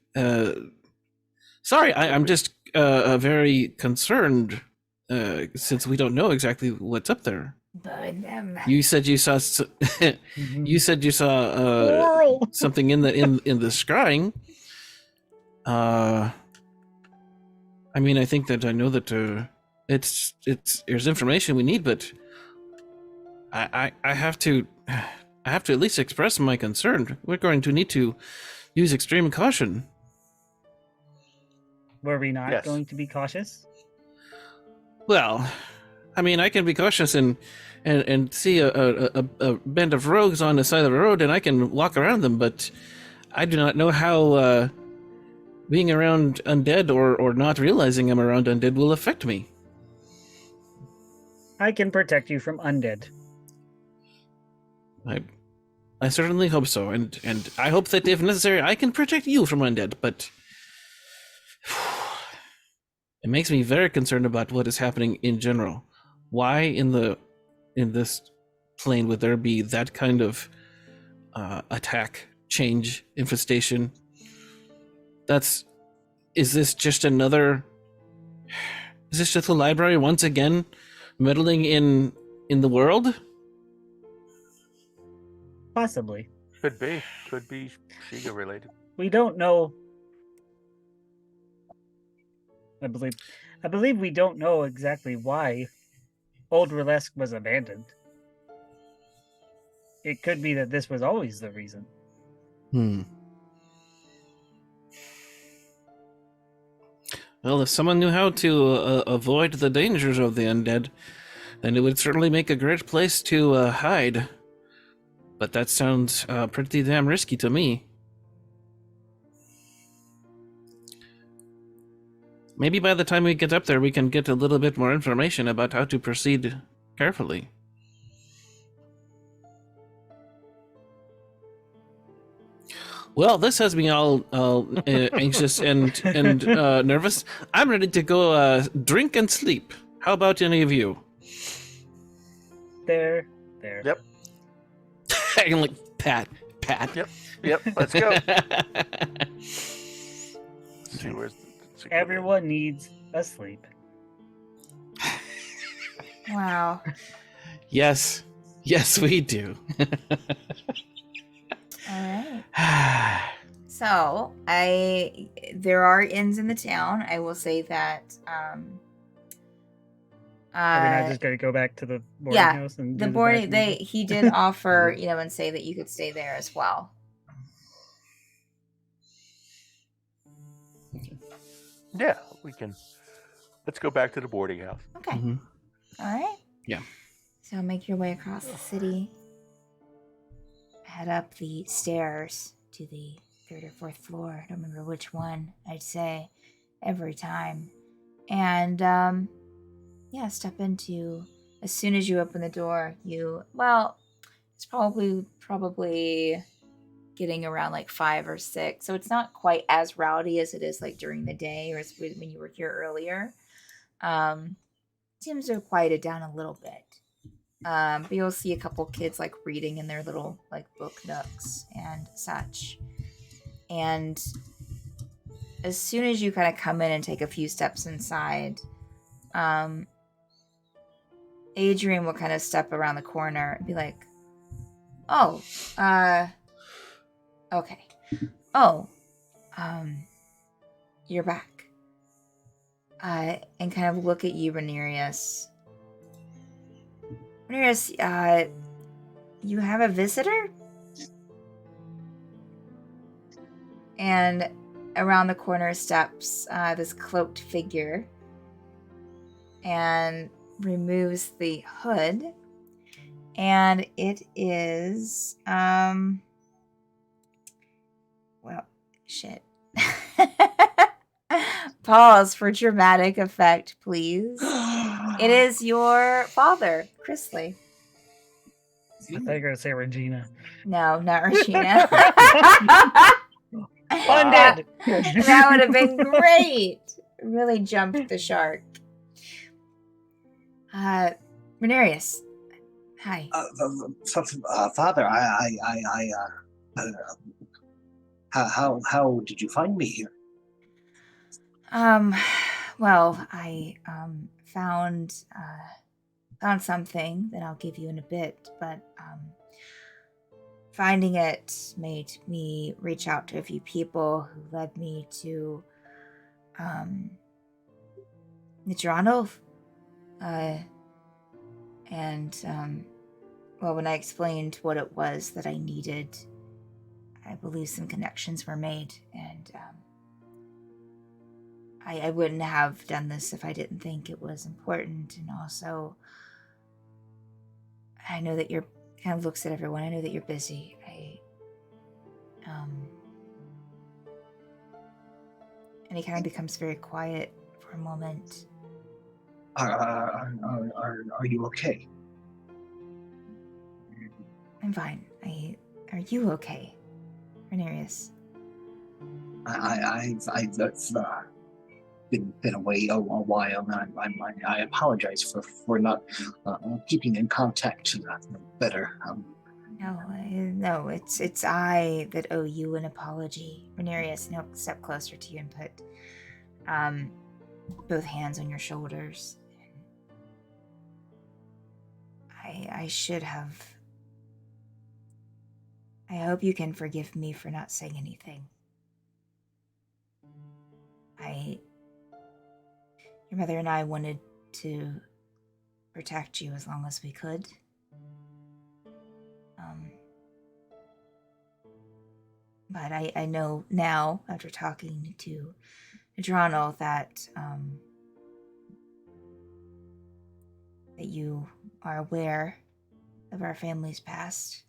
Sorry, I'm just very concerned since we don't know exactly what's up there. Burn them. You said you saw you said you saw Coral. something in the scrying. I mean, I think that I know that it's there's information we need, but I have to at least express my concern. We're going to need to use extreme caution. Were we not Yes. going to be cautious? Well, I mean, I can be cautious and see a band of rogues on the side of the road, and I can walk around them, but I do not know how being around undead or not realizing I'm around undead will affect me. I can protect you from undead. I certainly hope so, and I hope that if necessary, I can protect you from undead. But it makes me very concerned about what is happening in general. Why in this plane would there be that kind of attack, change, infestation? Is this just another? Is this just the library once again meddling in the world? Possibly. Could be Shiga related. We don't know. I believe we don't know exactly why Old Relesque was abandoned. It could be that this was always the reason. Well, if someone knew how to avoid the dangers of the undead, then it would certainly make a great place to hide. But that sounds pretty damn risky to me. Maybe by the time we get up there, we can get a little bit more information about how to proceed carefully. Well, this has me all anxious and nervous. I'm ready to go drink and sleep. How about any of you? There. Yep. I can like pat. Yep. Let's go. See where's the Everyone needs a sleep. Wow. Yes, we do. All right. So there are inns in the town. I will say that Are we not Uh, just going to go back to the boarding yeah, house and the do boarding. the back He did offer, and say that you could stay there as well. Yeah, we can. Let's go back to the boarding house. Okay. Mhm. All right. Yeah. So make your way across the city. Head up the stairs to the third or fourth floor. I don't remember which one. I'd say every time. And step into. As soon as you open the door, it's probably getting around like 5 or 6, so it's not quite as rowdy as it is like during the day or as when you were here earlier. Seems to have quieted down a little bit. But you'll see a couple kids like reading in their little like book nooks and such. And as soon as you kind of come in and take a few steps inside, Adrian will kind of step around the corner and be like, "Oh, okay. Oh, you're back." And kind of look at you, Rhaenyra. Rhaenyra, you have a visitor? And around the corner steps this cloaked figure and removes the hood. And it is, shit. Pause for dramatic effect, please. It is your father, Chrisley. I thought you were going to say Regina. No, not Regina. Funded! That would have been great. Really jumped the shark. Rhaenyra. Hi. Father, how did you find me here? Well, I found something that I'll give you in a bit, but finding it made me reach out to a few people who led me to Nitranov. When I explained what it was that I needed, I believe some connections were made, and I wouldn't have done this if I didn't think it was important. And also, I know that you're kind of looks at everyone. I know that you're busy. And he kind of becomes very quiet for a moment. Are you okay? I'm fine. Are you okay, Rhaenyra? I've been away a while, and I apologize for not keeping in contact better. No, it's I that owe you an apology, Rhaenyra. And he'll step closer to you and put both hands on your shoulders. I should have. I hope you can forgive me for not saying anything. Your mother and I wanted to protect you as long as we could. But I know now, after talking to Adriano, that you are aware of our family's past.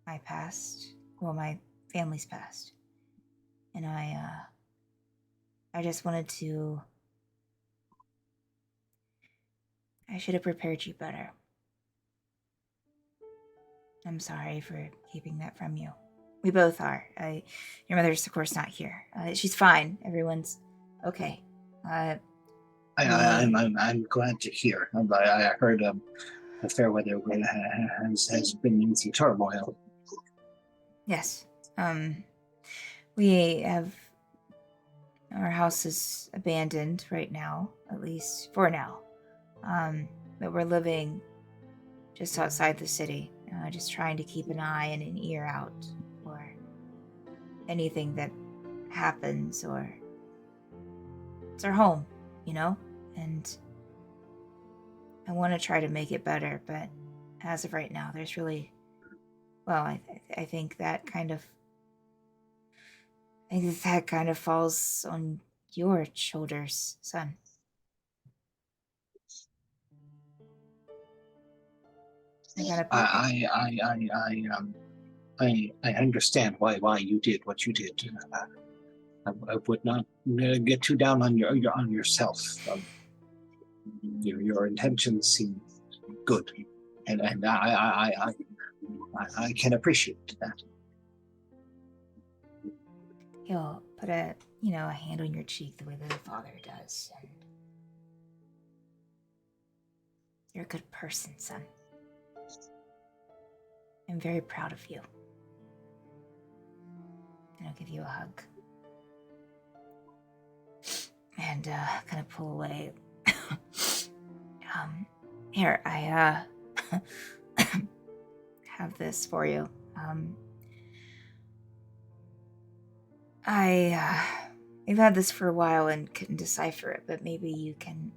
My past. Well, my family's past. And I just wanted to... I should have prepared you better. I'm sorry for keeping that from you. We both are. Your mother's, of course, not here. She's fine. Everyone's okay. I'm glad to hear. I heard the Fairweather has been in some turmoil. Yes. We have... Our house is abandoned right now, at least for now. But we're living just outside the city, just trying to keep an eye and an ear out for anything that happens, or it's our home, and I want to try to make it better, but as of right now, there's really, well, I think that kind of, falls on your shoulders, son. I understand why you did what you did. I would not get too down on yourself. Your intentions seem good, and I can appreciate that. He'll put a hand on your cheek the way that a father does. And you're a good person, son. I'm very proud of you. And I'll give you a hug. And kind of pull away. Here, I have this for you. I've had this for a while and couldn't decipher it, but maybe you can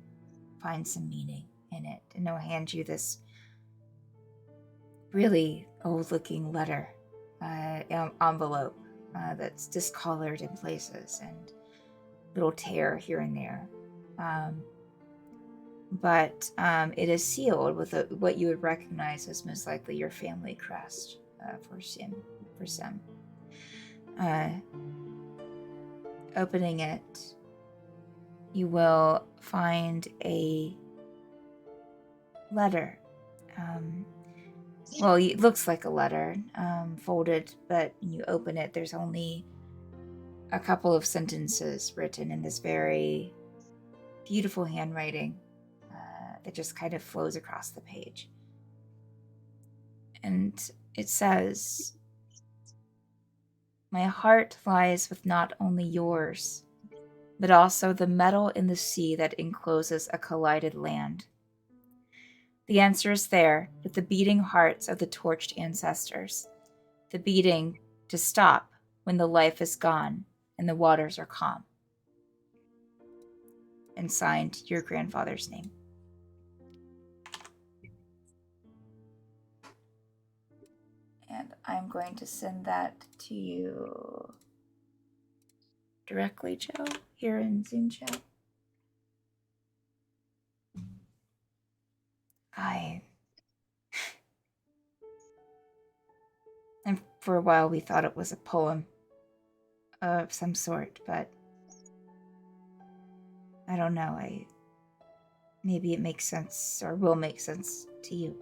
find some meaning in it. And I'll hand you this really old-looking letter, envelope that's discolored in places and little tear here and there. But it is sealed with what you would recognize as most likely your family crest for Sem. Opening it, you will find a letter. Well, it looks like a letter, folded, but when you open it, there's only a couple of sentences written in this very beautiful handwriting that just kind of flows across the page. And it says, "My heart lies with not only yours, but also the metal in the sea that encloses a collided land. The answer is there, with the beating hearts of the torched ancestors, the beating to stop when the life is gone and the waters are calm." And signed, your grandfather's name. And I'm going to send that to you directly, Joe, here in Zoom chat. And for a while we thought it was a poem of some sort, but I don't know. Maybe it makes sense, or will make sense to you.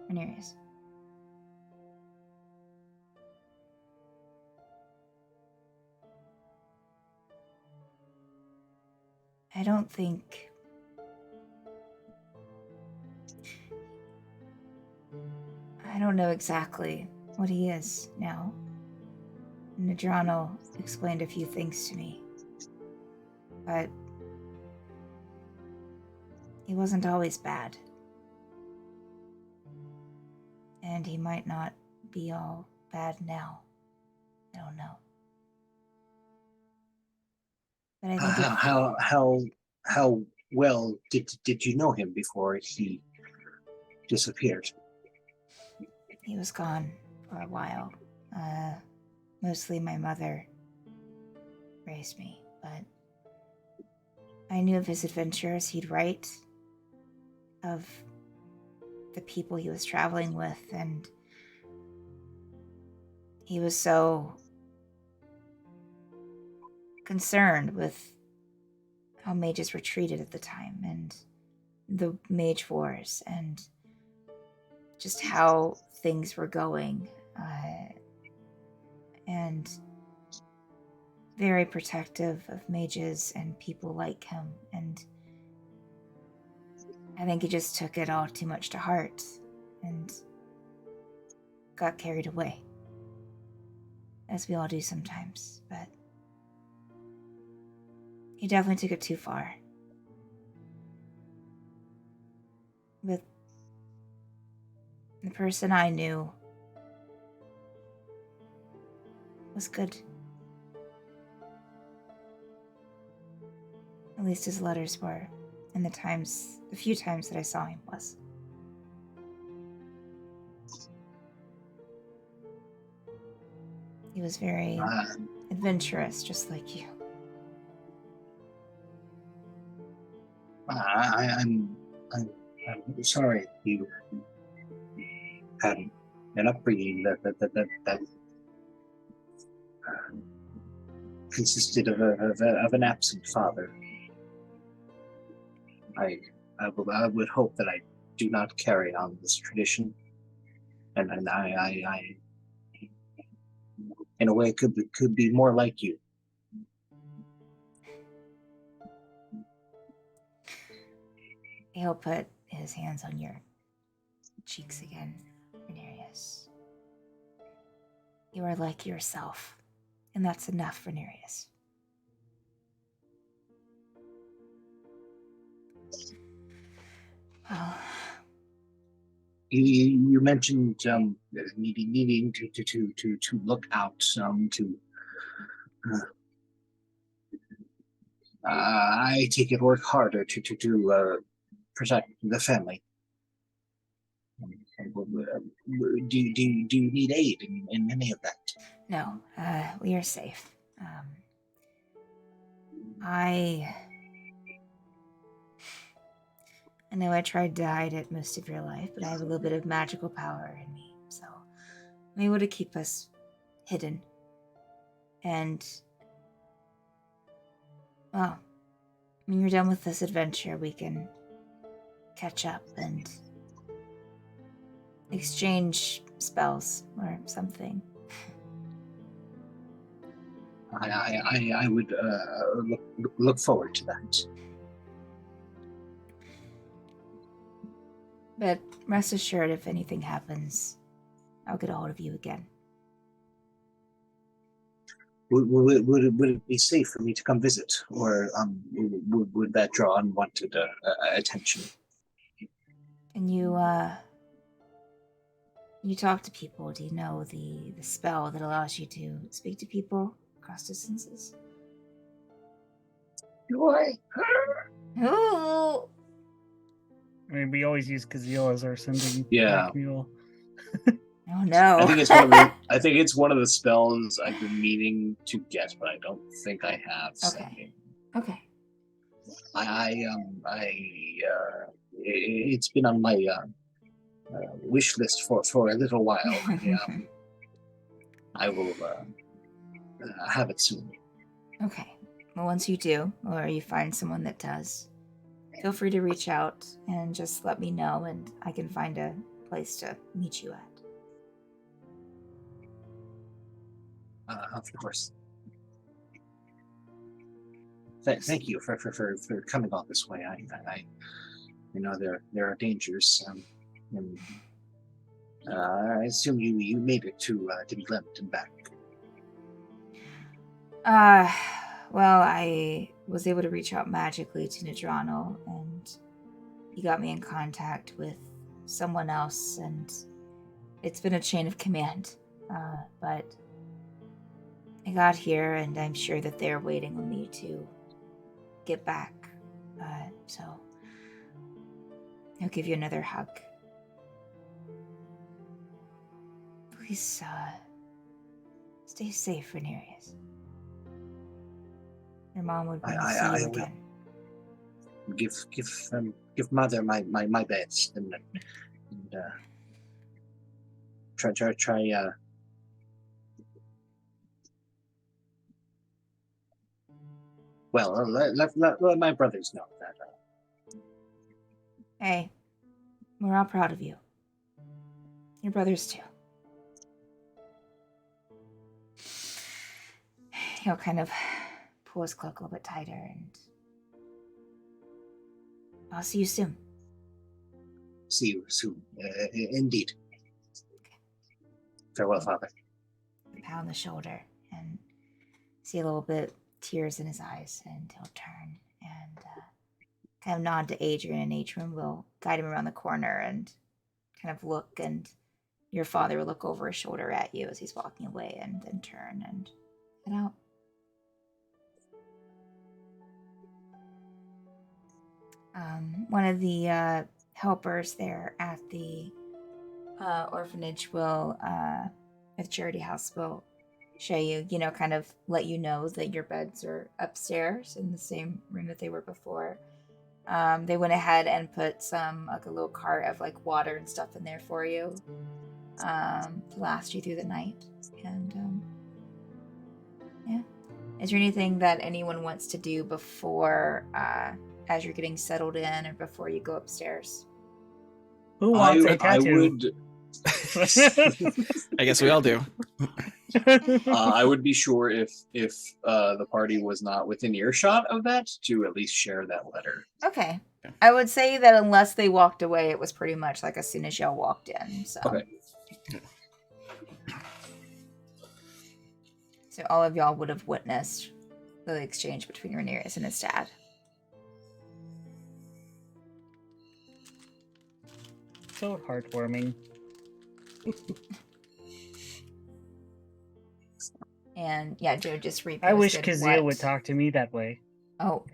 Anyways. I don't think... I don't know exactly what he is now. Nadrano explained a few things to me. But he wasn't always bad. And he might not be all bad now. I don't know. But I think how well did you know him before he disappeared? He was gone for a while. Mostly my mother raised me, but I knew of his adventures. He'd write of the people he was traveling with, and he was so concerned with how mages were treated at the time, and the mage wars, and just how things were going, and very protective of mages and people like him. And I think he just took it all too much to heart and got carried away, as we all do sometimes. But he definitely took it too far. With the person I knew was good. At least his letters were. in the few times that I saw him was. He was very adventurous, just like you. I'm sorry you had an upbringing that consisted of an absent father. I would hope that I do not carry on this tradition, and I in a way could be more like you. He'll put his hands on your cheeks again, Renarius. You are like yourself, and that's enough, Renarius. Well, you mentioned needing to look out I take it work harder to protect the family. Do you need aid in any of that? no, we are safe. I know I tried to hide it most of your life, but I have a little bit of magical power in me, so I'm able to keep us hidden. And, well, when you're done with this adventure, we can catch up and exchange spells or something. I would look forward to that. But rest assured, if anything happens, I'll get a hold of you again. Would it be safe for me to come visit, or would that draw unwanted attention? And you talk to people. Do you know the spell that allows you to speak to people across distances? Do I? Ooh! I mean, we always use Kazeel as our sending Yeah. mule. Oh no! I think it's one of the spells I've been meaning to get, but I don't think I have. Okay. Okay. It's been on my wish list for a little while. I will have it soon. Okay. Well, once you do, or you find someone that does, feel free to reach out and just let me know, and I can find a place to meet you at. Of course. Thank you for coming on this way. I know there are dangers, and I assume you made it to be left and back. Well, I was able to reach out magically to Nadrano, and he got me in contact with someone else, and it's been a chain of command. But I got here, and I'm sure that they're waiting on me to get back. So I'll give you another hug. Please, stay safe, Renarius. Your mom would want to see you again. Give mother my best, and try. Well, let my brothers know that. Hey, we're all proud of you. Your brothers too. He'll kind of pull his cloak a little bit tighter, and I'll see you soon. See you soon, indeed. Farewell, Father. Pat on the shoulder, and see a little bit tears in his eyes, and he'll turn and kind of nod to Adrian, and Adrian will guide him around the corner and kind of look, and your father will look over his shoulder at you as he's walking away, and then turn and head out. one of the helpers there at the orphanage will, at the charity house, will show you, kind of let you know that your beds are upstairs in the same room that they were before. They went ahead and put some, like a little cart of like water and stuff in there for you to last you through the night. And yeah. Is there anything that anyone wants to do before, as you're getting settled in or before you go upstairs? Who wants a I tattoo? would. I guess we all do. I would be sure if the party was not within earshot of that to at least share that letter. Okay. I would say that unless they walked away, it was pretty much like as soon as y'all walked in. So. Okay. So all of y'all would have witnessed the exchange between Rhaenyra and his dad. So heartwarming. And yeah, Joe just reposted. I wish Kazeel what- would talk to me that way. Oh.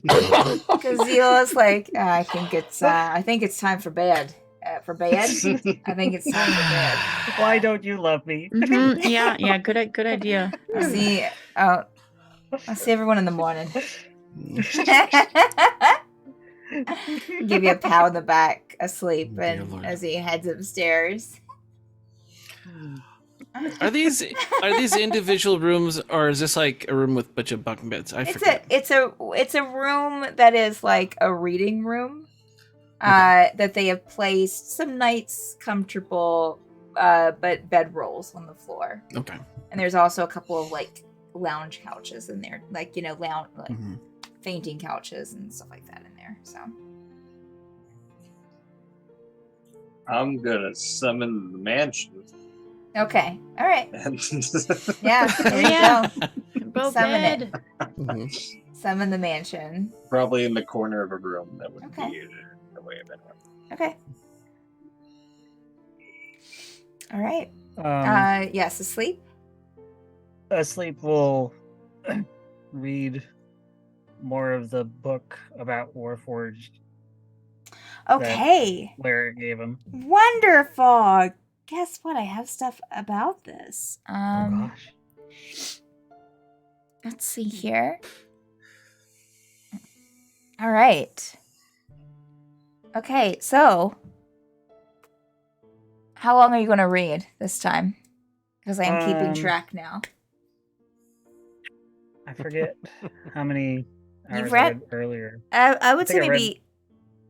Kazeel is like, I think it's time for bed. For bed? I think it's time for bed. Why don't you love me? Mhm, yeah, good idea. I'll see everyone in the morning. Give you a pat on the back, asleep, Dear and Lord. as he heads upstairs. Are these individual rooms, or is this like a room with a bunch of bunk beds? I forget. It's a room that is like a reading room. That they have placed some nice comfortable but bed rolls on the floor. Okay. And there's also a couple of like lounge couches in there, like Mhm. fainting couches and stuff like that in there. So I'm gonna summon the mansion. okay, all right, And yeah, there you Yeah. go. Both Summon dead. it. Mhm. Summon the mansion. probably in the corner of a room that would Okay. be the way of anyone. Okay. All right. Yes, asleep. Asleep will read more of the book about Warforged Okay. Larry gave him. Wonderful. Guess what? I have stuff about this. Oh gosh. Let's see here. All right. Okay, so how long are you going to read this time? Because I am keeping track now. I forget how many hours You've I read- read earlier. I would think say I read- maybe.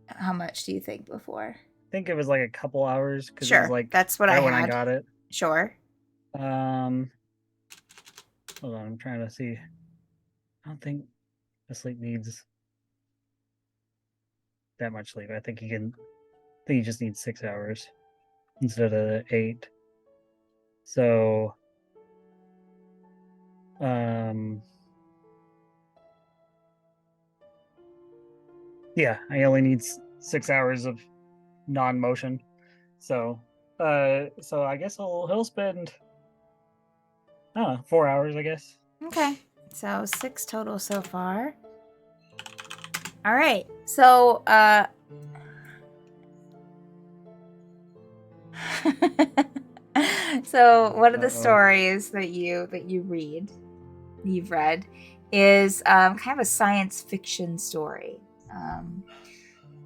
How much do you think before? I think it was like a couple hours because it Sure, was like that's what I right when I had. got it. Sure. Hold on, I'm trying to see. I don't think Asleep needs that much sleep. I think he just needs 6 hours instead of 8. So yeah, I only need 6 hours of non-motion. So I guess he'll spend 4 hours, I guess. Okay. So 6 total so far. All right. So so one of the stories that you've read is kind of a science fiction story.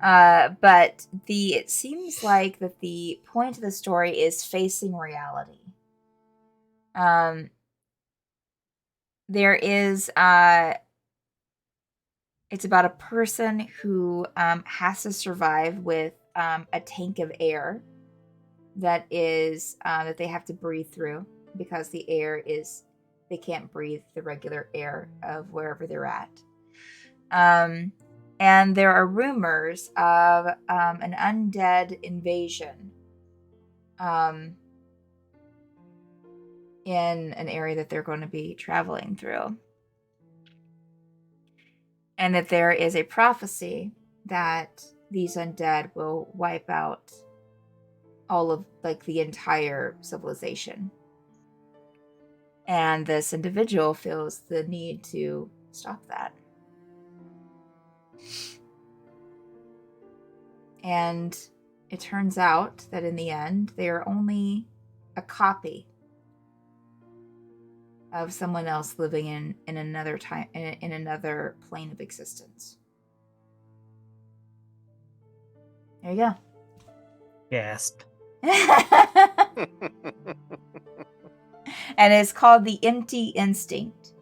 But it seems like that the point of the story is facing reality. There is it's about a person who has to survive with a tank of air that is that they have to breathe through because the air is they can't breathe the regular air of wherever they're at. And there are rumors of an undead invasion in an area that they're going to be traveling through. And that there is a prophecy that these undead will wipe out all of, like, the entire civilization. And this individual feels the need to stop that. And it turns out that in the end, they are only a copy of someone else living in another time, in another plane of existence. There you go. Gasp. And it's called The Empty Instinct.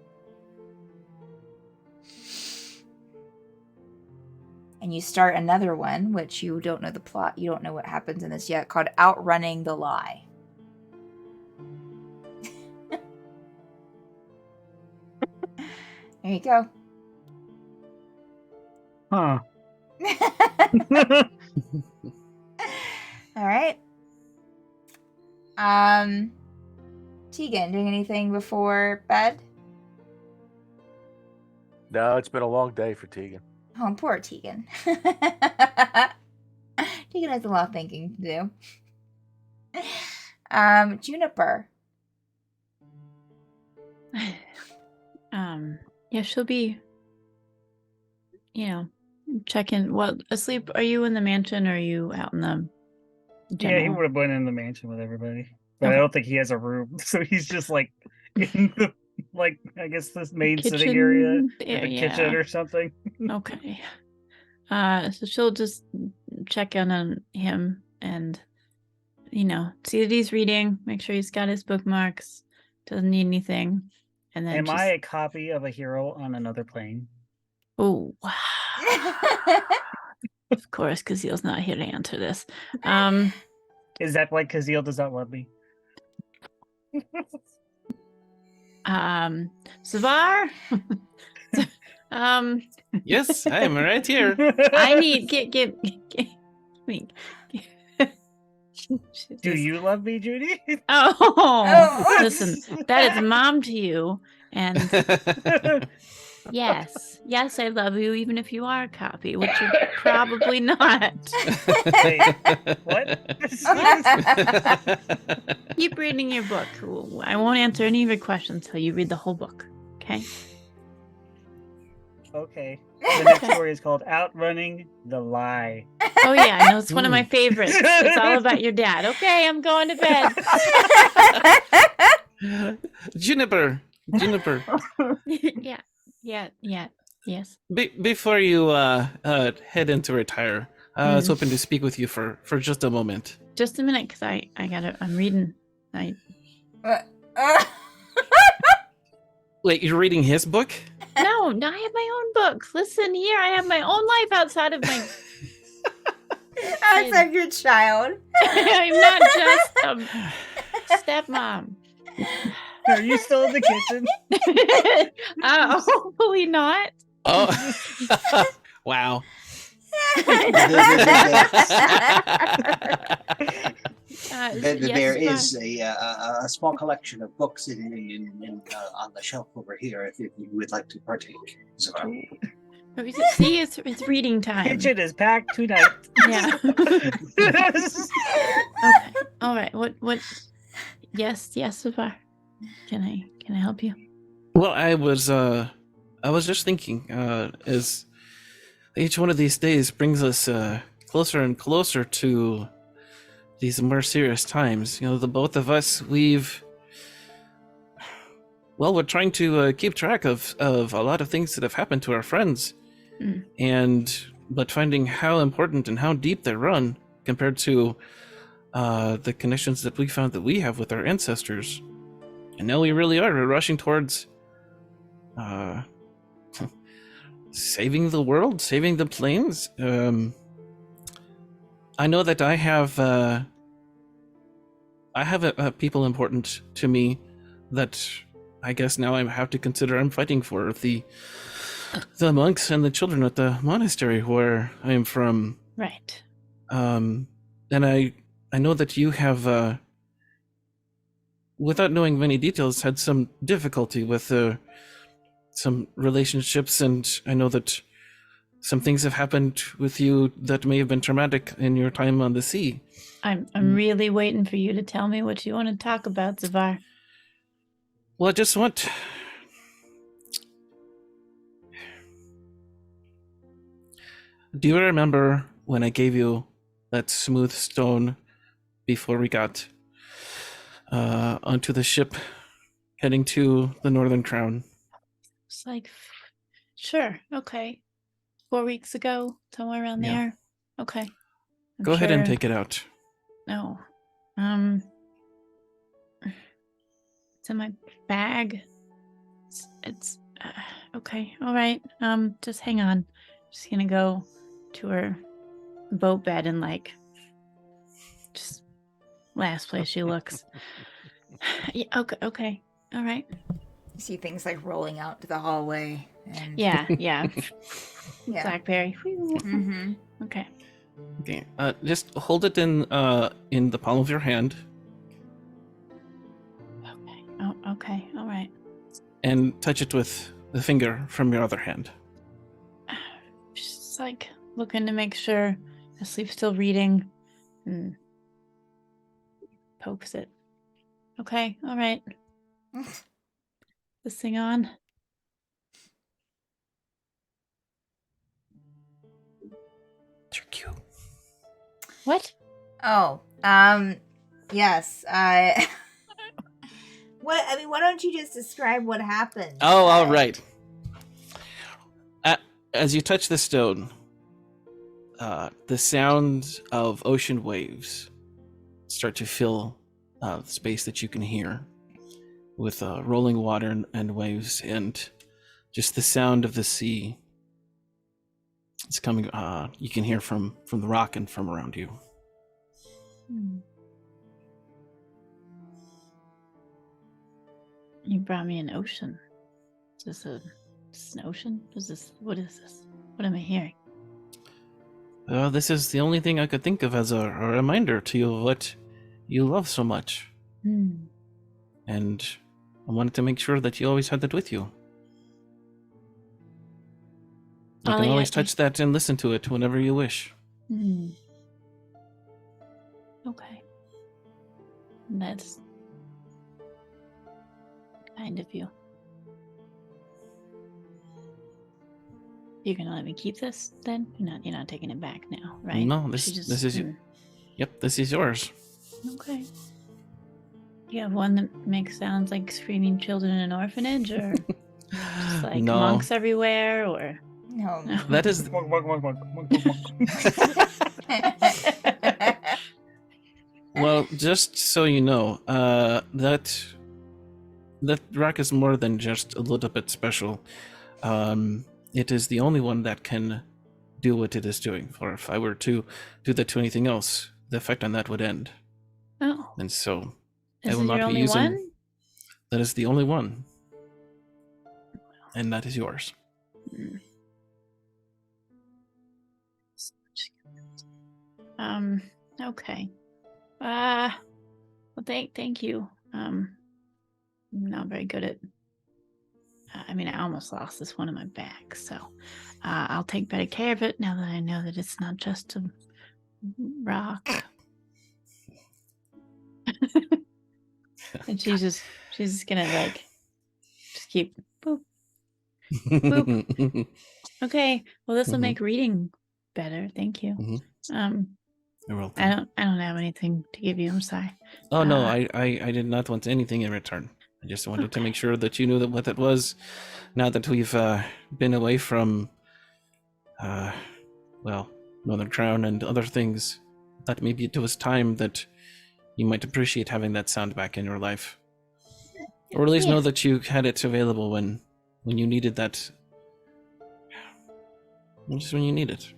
And you start another one, which you don't know the plot, you don't know what happens in this yet, called Outrunning the Lie. There you go. Huh. All right. Tegan, doing anything before bed? No, it's been a long day for Tegan. Oh, poor Tegan. Tegan has a lot of thinking to do. Juniper. Yeah, she'll be, checking. Well, asleep. Are you in the mansion or are you out in the Yeah, he general? would have went in the mansion with everybody. But I Okay. don't think he has a room. So he's just like in the, like, I guess this main sitting Kitchen area, or there, the kitchen yeah. or something. Okay. So she'll just check in on him and, see that he's reading, make sure he's got his bookmarks, doesn't need anything. And then Am I a copy of a hero on another plane? Oh, of course, Kazil's not here to answer this. Is that why Kazil does not love me? Savar? Yes, I am right here. I need get me. Do you love me, Judy? Oh, listen, that is mom to you, and yes, I love you, even if you are a copy, which you're probably not. Wait, what? Keep reading your book. I won't answer any of your questions until you read the whole book. Okay. Okay. The next story is called Outrunning the Lie. Oh yeah, I know it's one of my favorites. It's all about your dad. Okay, I'm going to bed. Juniper. Yeah. Yes. Before you head in to retire, I was hoping to speak with you for just a moment. Just a minute, because I'm reading. Wait, you're reading his book? No, I have my own book. Listen here, I have my own life outside of my. Outside your child. I'm not just a stepmom. Are you still in the kitchen? Hopefully not. Oh, wow. There is a small collection of books on the shelf over here if you would like to partake. See, it's reading time. Kitchen is packed tonight. Yeah. Okay. All right. What? Yes, Savar. Can I help you? Well, I was just thinking, as each one of these days brings us closer and closer to these more serious times. The both of us, we're trying to keep track of a lot of things that have happened to our friends, but finding how important and how deep they run compared to the connections that we found that we have with our ancestors. And now we're rushing towards saving the world, saving the planes. I know that I have people important to me that I guess now I have to consider I'm fighting for, the monks and the children at the monastery where I am from. Right. And I know that you have, without knowing many details, had some difficulty with some relationships, and I know that some things have happened with you that may have been traumatic in your time on the sea. I'm really waiting for you to tell me what you want to talk about, Savar. Well, I just want do you remember when I gave you that smooth stone before we got onto the ship heading to the Northern Crown? It's like, sure, okay. 4 weeks ago, somewhere around Yeah. there. Okay. I'm Go ahead and sure- take it out. No. It's in my bag. It's okay. All right. Just hang on. Just gonna go to her boat bed and like just last place she looks. Yeah, okay. All right. You see things like rolling out to the hallway. And Yeah. yeah. Blackberry. Mm-hmm. Okay. Okay. Just hold it in the palm of your hand Okay. Oh, okay. All right. and touch it with the finger from your other hand. Just like looking to make sure Asleep's still reading and pokes it. Okay, all right. This thing on. You're cute. What? Oh, yes. What? I mean, why don't you just describe what happened? Oh, all right. As you touch the stone, the sound of ocean waves start to fill the space that you can hear with rolling water and waves, and just the sound of the sea. It's coming. You can hear from the rock and from around you. You brought me an ocean. Is this an ocean? What is this? What am I hearing? This is the only thing I could think of as a reminder to you of what you love so much. And I wanted to make sure that you always had that with you. You All can I always had to- touch that and listen to it whenever you wish. Okay. That's kind of you. You're gonna let me keep this then? You're not taking it back now, right? No, this She is Yep, this is yours. Okay. You have one that makes sounds like screaming children in an orphanage, or just like No. monks everywhere, or No. That is Monk, monk, monk, monk, monk, monk, monk. well, just so you know, that rock is more than just a little bit special. It is the only one that can do what it is doing. For if I were to do that to anything else, the effect on that would end. oh, And so is I it will not your be only using. one? That is the only one, and that is yours. Mm. Okay. Well, thank you. I'm not very good at. I mean, I almost lost this one in my bag, so I'll take better care of it now that I know that it's not just a rock. And she's just gonna like just keep boop. Okay, well this will Mhm. make reading better. Thank you. Mhm. You're welcome. I don't have anything to give you. I'm sorry. Oh no, Uh, I did not want anything in return. I just wanted to make sure that you knew that what it was. Now that we've been away from, well, Northern Crown and other things, that maybe it was time that you might appreciate having that sound back in your life, or at least know that you had it available when you needed that. Just when you need it.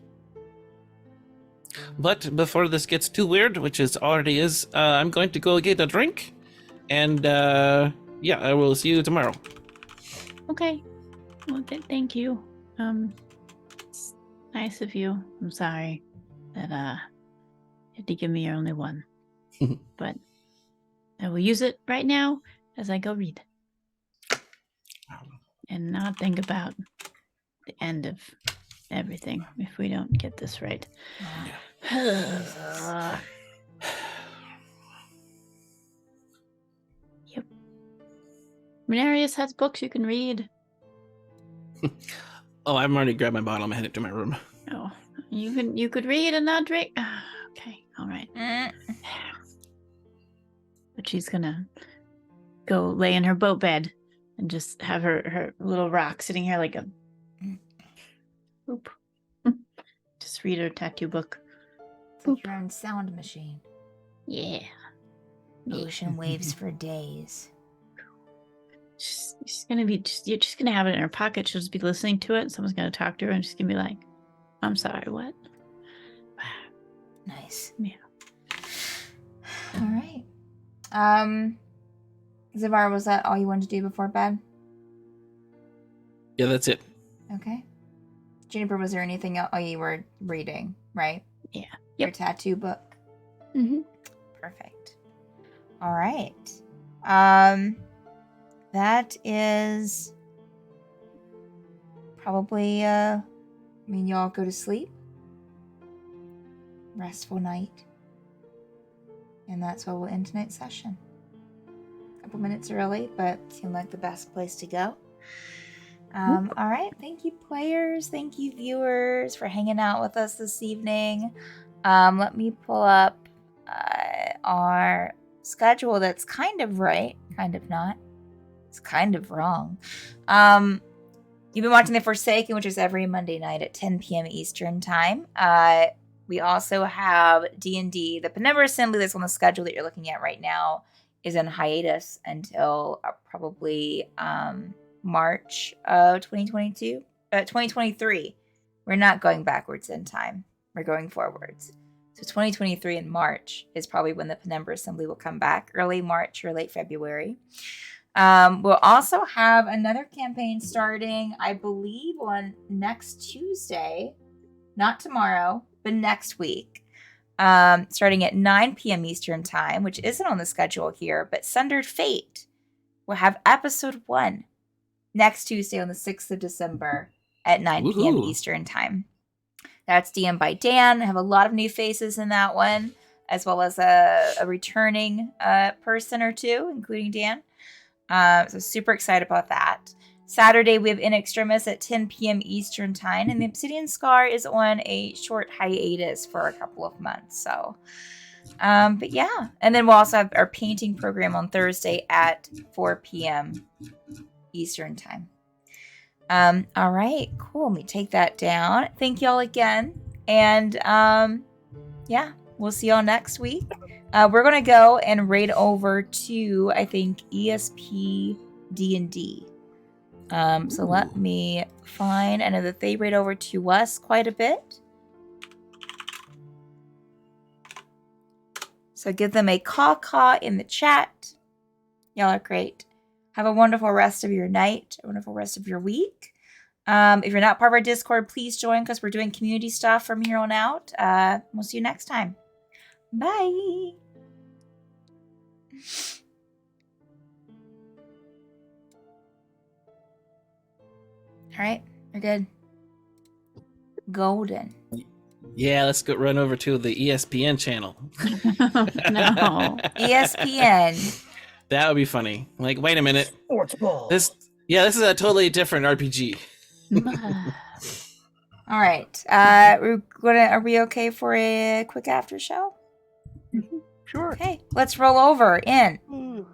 But before this gets too weird, which it already is, I'm going to go get a drink, and yeah, I will see you tomorrow. Okay. Well, thank you. It's nice of you. I'm sorry that you had to give me your only one, but I will use it right now as I go read, and not think about the end of everything if we don't get this right. Yep. Renarius has books you can read. Oh, I've already grabbed my bottle. I'm headed to my room. Oh, You could read and not drink. Okay, all right. But she's gonna go lay in her boat bed and just have her little rock sitting here like a oop. Just read her tattoo book. It's like your own sound machine. Yeah. Ocean waves for days. She's gonna be you're just gonna have it in her pocket. She'll just be listening to it, and someone's gonna talk to her, and she's gonna be like, "I'm sorry, what?" Nice. Yeah. All right. Zavar, was that all you wanted to do before bed? Yeah, that's it. Okay. Juniper, was there anything else? Oh, you were reading, right? Yeah. Your tattoo book. Mm-hmm. Perfect. All right. That is probably y'all go to sleep. Restful night. And that's where we'll end tonight's session. A couple minutes early, but seemed like the best place to go. All right. Thank you, players. Thank you, viewers, for hanging out with us this evening. Let me pull up our schedule that's kind of right, kind of not. It's kind of wrong. You've been watching The Forsaken, which is every Monday night at 10 p.m. Eastern Time. We also have D&D. The Penumbra Assembly that's on the schedule that you're looking at right now is in hiatus until probably March of 2023. We're not going backwards in time. We're going forwards. So 2023 in March is probably when the Penumbra Assembly will come back, early March or late February. We'll also have another campaign starting, I believe, on next Tuesday. Not tomorrow, but next week. Starting at 9 p.m. Eastern Time, which isn't on the schedule here, but Sundered Fate will have episode 1 next Tuesday on the 6th of December at 9 p.m. Woohoo. Eastern Time. That's DM by Dan. I have a lot of new faces in that one, as well as a returning person or two, including Dan. So super excited about that. Saturday, we have In Extremis at 10 p.m. Eastern Time, and the Obsidian Scar is on a short hiatus for a couple of months. So, but yeah. And then we'll also have our painting program on Thursday at 4 p.m. Eastern Time. All right, cool. Let me take that down. Thank y'all again. And yeah, we'll see y'all next week. We're going to go and raid over to, I think, ESP D&D. So let me find, I know that they raid over to us quite a bit. So give them a caw-caw in the chat. Y'all are great. Have a wonderful rest of your night, a wonderful rest of your week. If you're not part of our Discord, please join because we're doing community stuff from here on out. We'll see you next time. Bye. All right, you're good. Golden. Yeah, let's go run over to the ESPN channel. No. ESPN. That would be funny. Like, wait a minute. Sports ball. This is a totally different RPG. All right. Are we okay for a quick after show? Sure. Okay, let's roll over in